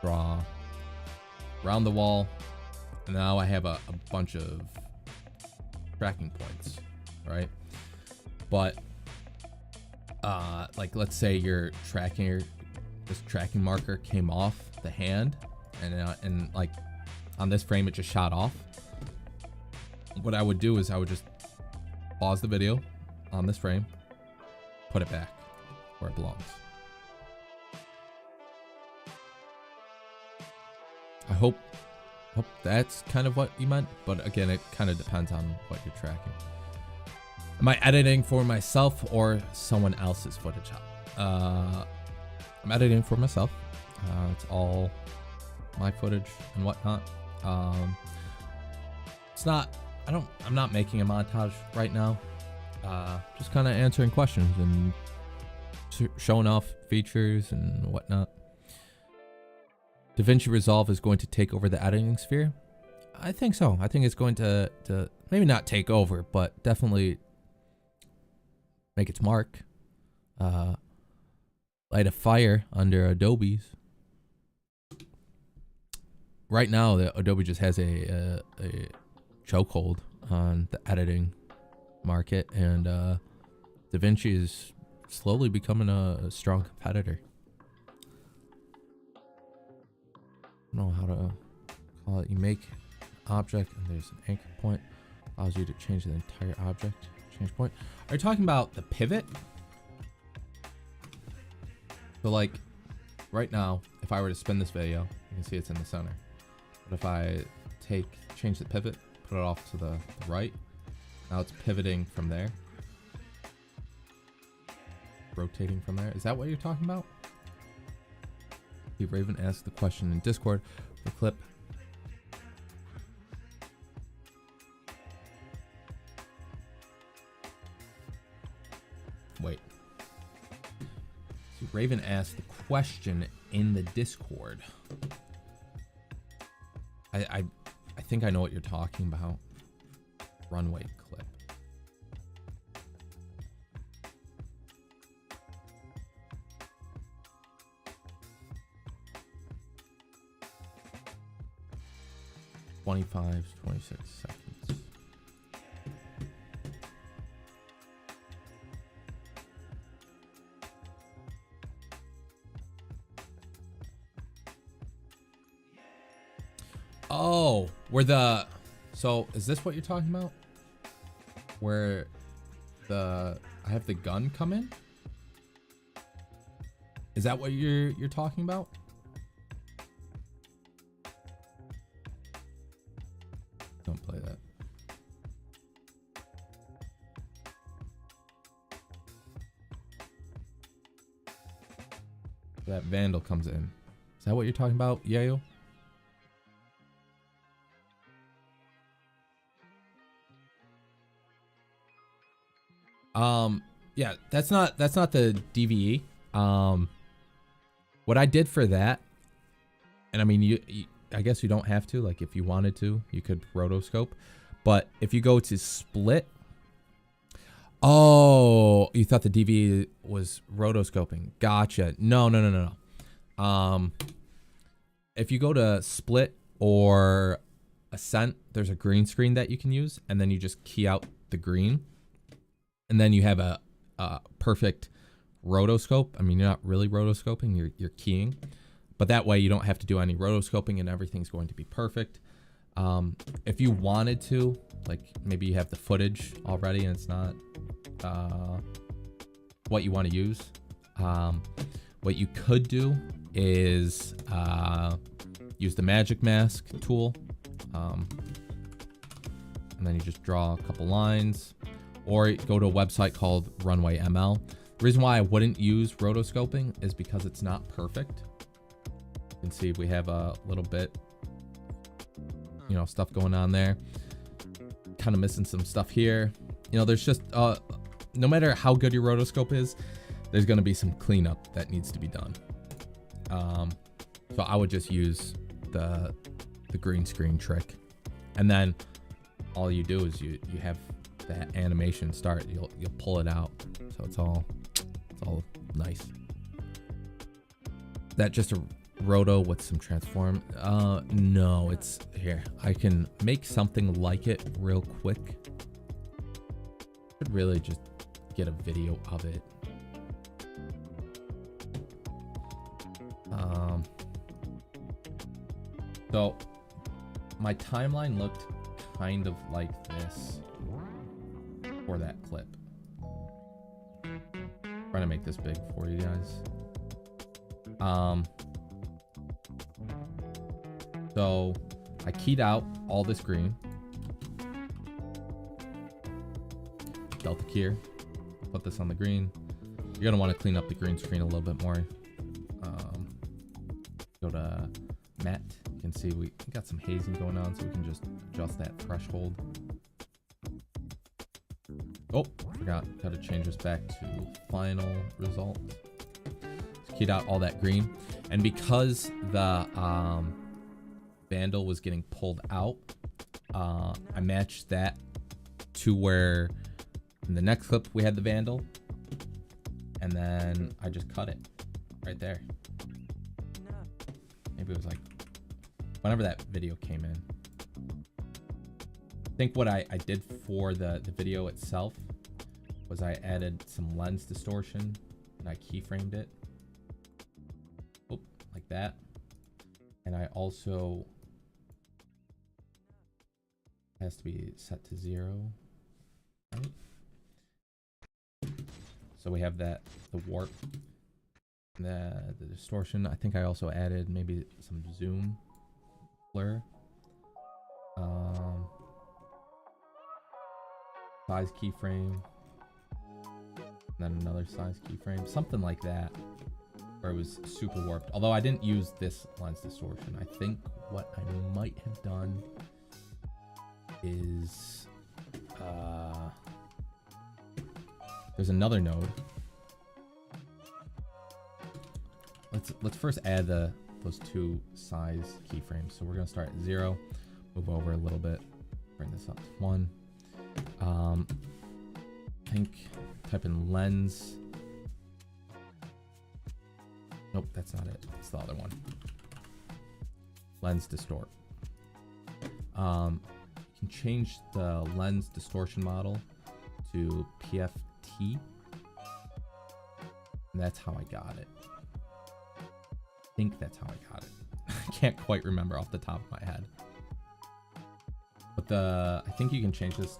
Draw around the wall, and now I have a bunch of tracking points, right? But like let's say your this tracking marker came off the hand, and like on this frame it just shot off. What I would do is I would just pause the video on this frame, put it back where it belongs. I hope that's kind of what you meant, but again, it kind of depends on what you're tracking. Am I editing for myself or someone else's footage? I'm editing for myself. It's all my footage and whatnot. It's not, I'm not making a montage right now. Just kind of answering questions and showing off features and whatnot. DaVinci Resolve is going to take over the editing sphere. I think so. I think it's going to maybe not take over, but definitely make its mark. Light a fire under Adobe's. Right now, the Adobe just has a chokehold on the editing market, and DaVinci is slowly becoming a strong competitor. I don't know how to call it, you make object and there's an anchor point, allows you to change the entire object, change point. Are you talking about the pivot? So like right now, if I were to spin this video, you can see it's in the center. But if I change the pivot, put it off to the right, now it's pivoting from there. Rotating from there. Is that what you're talking about? Raven asked the question in Discord. The clip. Wait. So Raven asked the question in the Discord. I think I know what you're talking about. Runway clip. (25 to 26 seconds). Oh, so is this what you're talking about? Where I have the gun come in? Is that what you're talking about? Don't play that. That vandal comes in. Is that what you're talking about, Yayo? Yeah, that's not the DVE. What I did for that, and I mean, you I guess you don't have to, like if you wanted to, you could rotoscope, but if you go to split, oh, you thought the DVE was rotoscoping. Gotcha. No. If you go to split or ascent, there's a green screen that you can use, and then you just key out the green, and then you have a perfect rotoscope. I mean, you're not really rotoscoping, you're keying, but that way you don't have to do any rotoscoping and everything's going to be perfect. If you wanted to, like maybe you have the footage already and it's not what you want to use, what you could do is use the magic mask tool, and then you just draw a couple lines, or go to a website called Runway ML. The reason why I wouldn't use rotoscoping is because it's not perfect. You can see we have a little bit, you know, stuff going on there. Kind of missing some stuff here. You know, there's just, no matter how good your rotoscope is, there's going to be some cleanup that needs to be done. So I would just use the green screen trick. And then all you do is you have that animation start, you'll pull it out, so it's all nice. That just a roto with some transform? No, it's here. I can make something like it real quick. Could really just get a video of it. So my timeline looked kind of like this for that clip. Trying to make this big for you guys. So I keyed out all this green. Delta keyer. Put this on the green. You're gonna want to clean up the green screen a little bit more. Go to matte. You can see we got some hazing going on, so we can just adjust that threshold. Oh, forgot. Got to change this back to final result. Just keyed out all that green, and because the vandal was getting pulled out, I matched that to where in the next clip we had the vandal, and then I just cut it right there. Maybe it was like whenever that video came in. I think what I did for the video itself was I added some lens distortion and I keyframed it. Oh, like that. And I also has to be set to 0. Right? So we have that, the warp, the distortion. I think I also added maybe some zoom blur. Size keyframe. And then another size keyframe. Something like that. Where it was super warped. Although I didn't use this lens distortion. I think what I might have done is there's another node. Let's first add those two size keyframes. So we're gonna start at 0, move over a little bit, bring this up to 1. I think type in lens. Nope, that's not it. It's the other one. Lens distort. You can change the lens distortion model to PFT. And that's how I got it. I think that's how I got it. I can't quite remember off the top of my head. But I think you can change this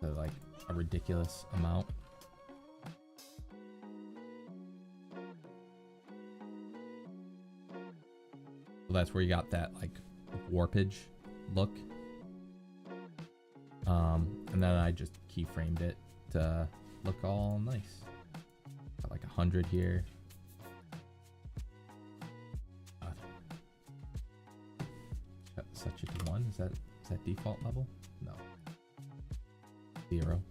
to like a ridiculous amount. So that's where you got that like warpage look. And then I just keyframed it to look all nice. Got like 100 here. Set it to 1. Is that default level? No. 0.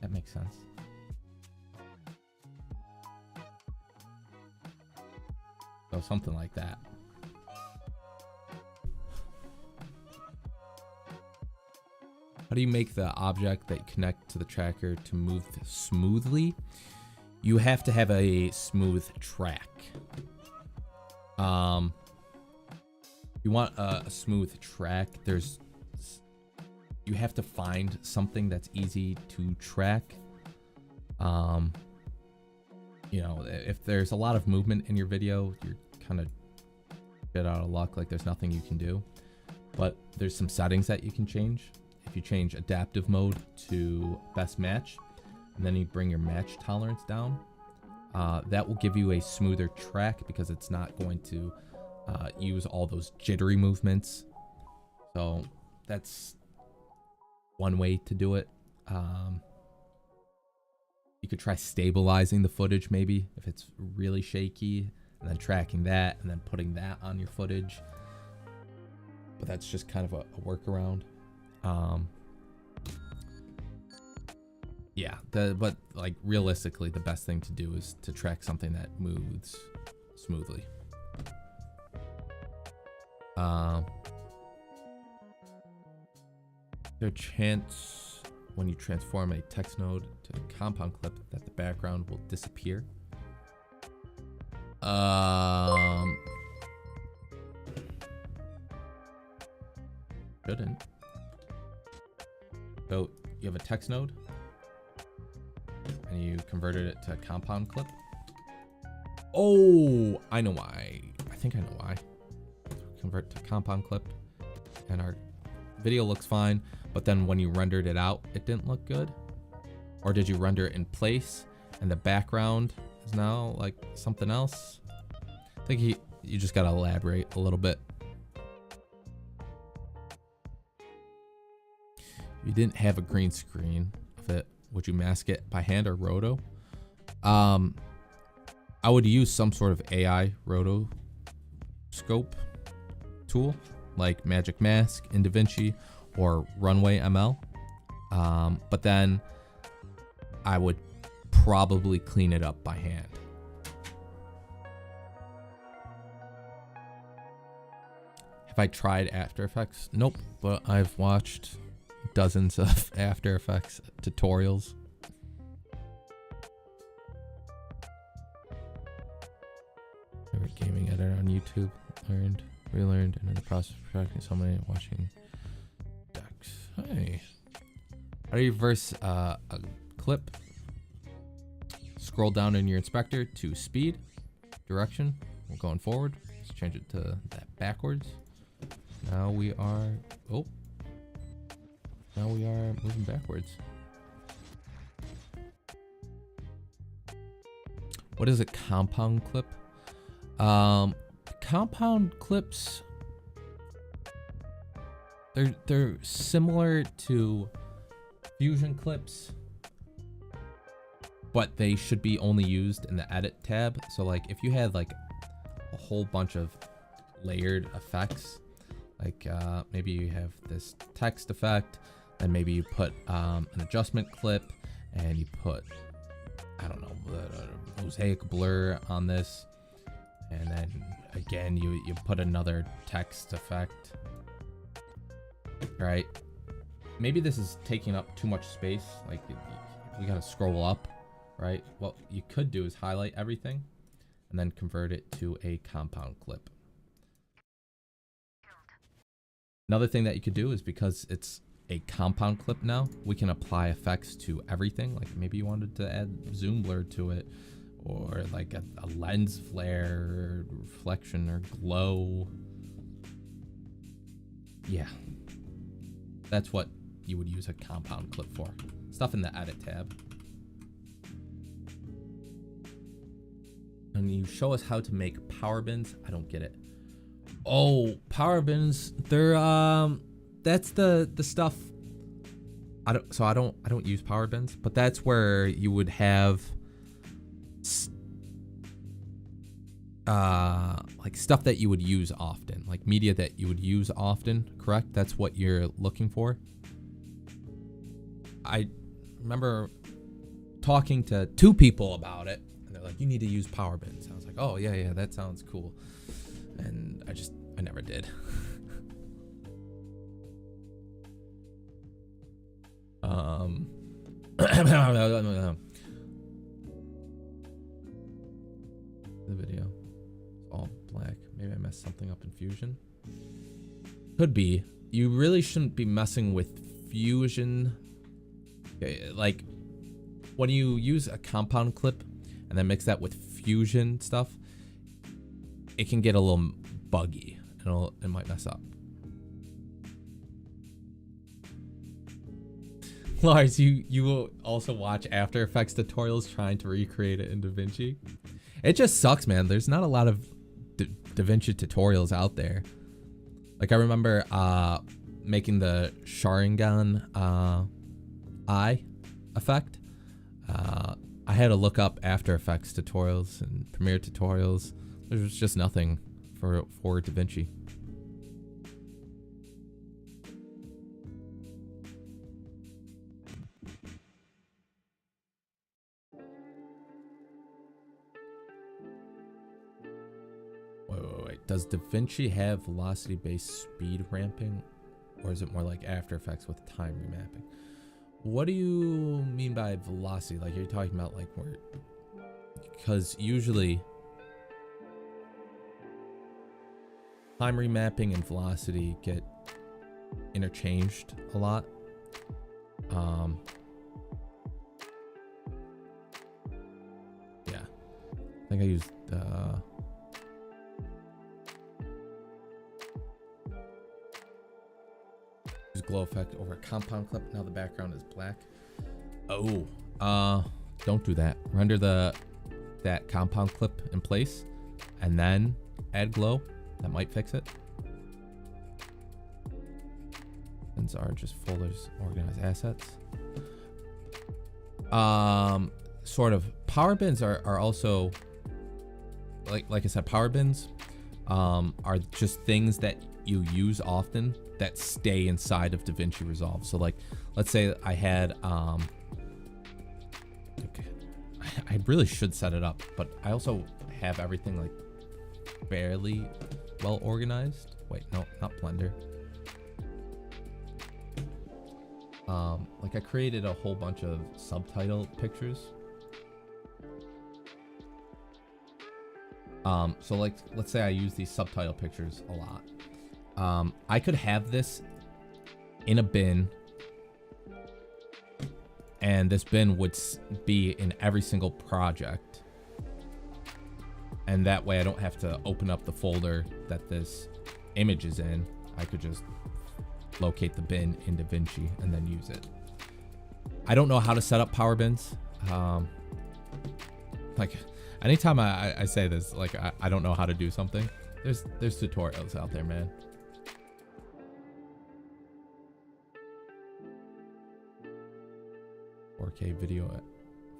That makes sense. So something like that. How do you make the object that you connect to the tracker to move smoothly? You have to have a smooth track. You want a smooth track. You have to find something that's easy to track. You know, if there's a lot of movement in your video, you're kind of bit out of luck. Like there's nothing you can do. But there's some settings that you can change. If you change adaptive mode to best match, and then you bring your match tolerance down, that will give you a smoother track because it's not going to use all those jittery movements. So that's one way to do it. You could try stabilizing the footage maybe if it's really shaky, and then tracking that and then putting that on your footage. But that's just kind of a workaround. Yeah, but like realistically, the best thing to do is to track something that moves smoothly. There's a chance when you transform a text node to a compound clip that the background will disappear. Shouldn't. So you have a text node and you converted it to a compound clip. Oh, I know why. I think I know why. Convert to compound clip and our video looks fine, but then when you rendered it out, it didn't look good. Or did you render it in place and the background is now like something else? I think you just gotta elaborate a little bit. If you didn't have a green screen of it, would you mask it by hand or roto? I would use some sort of AI rotoscope tool like Magic Mask in DaVinci or Runway ML. But then I would probably clean it up by hand. Have I tried After Effects? Nope, but I've watched dozens of After Effects tutorials. Favorite gaming editor on YouTube. Relearned, and in the process of practicing so many watching decks. Hey. How do you reverse a clip? Scroll down in your inspector to speed, direction. We're going forward. Let's change it to that backwards. Now we are, oh, Now we are moving backwards. What is a compound clip? Compound clips, they're similar to fusion clips, but they should be only used in the edit tab. So like if you had like a whole bunch of layered effects, like maybe you have this text effect, and maybe you put an adjustment clip, and you put, I don't know, mosaic blur on this, and then again you put another text effect, right? Maybe this is taking up too much space, like you gotta scroll up, right? What you could do is highlight everything and then convert it to a compound clip. Another thing that you could do is, because it's a compound clip now, we can apply effects to everything. Like maybe you wanted to add zoom blur to it, or like a lens flare, or reflection, or glow. Yeah, that's what you would use a compound clip for. Stuff in the edit tab. And you show us how to make power bins. I don't get it. Oh, power bins, they're that's the stuff. I don't use power bins, but that's where you would have like stuff that you would use often, like media that you would use often, correct? That's what you're looking for. I remember talking to 2 people about it, and they're like, you need to use power bins. I was like, oh yeah, that sounds cool. And I never did. The video is all black. Maybe I messed something up in Fusion. Could be. You really shouldn't be messing with Fusion. Okay, like when you use a compound clip and then mix that with Fusion stuff, it can get a little buggy and it might mess up. Lars, you will also watch After Effects tutorials trying to recreate it in DaVinci. It just sucks, man. There's not a lot of DaVinci tutorials out there. Like I remember making the Sharingan eye effect. I had to look up After Effects tutorials and Premiere tutorials. There's just nothing for DaVinci. Wait. Does DaVinci have velocity-based speed ramping? Or is it more like After Effects with time remapping? What do you mean by velocity? Like, you're talking about like where... Because usually... time remapping and velocity get interchanged a lot. Yeah. I think I used... glow effect over a compound clip. Now the background is black. Oh, don't do that. Render that compound clip in place and then add glow. That might fix it. These are just folders, organized assets. Sort of power bins are also like I said, power bins are just things that you use often that stay inside of DaVinci Resolve. So like, let's say I had, okay, I really should set it up, but I also have everything like fairly well organized. Wait, no, not Blender. Like I created a whole bunch of subtitle pictures. So like, let's say I use these subtitle pictures a lot. I could have this in a bin, and this bin would be in every single project, and that way I don't have to open up the folder that this image is in. I could just locate the bin in DaVinci and then use it. I don't know how to set up power bins. Like anytime I say this, like I don't know how to do something, there's tutorials out there, man.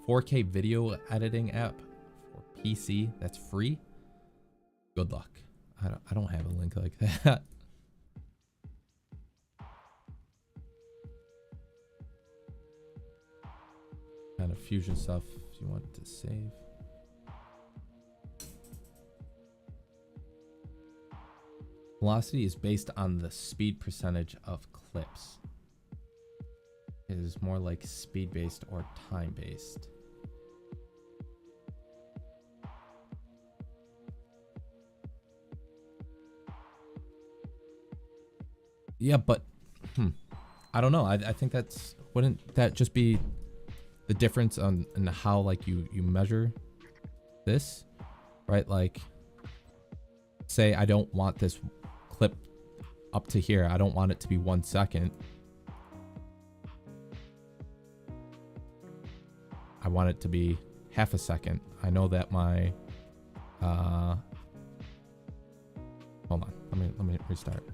$4K video editing app for PC that's free. Good luck. I don't have a link like that. Kind of Fusion stuff if you want to save. Velocity is based on the speed percentage of clips. It is more like speed based or time based. Yeah, but I don't know. I think wouldn't that just be the difference on in how like you measure this, right? Like, say I don't want this clip up to here. I don't want it to be 1 second. I want it to be half a second. I know that my hold on. Let me restart.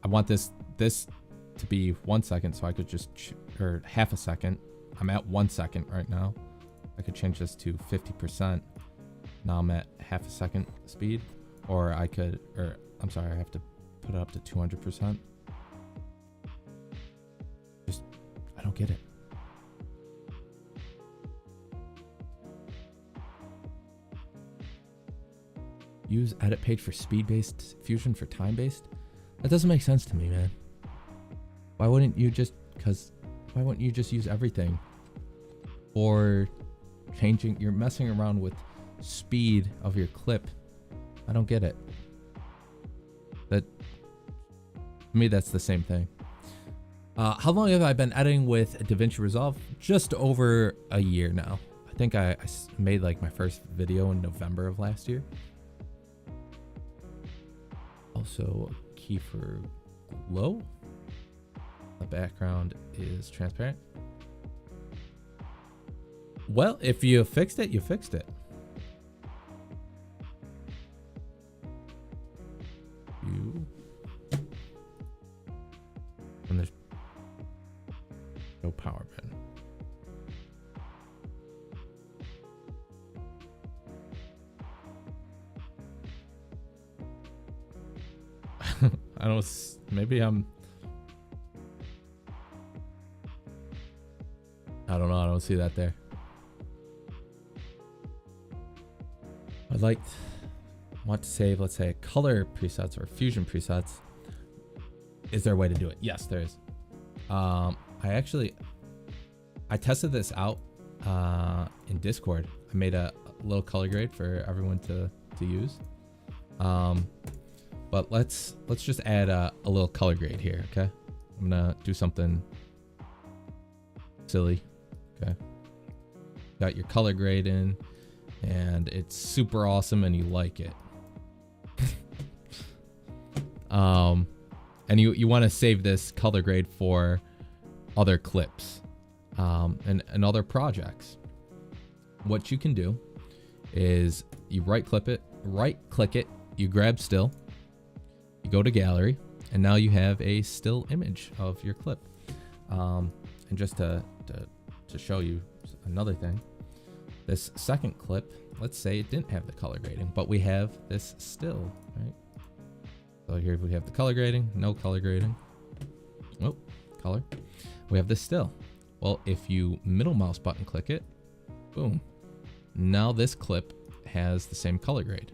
I want this to be 1 second, so I could just or half a second. I'm at 1 second right now. I could change this to 50%. Now I'm at half a second speed, or I could, or I'm sorry, I have to put it up to 200%. Just, I don't get it. Use edit page for speed-based Fusion for time-based? That doesn't make sense to me, man. Why wouldn't you just use everything? Or changing, you're messing around with speed of your clip. I don't get it. That, to me, that's the same thing. How long have I been editing with DaVinci Resolve? Just over a year now. I think I made like my first video in November of last year. Also, a key for glow. The background is transparent. Well, if you fixed it, you fixed it. And there's no power pin. I don't, maybe I don't know, I don't see that there. Want to save, let's say, color presets or fusion presets. Is there a way to do it? Yes, there is. I tested this out in Discord. I made a little color grade for everyone to use. But let's just add a little color grade here, okay? I'm gonna do something silly, okay? Got your color grade in, and it's super awesome, and you like it. And you want to save this color grade for other clips and other projects. What you can do is you right click it, you grab still, you go to gallery, and now you have a still image of your clip. And just to show you another thing, this second clip, let's say it didn't have the color grading, but we have this still, right? So here we have the color grading, no color grading. Oh, color. We have this still. Well, if you middle mouse button click it, boom. Now this clip has the same color grade.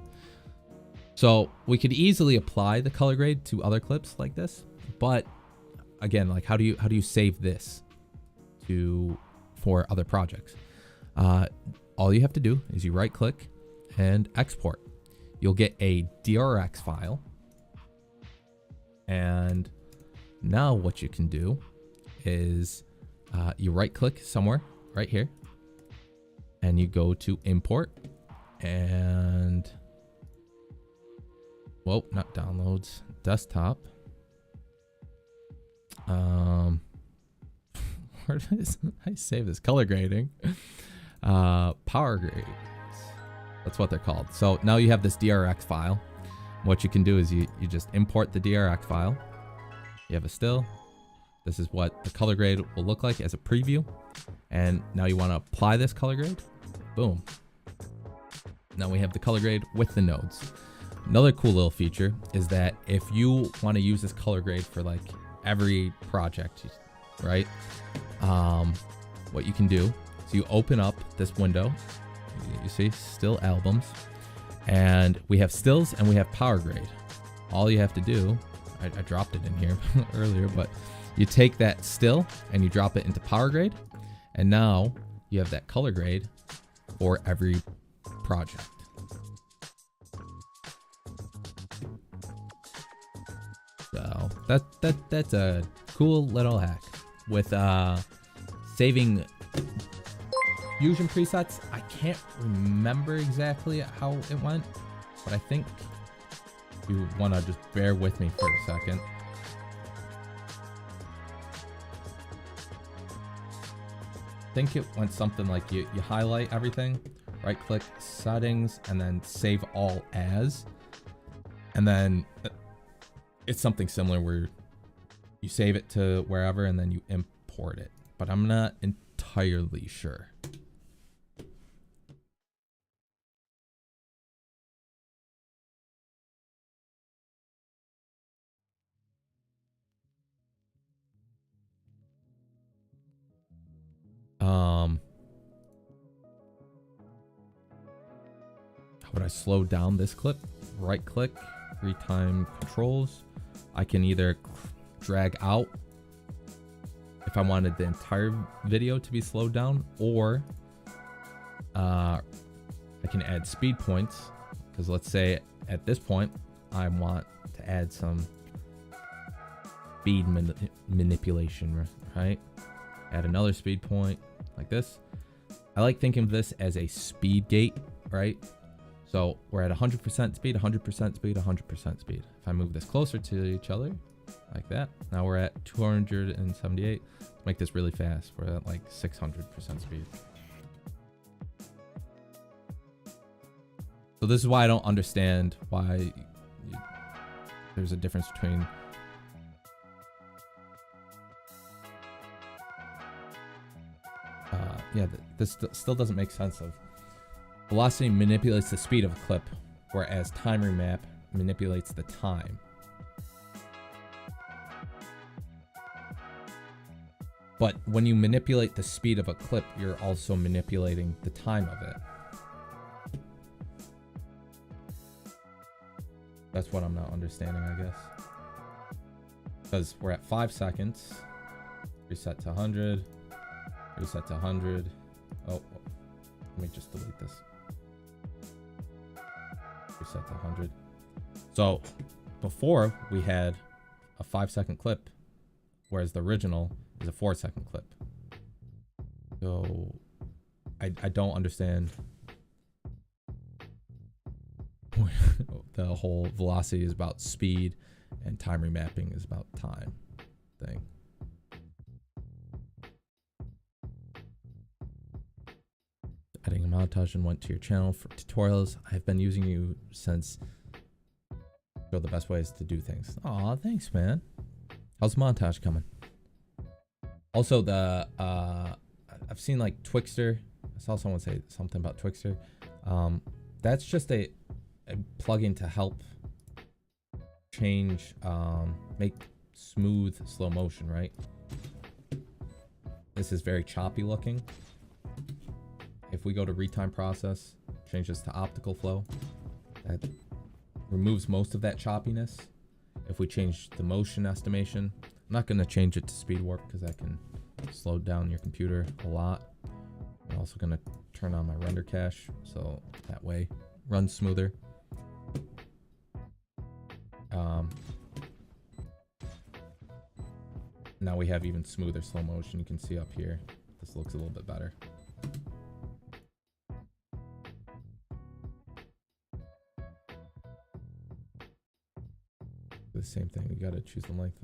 So we could easily apply the color grade to other clips like this, but again, like how do you save this for other projects? All you have to do is you right click and export. You'll get a DRX file. And now what you can do is you right click somewhere right here and you go to import, and Whoa, not downloads. Desktop. Where did I save this? Color grading. Power grades. That's what they're called. So now you have this DRX file. What you can do is you just import the DRX file. You have a still. This is what the color grade will look like as a preview. And now you want to apply this color grade. Boom. Now we have the color grade with the nodes. Another cool little feature is that if you want to use this color grade for like every project, right? What you can do is you open up this window. You see still albums, and we have stills and we have power grade. All you have to do, I dropped it in here earlier, but you take that still and you drop it into power grade, and now you have that color grade for every project. So that's a cool little hack with saving Fusion presets. I can't remember exactly how it went, but I think you want to just bear with me for a second. I think it went something like you highlight everything, right click settings, and then save all as, and then it's something similar where you save it to wherever and then you import it, but I'm not entirely sure. How would I slow down this clip? Right click, retime controls. I can either drag out if I wanted the entire video to be slowed down, or I can add speed points, because let's say at this point I want to add some speed manipulation, right? Add another speed point like this. I like thinking of this as a speed gate, right? So we're at 100% speed, 100% speed, 100% speed. If I move this closer to each other, like that, now we're at 278. Let's make this really fast. We're at like 600% speed. So this is why I don't understand why there's a difference between this still doesn't make sense. Of velocity manipulates the speed of a clip, whereas time remap manipulates the time. But when you manipulate the speed of a clip, you're also manipulating the time of it. That's what I'm not understanding, I guess. Because we're at 5 seconds. Reset to 100. Reset to 100. Oh, let me just delete this. Reset to 100. So before we had a 5-second clip, whereas the original is a 4-second clip. So I don't understand the whole velocity is about speed and time remapping is about time thing. Adding a montage and went to your channel for tutorials. I've been using you since show the best ways to do things. Aw, thanks, man. How's montage coming? Also, the I've seen like Twixtor. I saw someone say something about Twixtor. That's just a plugin to help change, make smooth slow motion, right? This is very choppy looking. If we go to retime process, change this to optical flow, that removes most of that choppiness. If we change the motion estimation, I'm not going to change it to speed warp because that can slow down your computer a lot. I'm also going to turn on my render cache so that way it runs smoother. Now we have even smoother slow motion. You can see up here, this looks a little bit better. same thing. You got to choose the length.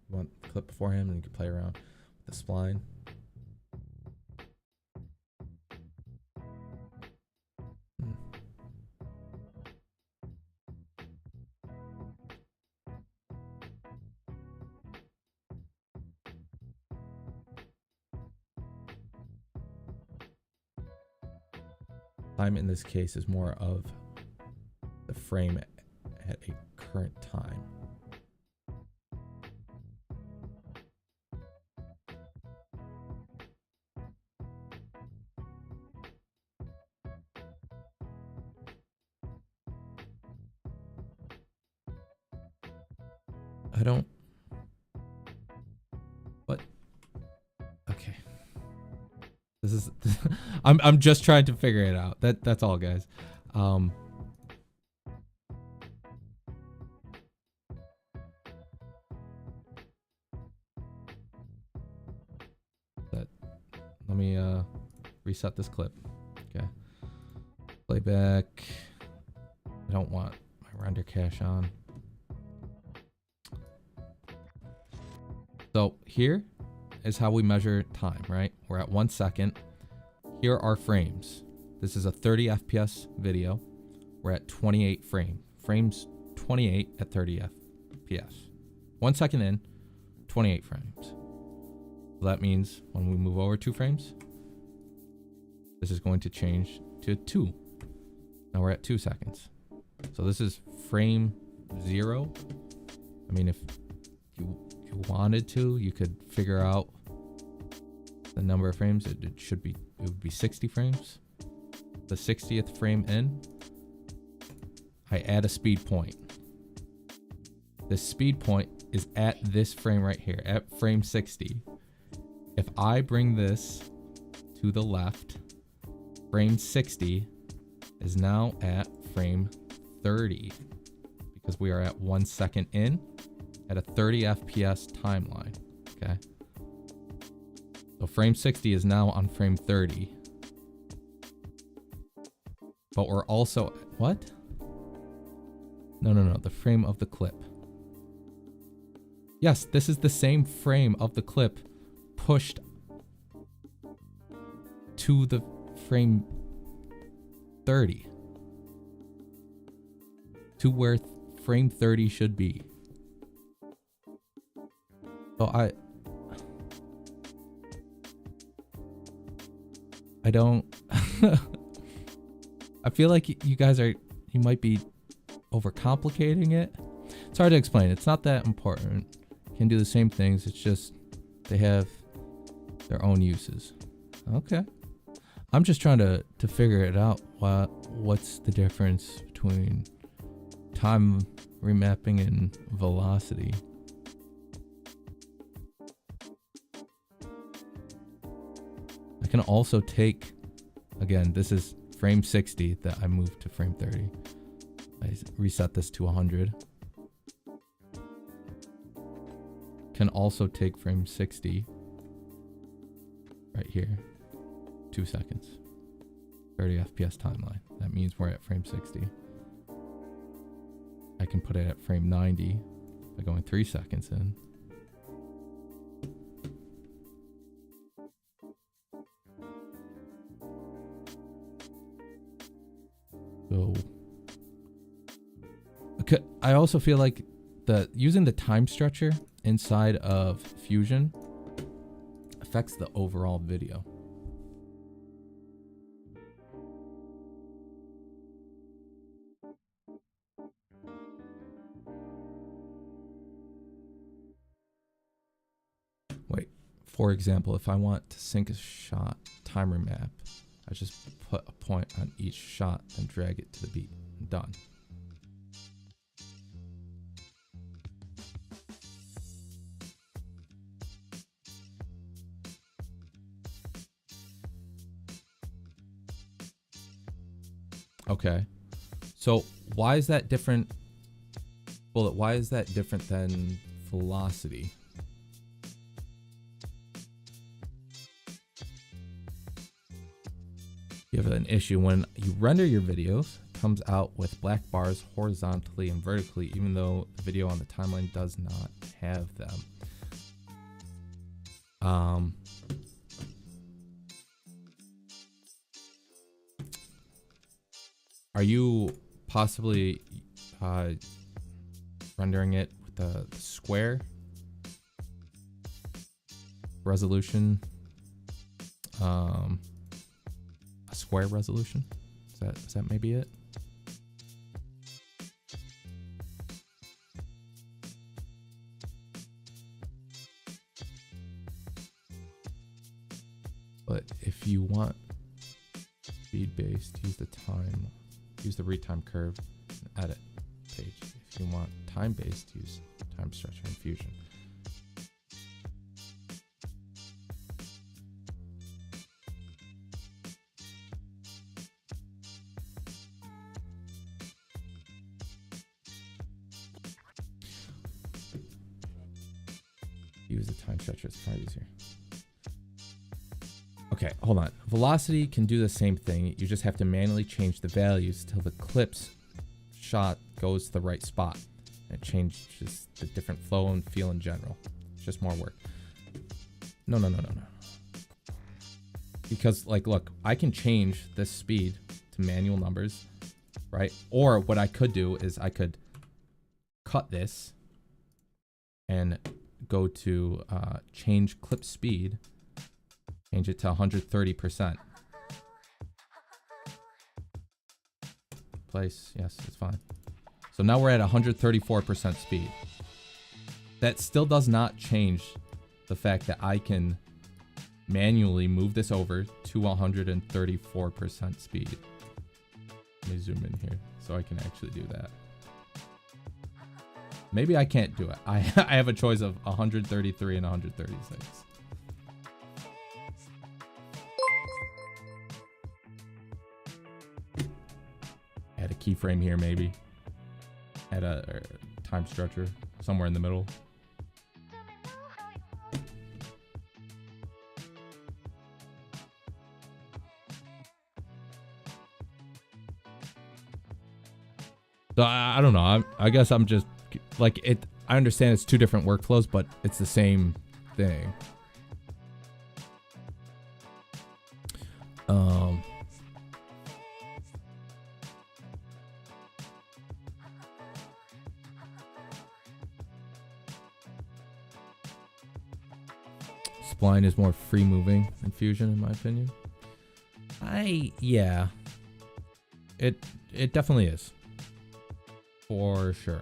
You want the clip beforehand, and you can play around with the spline. Time in this case is more of the frame at a current time. I don't. What? Okay. This is. I'm just trying to figure it out. That's all, guys. Let me reset this clip. Okay. Playback. I don't want my render cache on. So here is how we measure time, right? We're at 1 second. Here are frames. This is a 30 FPS video. We're at 28 frames 28 at 30 FPS. 1 second in, 28 frames. So that means when we move over 2 frames, this is going to change to 2. Now we're at 2 seconds. So this is frame 0. I mean, if you wanted to, you could figure out the number of frames. It would be 60 frames. The 60th frame in, I add a speed point. The speed point is at this frame right here, at frame 60. If I bring this to the left, frame 60 is now at frame 30 because we are at 1 second in at a 30 FPS timeline. Okay. So frame 60 is now on frame 30. But we're also, what? No, the frame of the clip. Yes, this is the same frame of the clip pushed to the frame 30. To where frame 30 should be. So I don't I feel like you guys you might be overcomplicating it. It's hard to explain. It's not that important. You can do the same things. It's just they have their own uses. Okay. I'm just trying to figure it out. What's the difference between time remapping and velocity? I can also take, again, this is frame 60 that I moved to frame 30. I reset this to 100. Can also take frame 60 right here, 2 seconds, 30 FPS timeline. That means we're at frame 60. I can put it at frame 90 by going 3 seconds in. So I also feel like using the time stretcher inside of Fusion affects the overall video. Wait, for example, if I want to sync a shot timer map, I just put a point on each shot and drag it to the beat. Done. Okay. So why is that different? Bullet, why is that different than velocity? You have an issue when you render your videos, comes out with black bars horizontally and vertically, even though the video on the timeline does not have them. Are you possibly rendering it with the square resolution? A square resolution? Is that maybe it? But if you want speed based, use the retime curve and edit page. If you want time based, use time structure and fusion. Use the time structure, it's far easier. Okay, hold on. Velocity can do the same thing. You just have to manually change the values till the clip's shot goes to the right spot. It changes the different flow and feel in general. It's just more work. No. Because, like, look, I can change this speed to manual numbers, right? Or what I could do is I could cut this and go to change clip speed. Change it to 130%. Place, yes, it's fine. So now we're at 134% speed. That still does not change the fact that I can manually move this over to 134% speed. Let me zoom in here so I can actually do that. Maybe I can't do it. I have a choice of 133 and 136. Add a keyframe here, maybe. Add a time structure somewhere in the middle. So I don't know. I guess I'm just like it. I understand it's two different workflows, but it's the same thing. Spline is more free moving than Fusion, in my opinion. Yeah. It definitely is. For sure.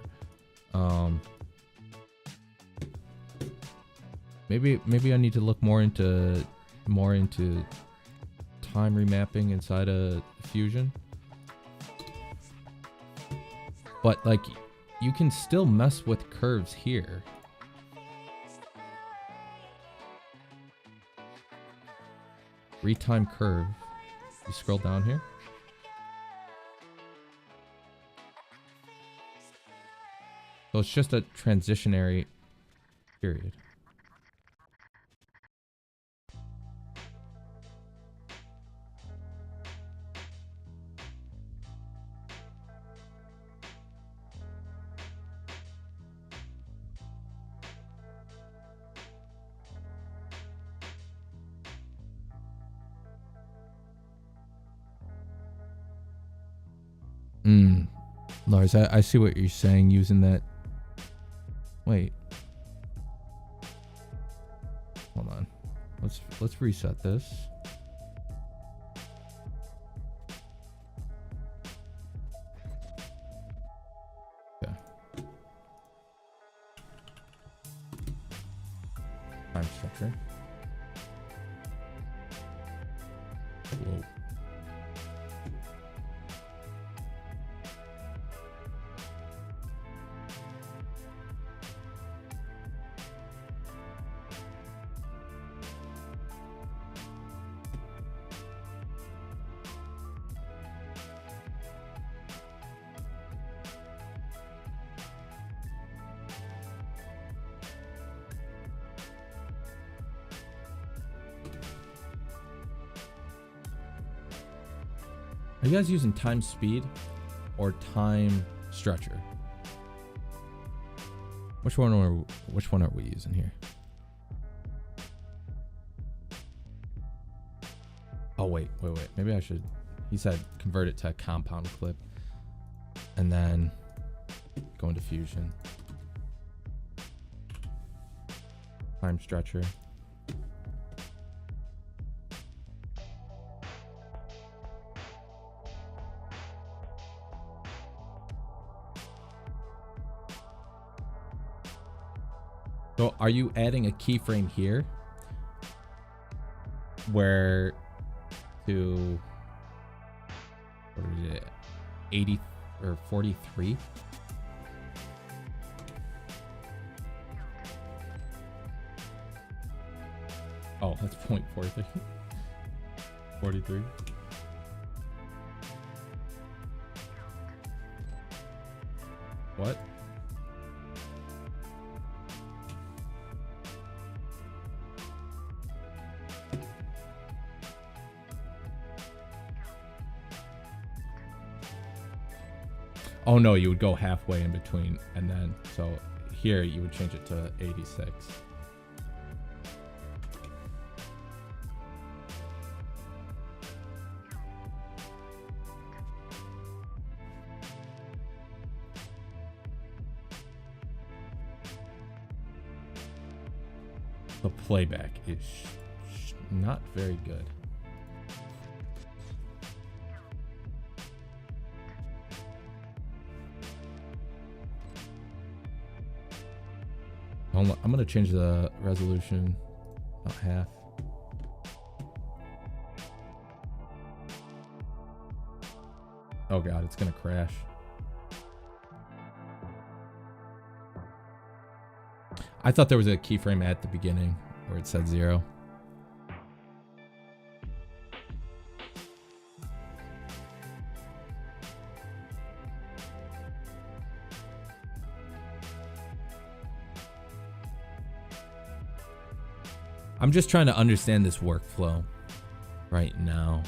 Maybe I need to look more into time remapping inside of Fusion. But like you can still mess with curves here. Retime curve. You scroll down here. So it's just a transitionary period. Lars, I see what you're saying using that. Wait. Hold on. Let's reset this. Okay. Time structure. Whoa. Are you guys using time speed or time stretcher? Which one are we using here? Oh wait. Maybe I should. He said convert it to a compound clip, and then go into Fusion. Time stretcher. So are you adding a keyframe here where to, what is it, 80 or 43? Oh, that's 0.43. 43. What? Oh no, you would go halfway in between, and then, so here you would change it to 86. The playback is not very good. I'm gonna change the resolution about half. Oh god, it's gonna crash. I thought there was a keyframe at the beginning where it said 0. I'm just trying to understand this workflow right now.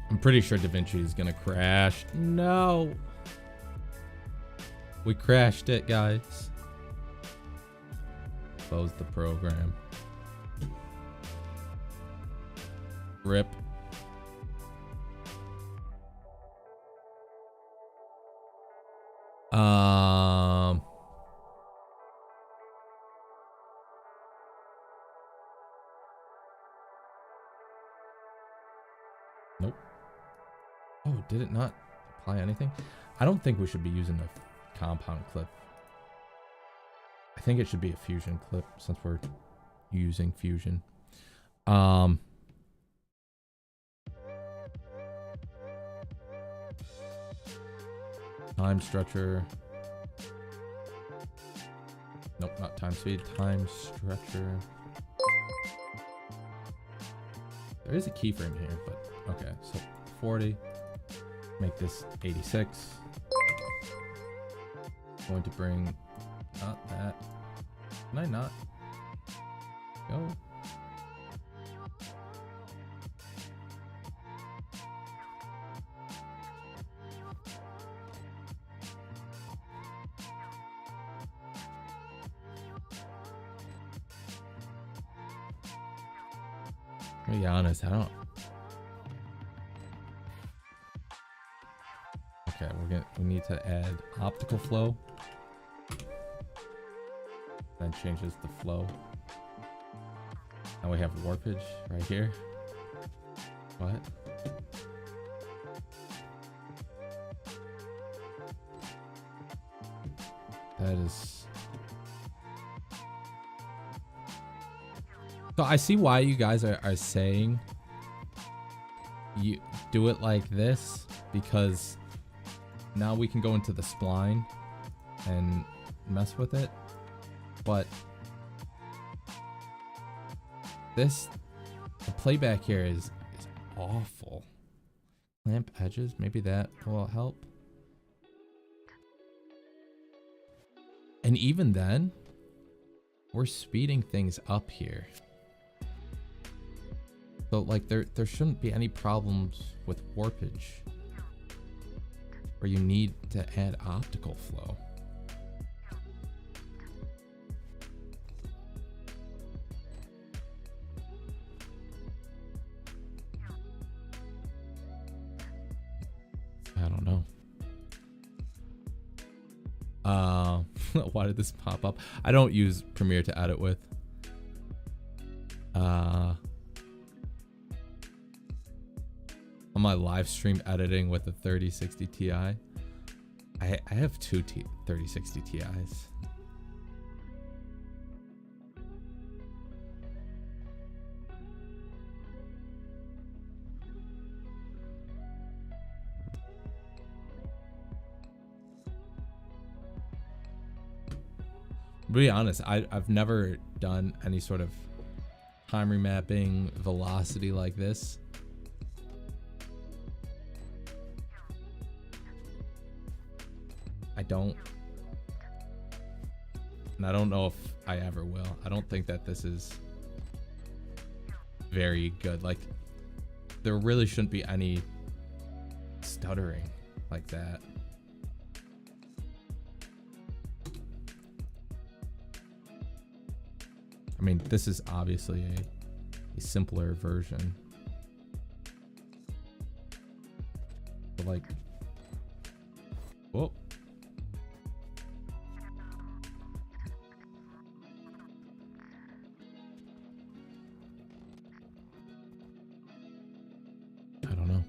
I'm pretty sure DaVinci is gonna crash. No. We crashed it, guys. Close the program. Rip. Nope. Oh, did it not apply anything? I don't think we should be using a compound clip. I think it should be a fusion clip since we're using fusion. Time stretcher. Nope, not time speed. Time stretcher. There is a keyframe here, but okay. So 40. Make this 86. Going to bring not that. Can I not go? To be honest, I don't. Okay, we need to add optical flow. Then changes the flow. Now we have warpage right here. What? That is. So I see why you guys are saying you do it like this, because now we can go into the spline and mess with it. But the playback here is awful. Clamp edges, maybe that will help. And even then, we're speeding things up here. So like there shouldn't be any problems with warpage where you need to add optical flow. I don't know. Why did this pop up? I don't use Premiere to edit with. On my live stream editing with the 3060 Ti, I have two 3060 Ti's. To be honest, I've never done any sort of time remapping velocity like this. I don't. And I don't know if I ever will. I don't think that this is very good. Like, there really shouldn't be any stuttering like that. I mean, this is obviously a simpler version. But like, whoa. I don't know.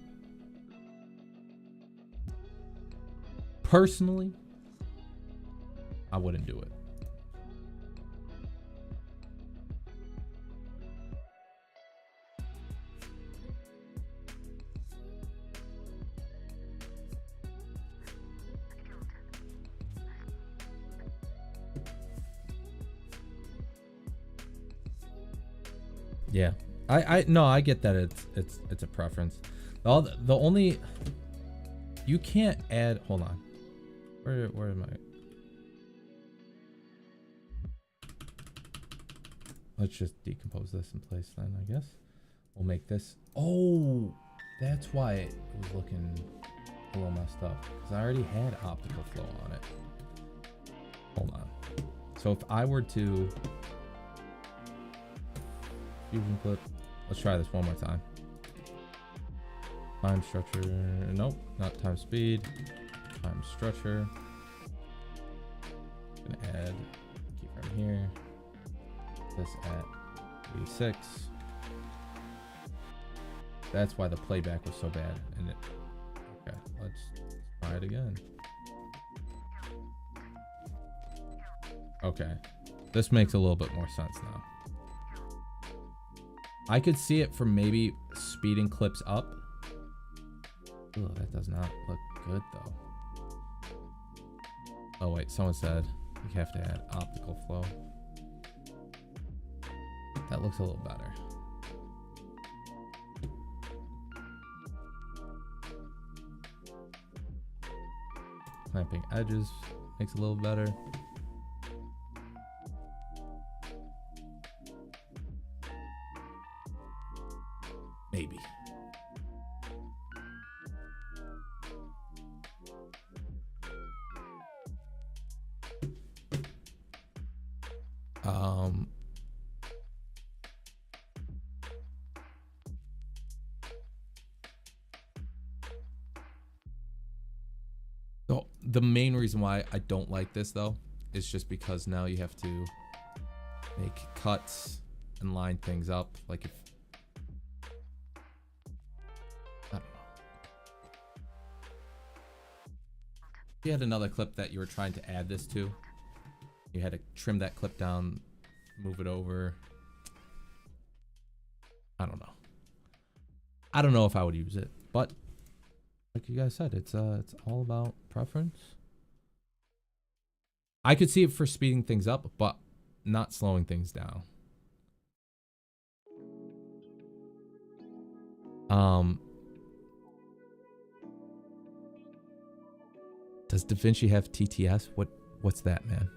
Personally, I wouldn't do it. Yeah, I get that it's a preference. The only, you can't add, hold on, where am I? Let's just decompose this in place then, I guess. We'll make this, oh, that's why it was looking a little messed up, because I already had optical flow on it. Hold on. So if I were to fusion clip, let's try this one more time. Time structure, nope, not time speed. Time structure. Gonna add keyframe here. This at 86. That's why the playback was so bad. And it, okay, let's try it again. Okay, this makes a little bit more sense now. I could see it from maybe speeding clips up. Oh, that does not look good though. Oh wait, someone said you have to add optical flow. That looks a little better. Clamping edges makes it a little better. Maybe. So the main reason why I don't like this though is just because now you have to make cuts and line things up. Like if you had another clip that you were trying to add this to, you had to trim that clip down, move it over. I don't know. I don't know if I would use it, but like you guys said, it's all about preference. I could see it for speeding things up, but not slowing things down. Does DaVinci have TTS? What's that, man?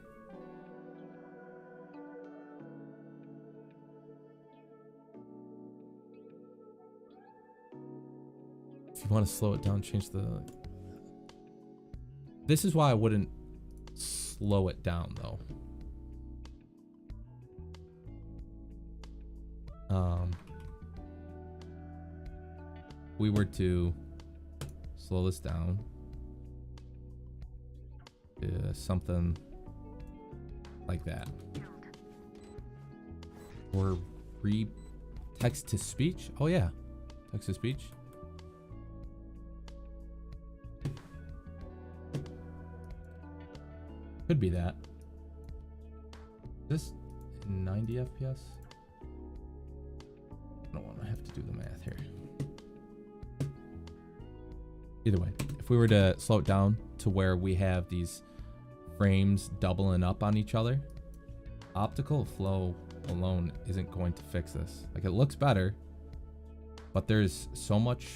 you want to slow it down, change the... This is why I wouldn't slow it down, though. We were to slow this down to something like that, or text to speech. Oh yeah, text to speech. Could be that. This 90 FPS. I don't want to have to do the math here. Either way, if we were to slow it down to where we have these frames doubling up on each other, optical flow alone isn't going to fix this. Like, it looks better, but there's so much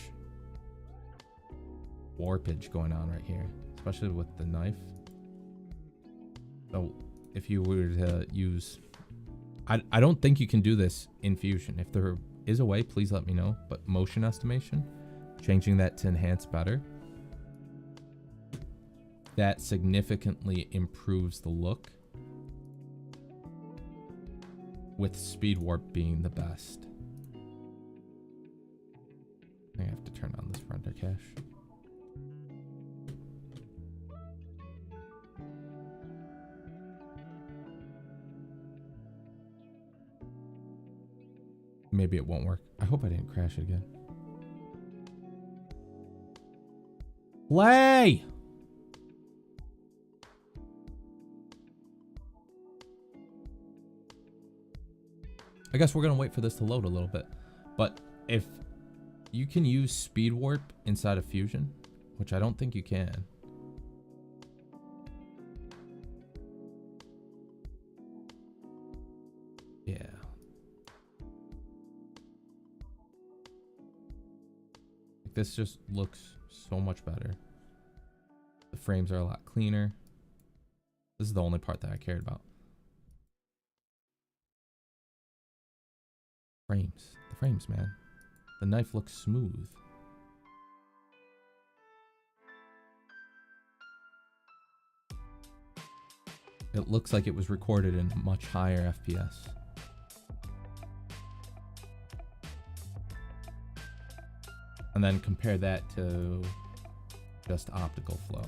warpage going on right here, especially with the knife. So if you were to use, I don't think you can do this in Fusion. If there is a way, please let me know. But motion estimation, changing that to enhance better, that significantly improves the look, with speed warp being the best. I think I have to turn on this render cache. Maybe it won't work. I hope I didn't crash it again. Play! I guess we're gonna wait for this to load a little bit. But if you can use speed warp inside of Fusion, which I don't think you can. Yeah. This just looks so much better. The frames are a lot cleaner. This is the only part that I cared about. Frames. The frames, man. The knife looks smooth. It looks like it was recorded in much higher FPS. And then compare that to just optical flow.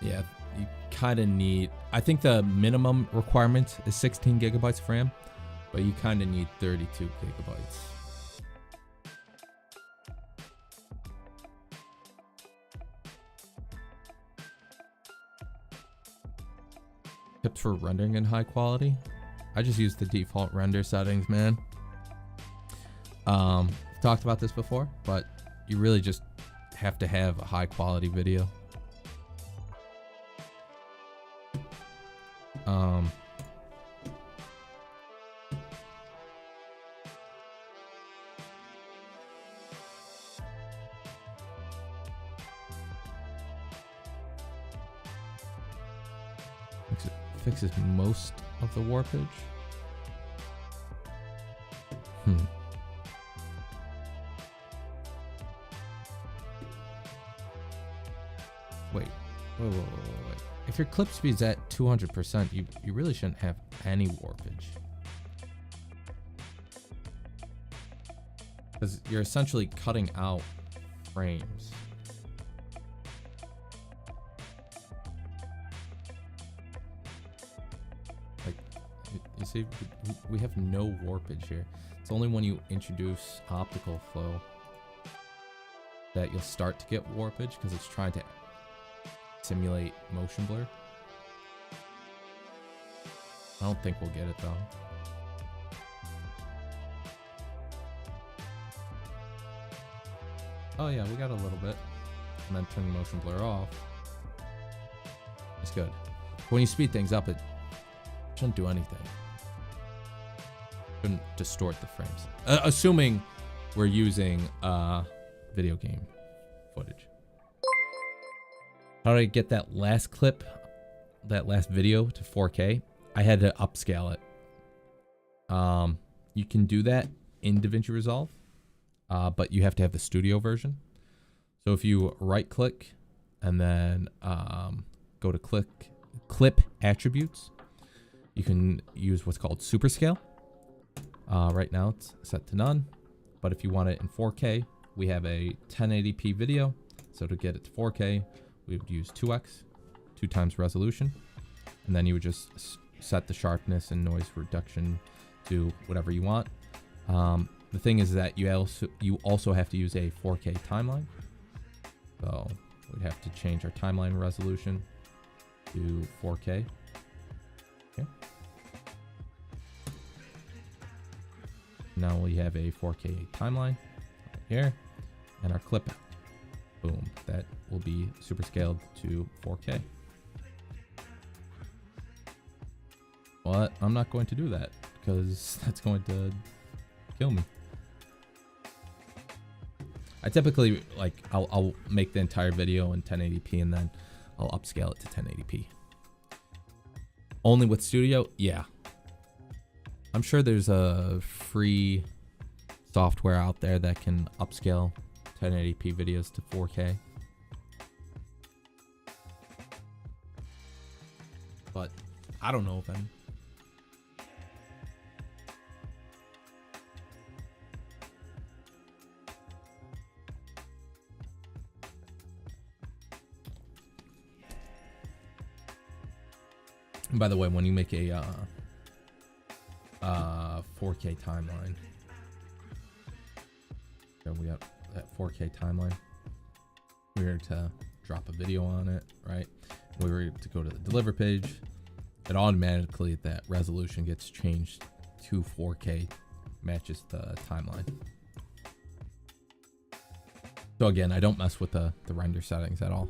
Yeah, you kind of need, I think the minimum requirement is 16 gigabytes of RAM, but you kind of need 32 gigabytes. Tips for rendering in high quality. I just use the default render settings, man. I've talked about this before, but you really just have to have a high quality video. Fixes most of the warpage. Wait. If your clip speed's at 200%, you really shouldn't have any warpage. Because you're essentially cutting out frames. Like, you see, we have no warpage here. It's only when you introduce optical flow that you'll start to get warpage, because it's trying to simulate motion blur. I don't think we'll get it though. Oh yeah, we got a little bit. And then turn the motion blur off. It's good. When you speed things up, it Shouldn't do anything. Shouldn't distort the frames. Assuming we're using video game footage. How did I get that last clip, that last video to 4K? I had to upscale it. You can do that in DaVinci Resolve, but you have to have the studio version. So if you right click and then go to clip attributes, you can use what's called super scale. Right now it's set to none, but if you want it in 4K, we have a 1080p video. So to get it to 4K, we would use 2x, 2 times resolution, and then you would just set the sharpness and noise reduction to whatever you want. The thing is that you also have to use a 4K timeline. So we'd have to change our timeline resolution to 4K. Okay. Now we have a 4K timeline right here, and our clip, boom, that will be super scaled to 4K. But I'm not going to do that because that's going to kill me. I typically, like, I'll make the entire video in 1080p and then I'll upscale it to 1080p. Only with Studio? Yeah. I'm sure there's a free software out there that can upscale 1080p videos to 4K. But I don't know if any. And by the way, when you make a 4K timeline, so we have that 4K timeline. We were to drop a video on it, right? We were to go to the deliver page. It automatically, that resolution gets changed to 4K, matches the timeline. So again, I don't mess with the render settings at all.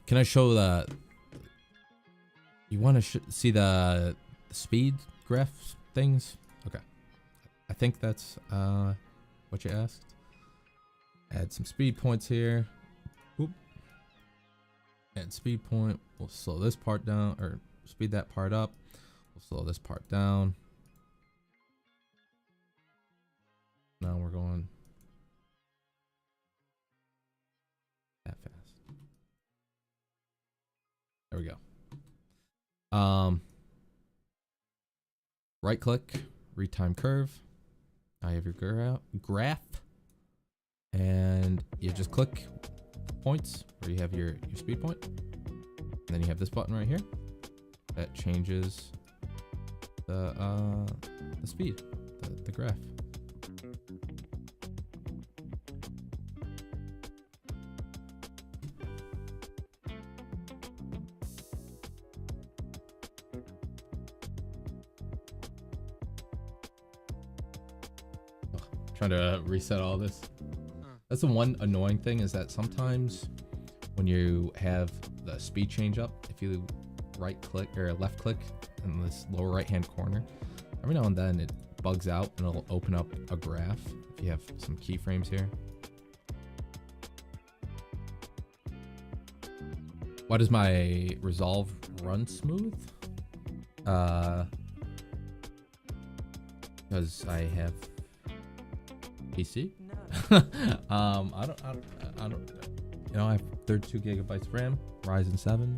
Can I show the... You want to see the speed graph things? Okay. I think that's what you asked. Add some speed points here. Oop. Add speed point. We'll slow this part down, or speed that part up. We'll slow this part down. Now we're going that fast. There we go. Right click, retime curve. Now you have your graph, and you just click points where you have your speed point. And then you have this button right here that changes the speed, the graph. Trying to reset all this. That's the one annoying thing, is that sometimes when you have the speed change up, if you right click or left click in this lower right hand corner, every now and then it bugs out and it'll open up a graph if you have some keyframes here. Why does my Resolve run smooth? Because I have PC. I don't, you know, I have 32 gigabytes of RAM, Ryzen 7,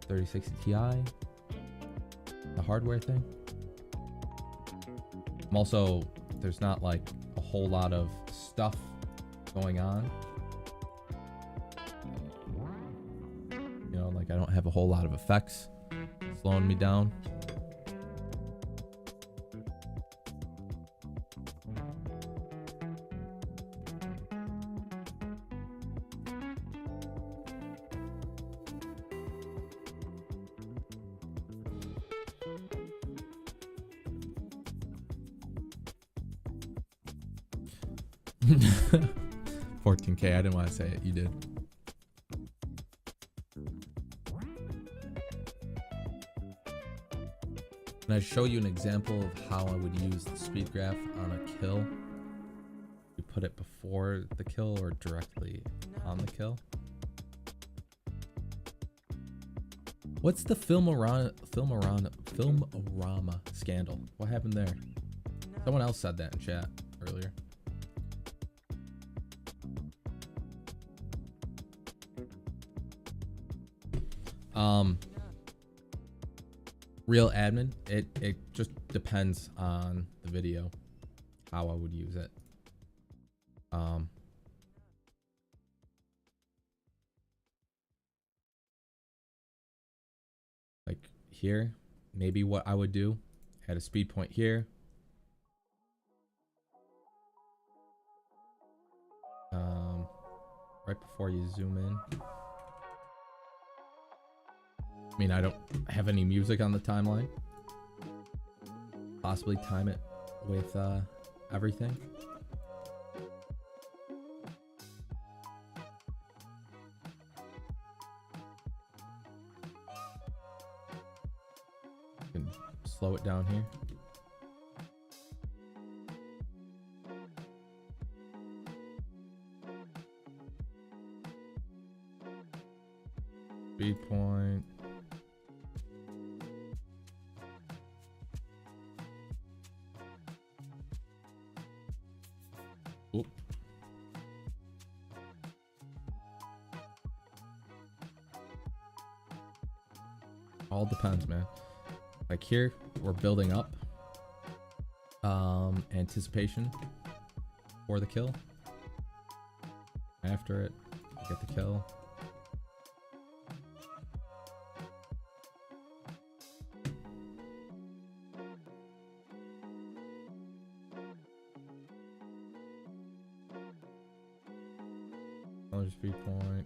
3060 Ti, the hardware thing. I'm also, there's not like a whole lot of stuff going on. You know, like I don't have a whole lot of effects slowing me down. 14K. I didn't want to say it. You did. Can I show you an example of how I would use the speed graph on a kill? You put it before the kill or directly on the kill? What's the Filmorama scandal? What happened there? Someone else said that in chat earlier. Real admin, it just depends on the video, how I would use it. Like here, maybe what I would do, had a speed point here. Right before you zoom in. I mean, I don't have any music on the timeline. Possibly time it with everything. You can slow it down here. Speed point. Oop. All depends, man. Like here, we're building up anticipation for the kill. After it, you get the kill. Another speed point.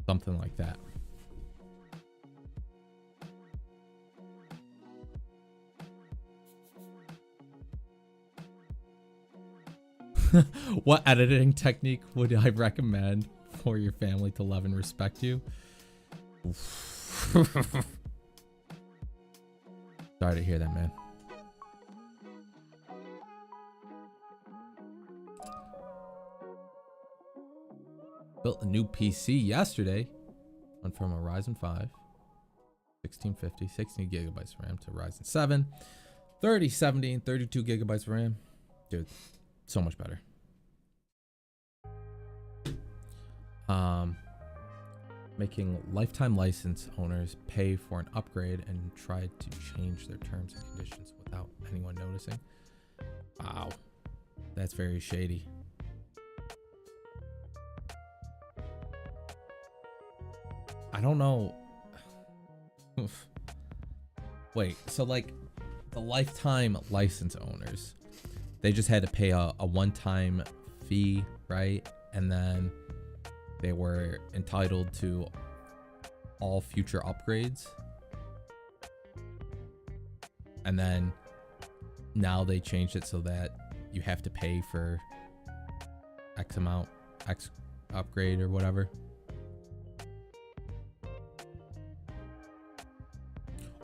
Something like that. What editing technique would I recommend for your family to love and respect you? Sorry to hear that, man. Built a new PC yesterday. Went from a Ryzen 5, 1650, 16 gigabytes of RAM to Ryzen 7, 3070, and 32 gigabytes of RAM. Dude, so much better. Making lifetime license owners pay for an upgrade and try to change their terms and conditions without anyone noticing. Wow, that's very shady. I don't know. Wait, so like the lifetime license owners, they just had to pay a one-time fee, right? And then they were entitled to all future upgrades. And then now they changed it so that you have to pay for X amount, X upgrade or whatever.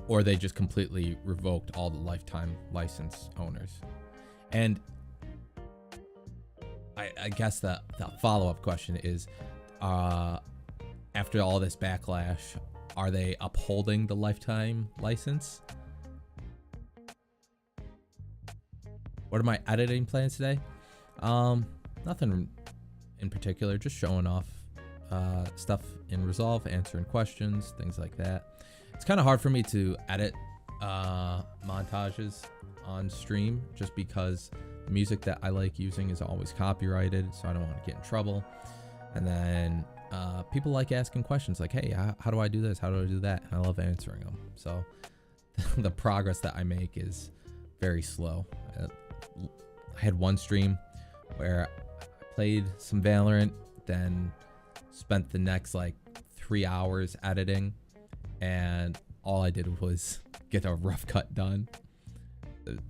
Or they just completely revoked all the lifetime license owners. And I guess the follow-up question is, after all this backlash, are they upholding the lifetime license? What are my editing plans today? Nothing in particular, just showing off stuff in Resolve, answering questions, things like that. It's kind of hard for me to edit montages on stream just because the music that I like using is always copyrighted, so I don't want to get in trouble. And then people like asking questions like, hey, how do I do this? How do I do that? And I love answering them. So the progress that I make is very slow. I had one stream where I played some Valorant, then spent the next like 3 hours editing, and all I did was get a rough cut done.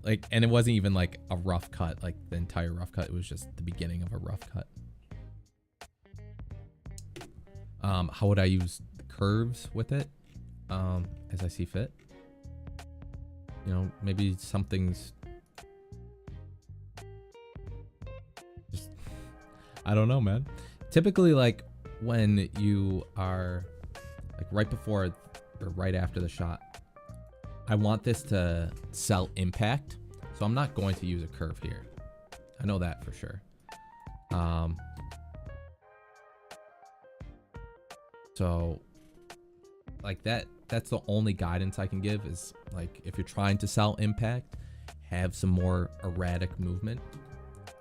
Like, and it wasn't even like a rough cut, like the entire rough cut. It was just the beginning of a rough cut. How would I use the curves with it? As I see fit. You know, maybe something's just, I don't know, man. Typically, like when you are like right before or right after the shot, I want this to sell impact, so I'm not going to use a curve here. I know that for sure. So like that's the only guidance I can give is like, if you're trying to sell impact, have some more erratic movement.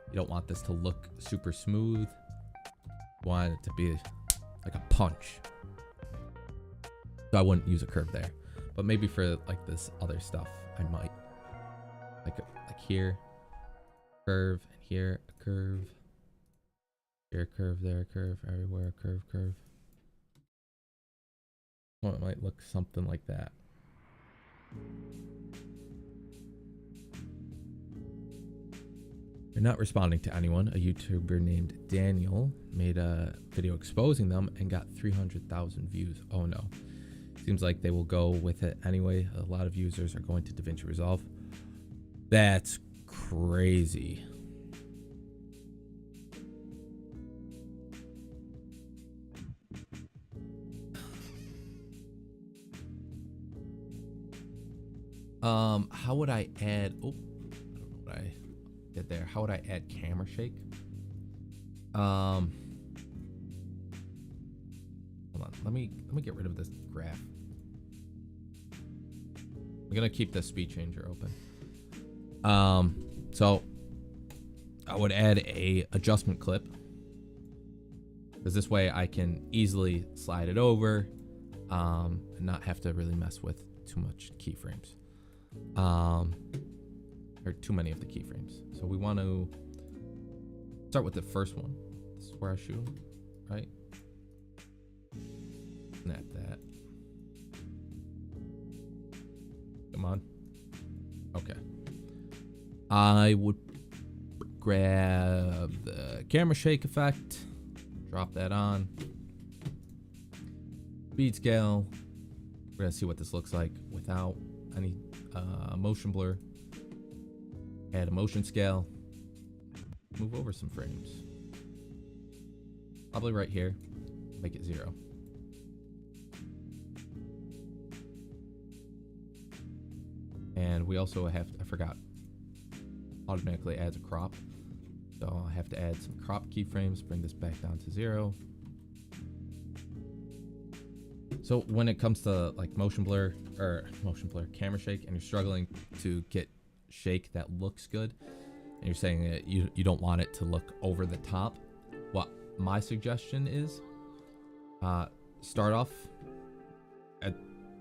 You don't want this to look super smooth. You want it to be like a punch. So I wouldn't use a curve there, but maybe for like this other stuff, I might like here, curve, and here a curve, here a curve, there a curve, everywhere a curve, curve. Well, it might look something like that. You're not responding to anyone. A YouTuber named Daniel made a video exposing them and got 300,000 views. Oh no. Seems like they will go with it anyway. A lot of users are going to DaVinci Resolve. That's crazy. How would I add, oh, I don't know what I did there. How would I add camera shake? Hold on, let me get rid of this graph. I'm gonna keep the speed changer open. So I would add a adjustment clip, because this way I can easily slide it over and not have to really mess with too much keyframes. Or too many of the keyframes. So we want to start with the first one. This is where I shoot, right? Snap that. Come on. Okay. I would grab the camera shake effect, drop that on. Speed scale. We're gonna see what this looks like without any motion blur. Add a motion scale. Move over some frames. Probably right here. Make it 0. And we also have, I forgot, automatically adds a crop. So I have to add some crop keyframes, bring this back down to 0. So when it comes to like motion blur, camera shake, and you're struggling to get shake that looks good, and you're saying that you don't want it to look over the top, what my suggestion is, start off at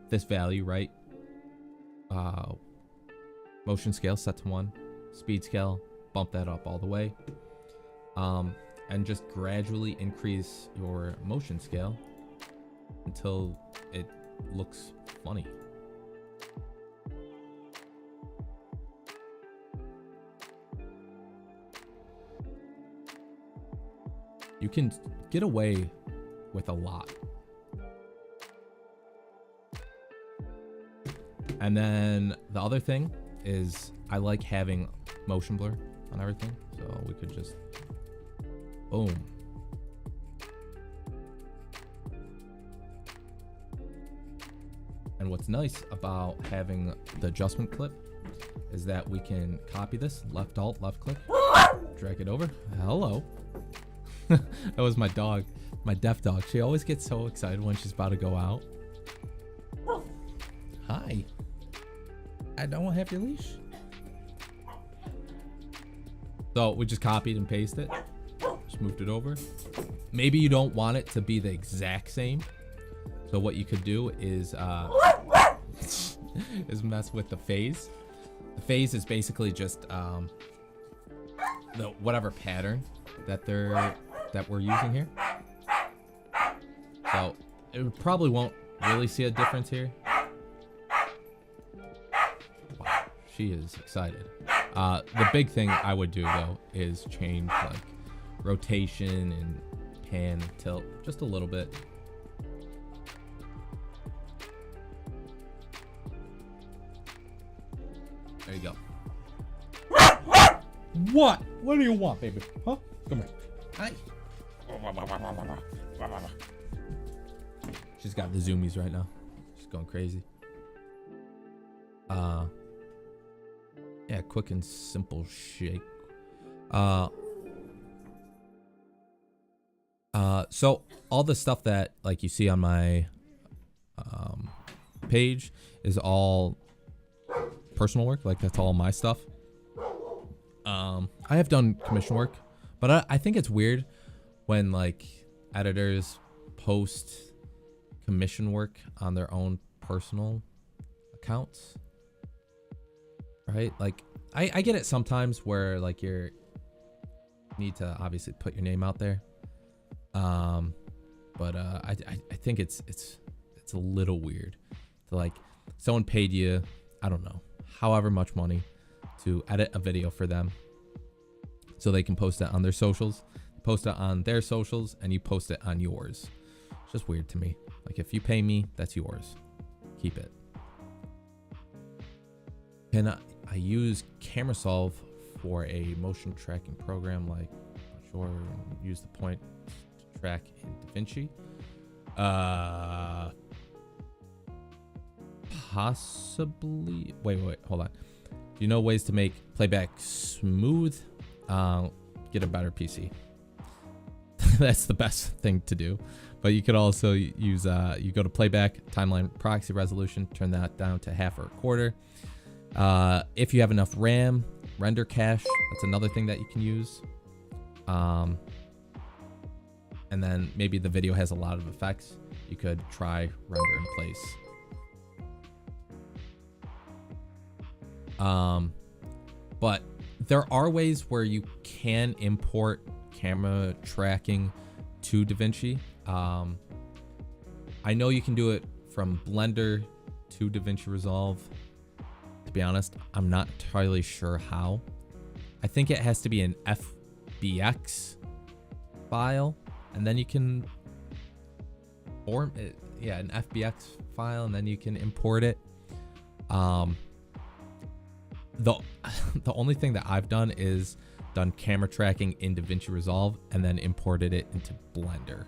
this value, right? Motion scale set to 1, speed scale, bump that up all the way, and just gradually increase your motion scale until it looks funny. You can get away with a lot. And then the other thing is I like having motion blur on everything. So we could just, boom. And what's nice about having the adjustment clip is that we can copy this, left alt, left click, drag it over. Hello. That was my dog, my deaf dog. She always gets so excited when she's about to go out. Hi. I don't have your leash. So we just copied and pasted it. Just moved it over. Maybe you don't want it to be the exact same. So what you could do is mess with the phase. The phase is basically just the whatever pattern that we're using here. So it probably won't really see a difference here. Wow, she is excited. The big thing I would do though is change like rotation and pan and tilt just a little bit. There you go. What? What do you want, baby? Huh? Come here. Hi. She's got the zoomies right now. She's going crazy. Yeah, quick and simple shake. So all the stuff that like you see on my page is all personal work. Like that's all my stuff. I have done commission work, but I think it's weird when like editors post commission work on their own personal accounts, right? Like I get it sometimes where like you need to obviously put your name out there, but I think it's a little weird to like someone paid you, I don't know, however much money to edit a video for them so they can post it on their socials, post it on their socials, and you post it on yours. It's just weird to me. Like if you pay me, that's yours. Keep it. Can I use Camera Resolve for a motion tracking program like sure use the point to track in DaVinci? Possibly. Wait, hold on. Do you know ways to make playback smooth? Get a better PC. That's the best thing to do. But you could also use you go to playback, timeline proxy resolution, turn that down to half or a quarter. If you have enough RAM, render cache, that's another thing that you can use. And then maybe the video has a lot of effects. You could try render in place. But there are ways where you can import camera tracking to DaVinci. I know you can do it from Blender to DaVinci Resolve. To be honest, I'm not entirely sure how. I think it has to be an FBX file, and then you can form it. Yeah, an FBX file, and then you can import it. The only thing that I've done is done camera tracking in DaVinci Resolve and then imported it into Blender.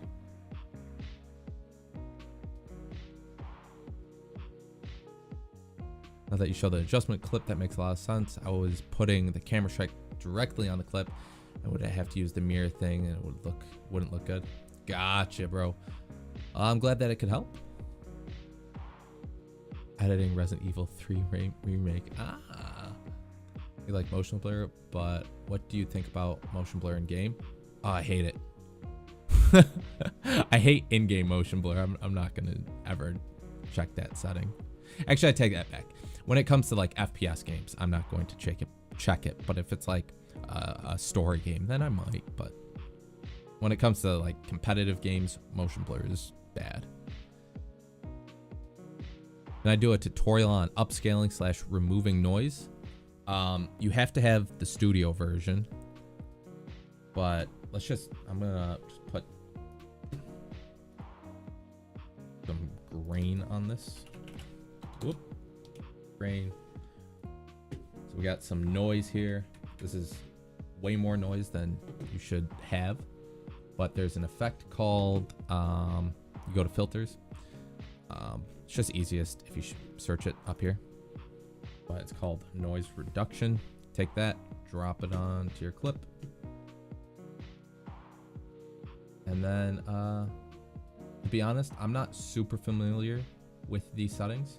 Now that you show the adjustment clip, that makes a lot of sense. I was putting the camera track directly on the clip. I would have to use the mirror thing and it wouldn't look good. Gotcha, bro. I'm glad that it could help. Editing Resident Evil 3 remake. You like motion blur, but what do you think about motion blur in game? Oh, I hate it. I hate in-game motion blur. I'm not gonna ever check that setting. Actually, I take that back. When it comes to like FPS games, I'm not going to check it. But if it's like a story game, then I might. But when it comes to like competitive games, motion blur is bad. And I do a tutorial on upscaling / removing noise. You have to have the studio version, but I'm gonna just put some grain on this. Whoop, grain. So we got some noise here. This is way more noise than you should have, but there's an effect called, you go to filters. It's just easiest if you search it up here. But it's called noise reduction. Take that, drop it onto your clip. And then, to be honest, I'm not super familiar with these settings,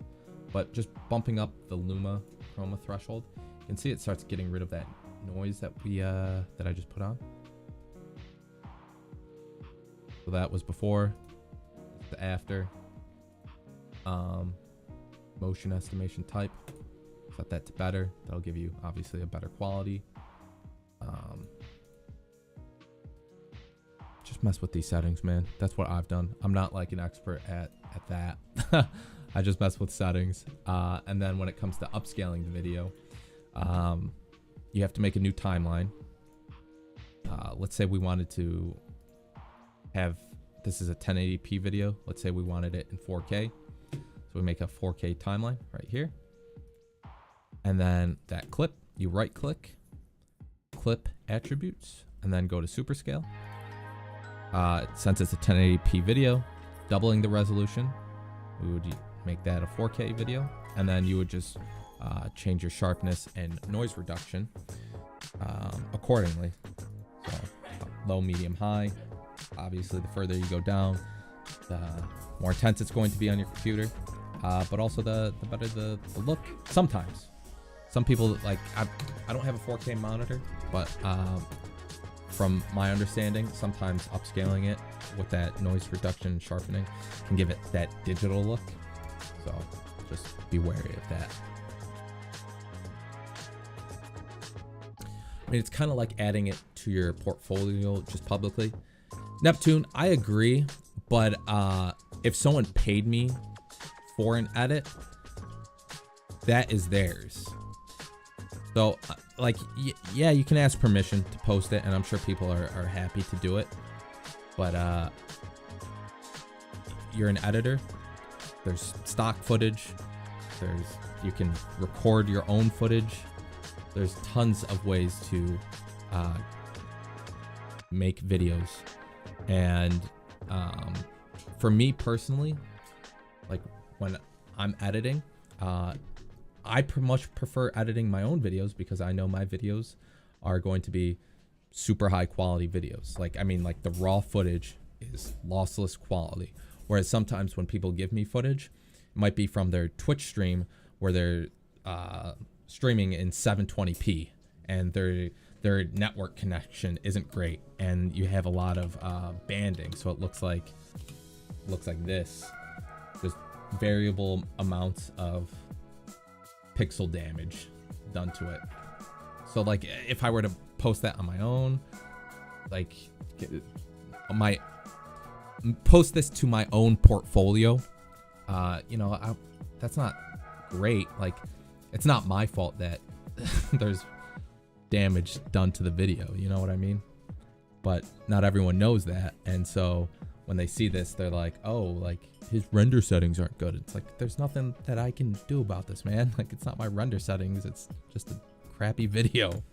but just bumping up the Luma chroma threshold, you can see it starts getting rid of that noise that that I just put on. So that was before, the after. Motion estimation type, set that to better. That'll give you obviously a better quality. Just mess with these settings, man. That's what I've done. I'm not like an expert at that. I just mess with settings. And then when it comes to upscaling the video, you have to make a new timeline. Let's say we wanted to have, this is a 1080p video. Let's say we wanted it in 4K. So we make a 4K timeline right here. And then that clip, you right click, clip attributes, and then go to super scale. Since it's a 1080p video, doubling the resolution, we would make that a 4K video. And then you would just change your sharpness and noise reduction accordingly. So low, medium, high. Obviously, the further you go down, the more intense it's going to be on your computer. But also the better the look. Sometimes. Some people, like, I don't have a 4K monitor, but from my understanding, sometimes upscaling it with that noise reduction and sharpening can give it that digital look. So just be wary of that. I mean, it's kind of like adding it to your portfolio just publicly. Neptune, I agree, but if someone paid me for an edit, that is theirs. So like, yeah, you can ask permission to post it, and I'm sure people are happy to do it, but you're an editor. There's stock footage, you can record your own footage. There's tons of ways to make videos. And for me personally, like when I'm editing, I much prefer editing my own videos because I know my videos are going to be super high quality videos. Like, I mean, like the raw footage is lossless quality. Whereas sometimes when people give me footage, it might be from their Twitch stream where they're streaming in 720p and their network connection isn't great, and you have a lot of banding, so it looks like this, just variable amounts of pixel damage done to it. So like if I were to post that on my own, like post this to my own portfolio, you know, that's not great. Like, it's not my fault that there's damage done to the video, you know what I mean? But not everyone knows that, and so when they see this, they're like, oh, like his render settings aren't good. It's like, there's nothing that I can do about this, man. Like, it's not my render settings, it's just a crappy video.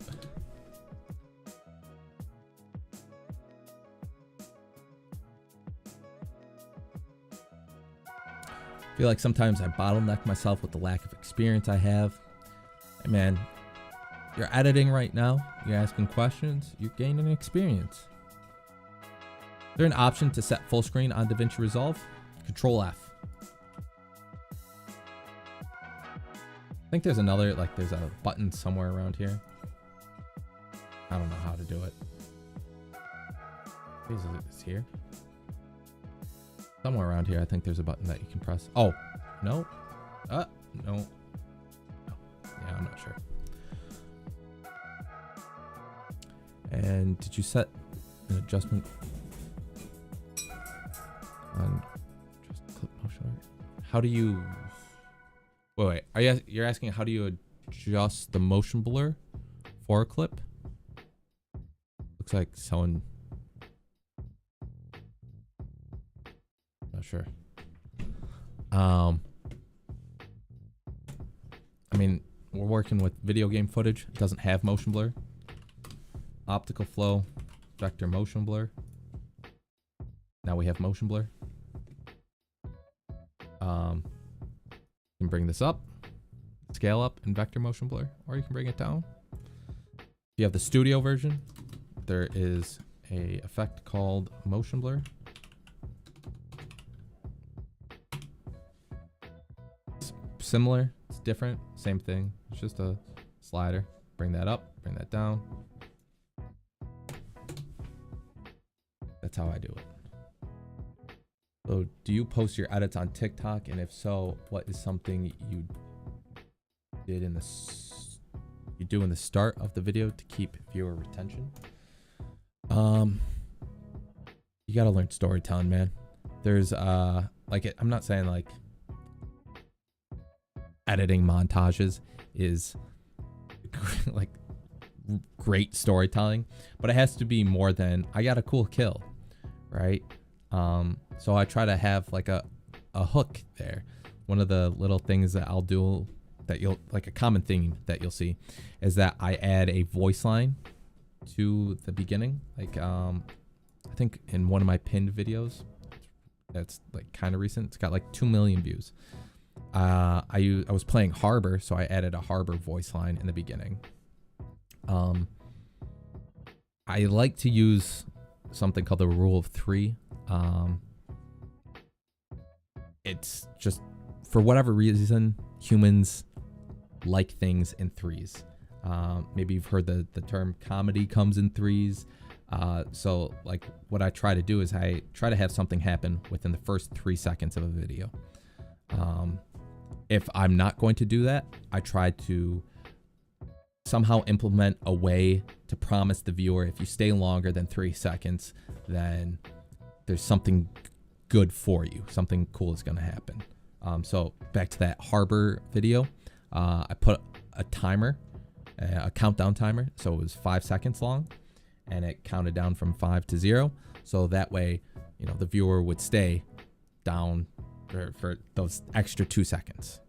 I feel like sometimes I bottleneck myself with the lack of experience I have. Hey man, you're editing right now, you're asking questions, you're gaining experience. Is there an option to set full screen on DaVinci Resolve? Control F. I think there's another, like there's a button somewhere around here. I don't know how to do it. It's here. Somewhere around here, I think there's a button that you can press. Oh, no. No. No. Yeah, I'm not sure. And did you set an adjustment on just clip motion? How do you... Wait. You're asking how do you adjust the motion blur for a clip? Looks like someone... Not sure. I mean, we're working with video game footage. It doesn't have motion blur. Optical flow, vector motion blur. Now we have motion blur. You can bring this up, scale up in vector motion blur, or you can bring it down. If you have the studio version, there is a effect called motion blur. It's similar, it's different, same thing. It's just a slider. Bring that up, bring that down. That's how I do it. So do you post your edits on TikTok? And if so, what is something you did in the do in the start of the video to keep viewer retention? You gotta learn storytelling, man. There's like I'm not saying like editing montages is like great storytelling, but it has to be more than I got a cool kill, right? So I try to have like a hook there. One of the little things that I'll do that you'll like, a common theme that you'll see is that I add a voice line to the beginning. Like I think in one of my pinned videos that's like kind of recent, it's got like 2 million views. I was playing Harbor, so I added a Harbor voice line in the beginning. I like to use something called the rule of 3. It's just, for whatever reason, humans like things in 3s. Maybe you've heard the term comedy comes in 3s. So like what I try to do is I try to have something happen within the first 3 seconds of a video. If I'm not going to do that, I try to somehow implement a way to promise the viewer, if you stay longer than 3 seconds, then there's something good for you. Something cool is going to happen. So back to that Harbor video, I put a timer, a countdown timer. So it was 5 seconds long, and it counted down from 5 to 0. So that way, you know, the viewer would stay down for those extra 2 seconds.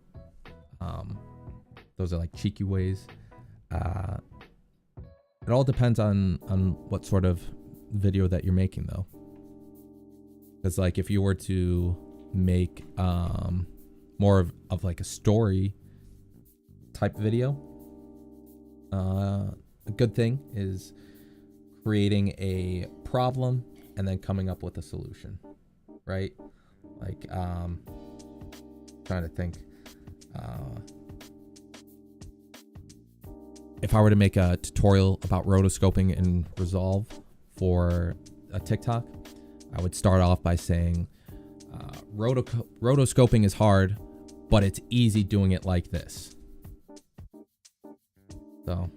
Those are like cheeky ways. It all depends on what sort of video that you're making, though. Because like if you were to make more of like a story type video, a good thing is creating a problem and then coming up with a solution, right? Like trying to think, if I were to make a tutorial about rotoscoping in Resolve for a TikTok, I would start off by saying rotoscoping is hard, but it's easy doing it like this. So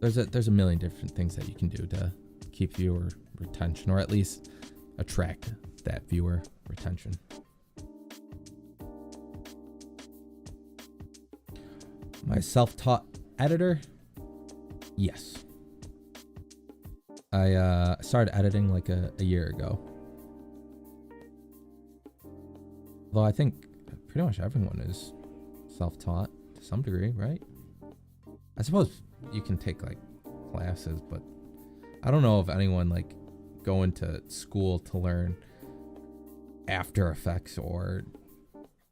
there's a million different things that you can do to keep viewer retention, or at least attract that viewer retention. My self-taught editor? Yes. I started editing like a year ago. Though I think pretty much everyone is self-taught to some degree, right? I suppose you can take like classes, but I don't know if anyone like going to school to learn After Effects or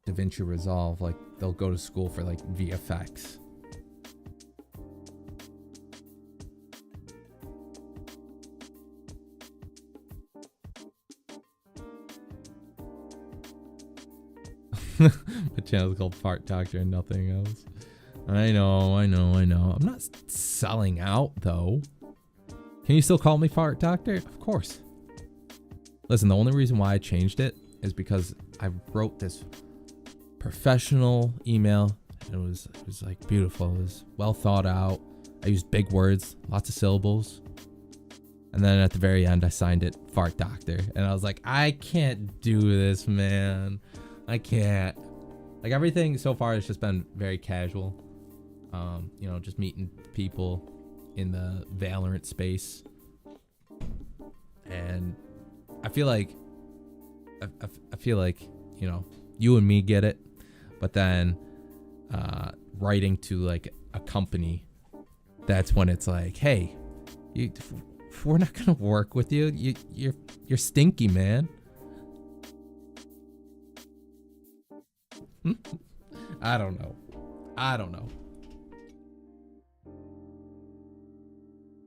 DaVinci Resolve, like they'll go to school for like VFX. My channel's called Fart Doctor and nothing else. I know. I'm not selling out though. Can you still call me Fart Doctor? Of course. Listen, the only reason why I changed it is because I wrote this professional email. It was like beautiful. It was well thought out. I used big words, lots of syllables. And then at the very end, I signed it Fart Doctor. And I was like, I can't do this, man. I can't. Like everything so far has just been very casual. You know, just meeting people in the Valorant space. And I feel like, you know, you and me get it. But then writing to like a company, that's when it's like, hey, we're not gonna work with you. You're stinky, man. I don't know.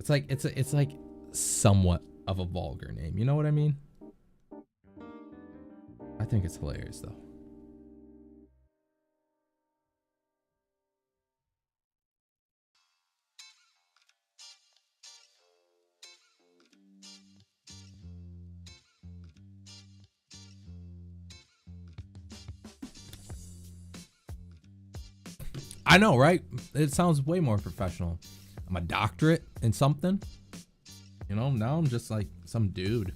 it's like somewhat of a vulgar name. You know what I mean? I think it's hilarious though. I know, right? It sounds way more professional. I'm a doctorate in something. You know, now I'm just like some dude.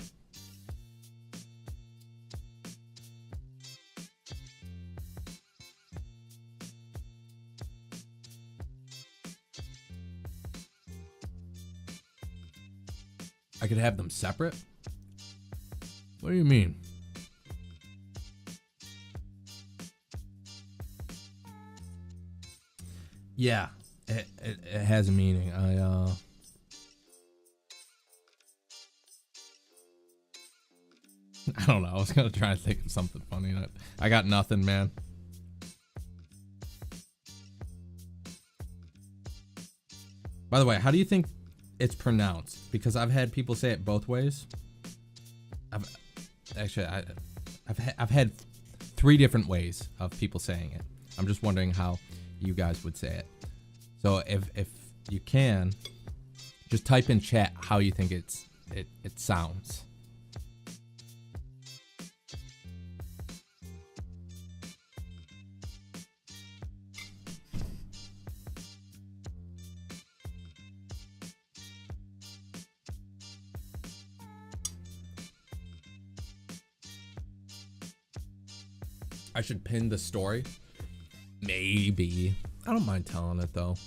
I could have them separate? What do you mean? Yeah, it has a meaning. I don't know. I was gonna try to think of something funny. I got nothing, man. By the way, how do you think it's pronounced? Because I've had people say it both ways. I've had 3 different ways of people saying it. I'm just wondering how you guys would say it. So if you can, just type in chat how you think it sounds. I should pin the story. Maybe. I don't mind telling it though.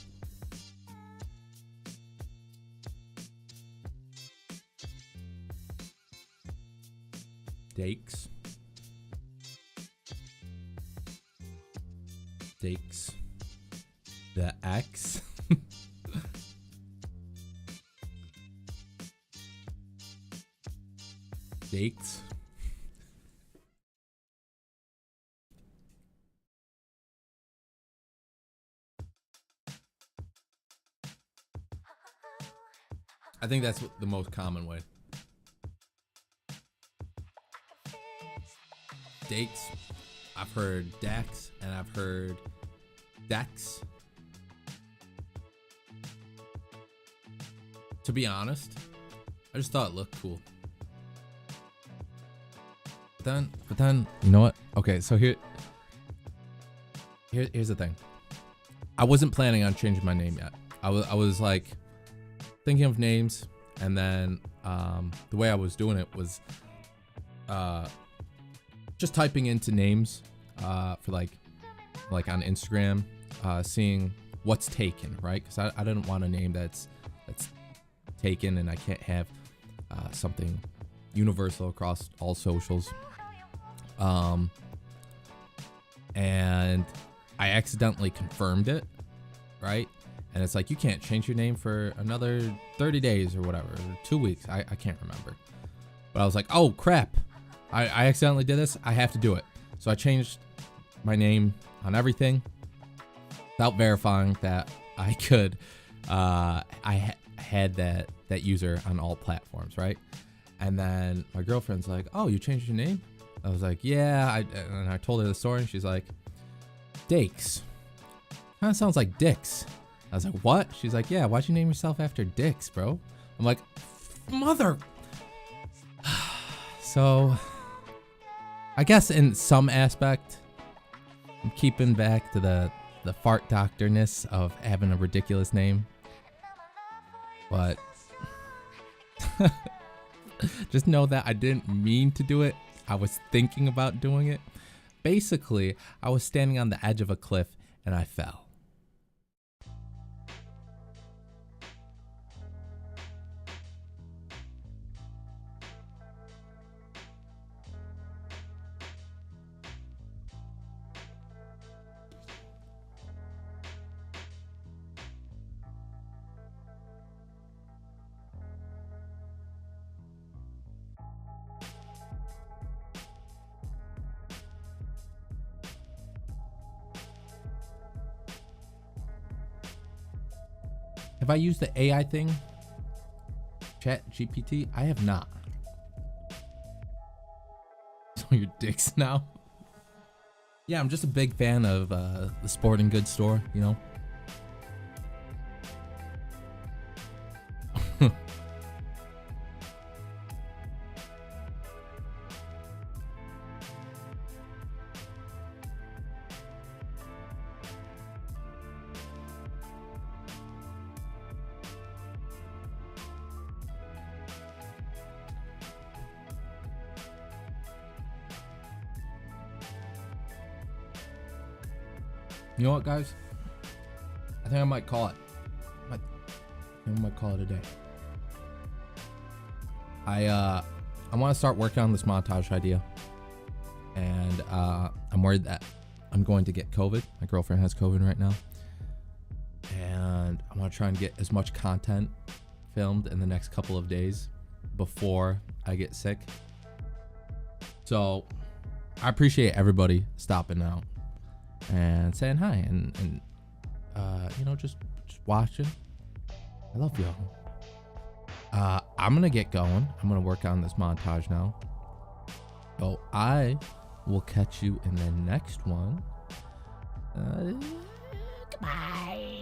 Dakes. Dakes. The X. Dakes. I think that's the most common way. Dakes. I've heard Dax and I've heard Dex. To be honest, I just thought it looked cool. But then, you know what? Okay, so here's the thing. I wasn't planning on changing my name yet. I was like thinking of names, and then the way I was doing it was just typing into names for like on Instagram, seeing what's taken, right? Because I didn't want a name that's taken, and I can't have something universal across all socials. And I accidentally confirmed it, right? And it's like, you can't change your name for another 30 days or whatever, or 2 weeks. I can't remember. But I was like, oh crap, I accidentally did this. I have to do it. So I changed my name on everything without verifying that I could. I had that user on all platforms, right? And then my girlfriend's like, oh, you changed your name? I was like, yeah. And I told her the story, and she's like, Dakes. Kind of sounds like dicks. I was like, what? She's like, yeah, why'd you name yourself after dicks, bro? I'm like, mother. So I guess in some aspect, I'm keeping back to the fart doctorness of having a ridiculous name. But just know that I didn't mean to do it. I was thinking about doing it. Basically, I was standing on the edge of a cliff and I fell. Have I used the AI thing Chat GPT? I have not. So your dicks now? Yeah, I'm just a big fan of the sporting goods store, you know? You know what, guys? I think I might call it. I might call it a day. I want to start working on this montage idea, and I'm worried that I'm going to get COVID. My girlfriend has COVID right now, and I want to try and get as much content filmed in the next couple of days before I get sick. So I appreciate everybody stopping out and saying hi and you know, just watching. I love y'all. I'm gonna get going. I'm gonna work on this montage now. So I will catch you in the next one. Goodbye.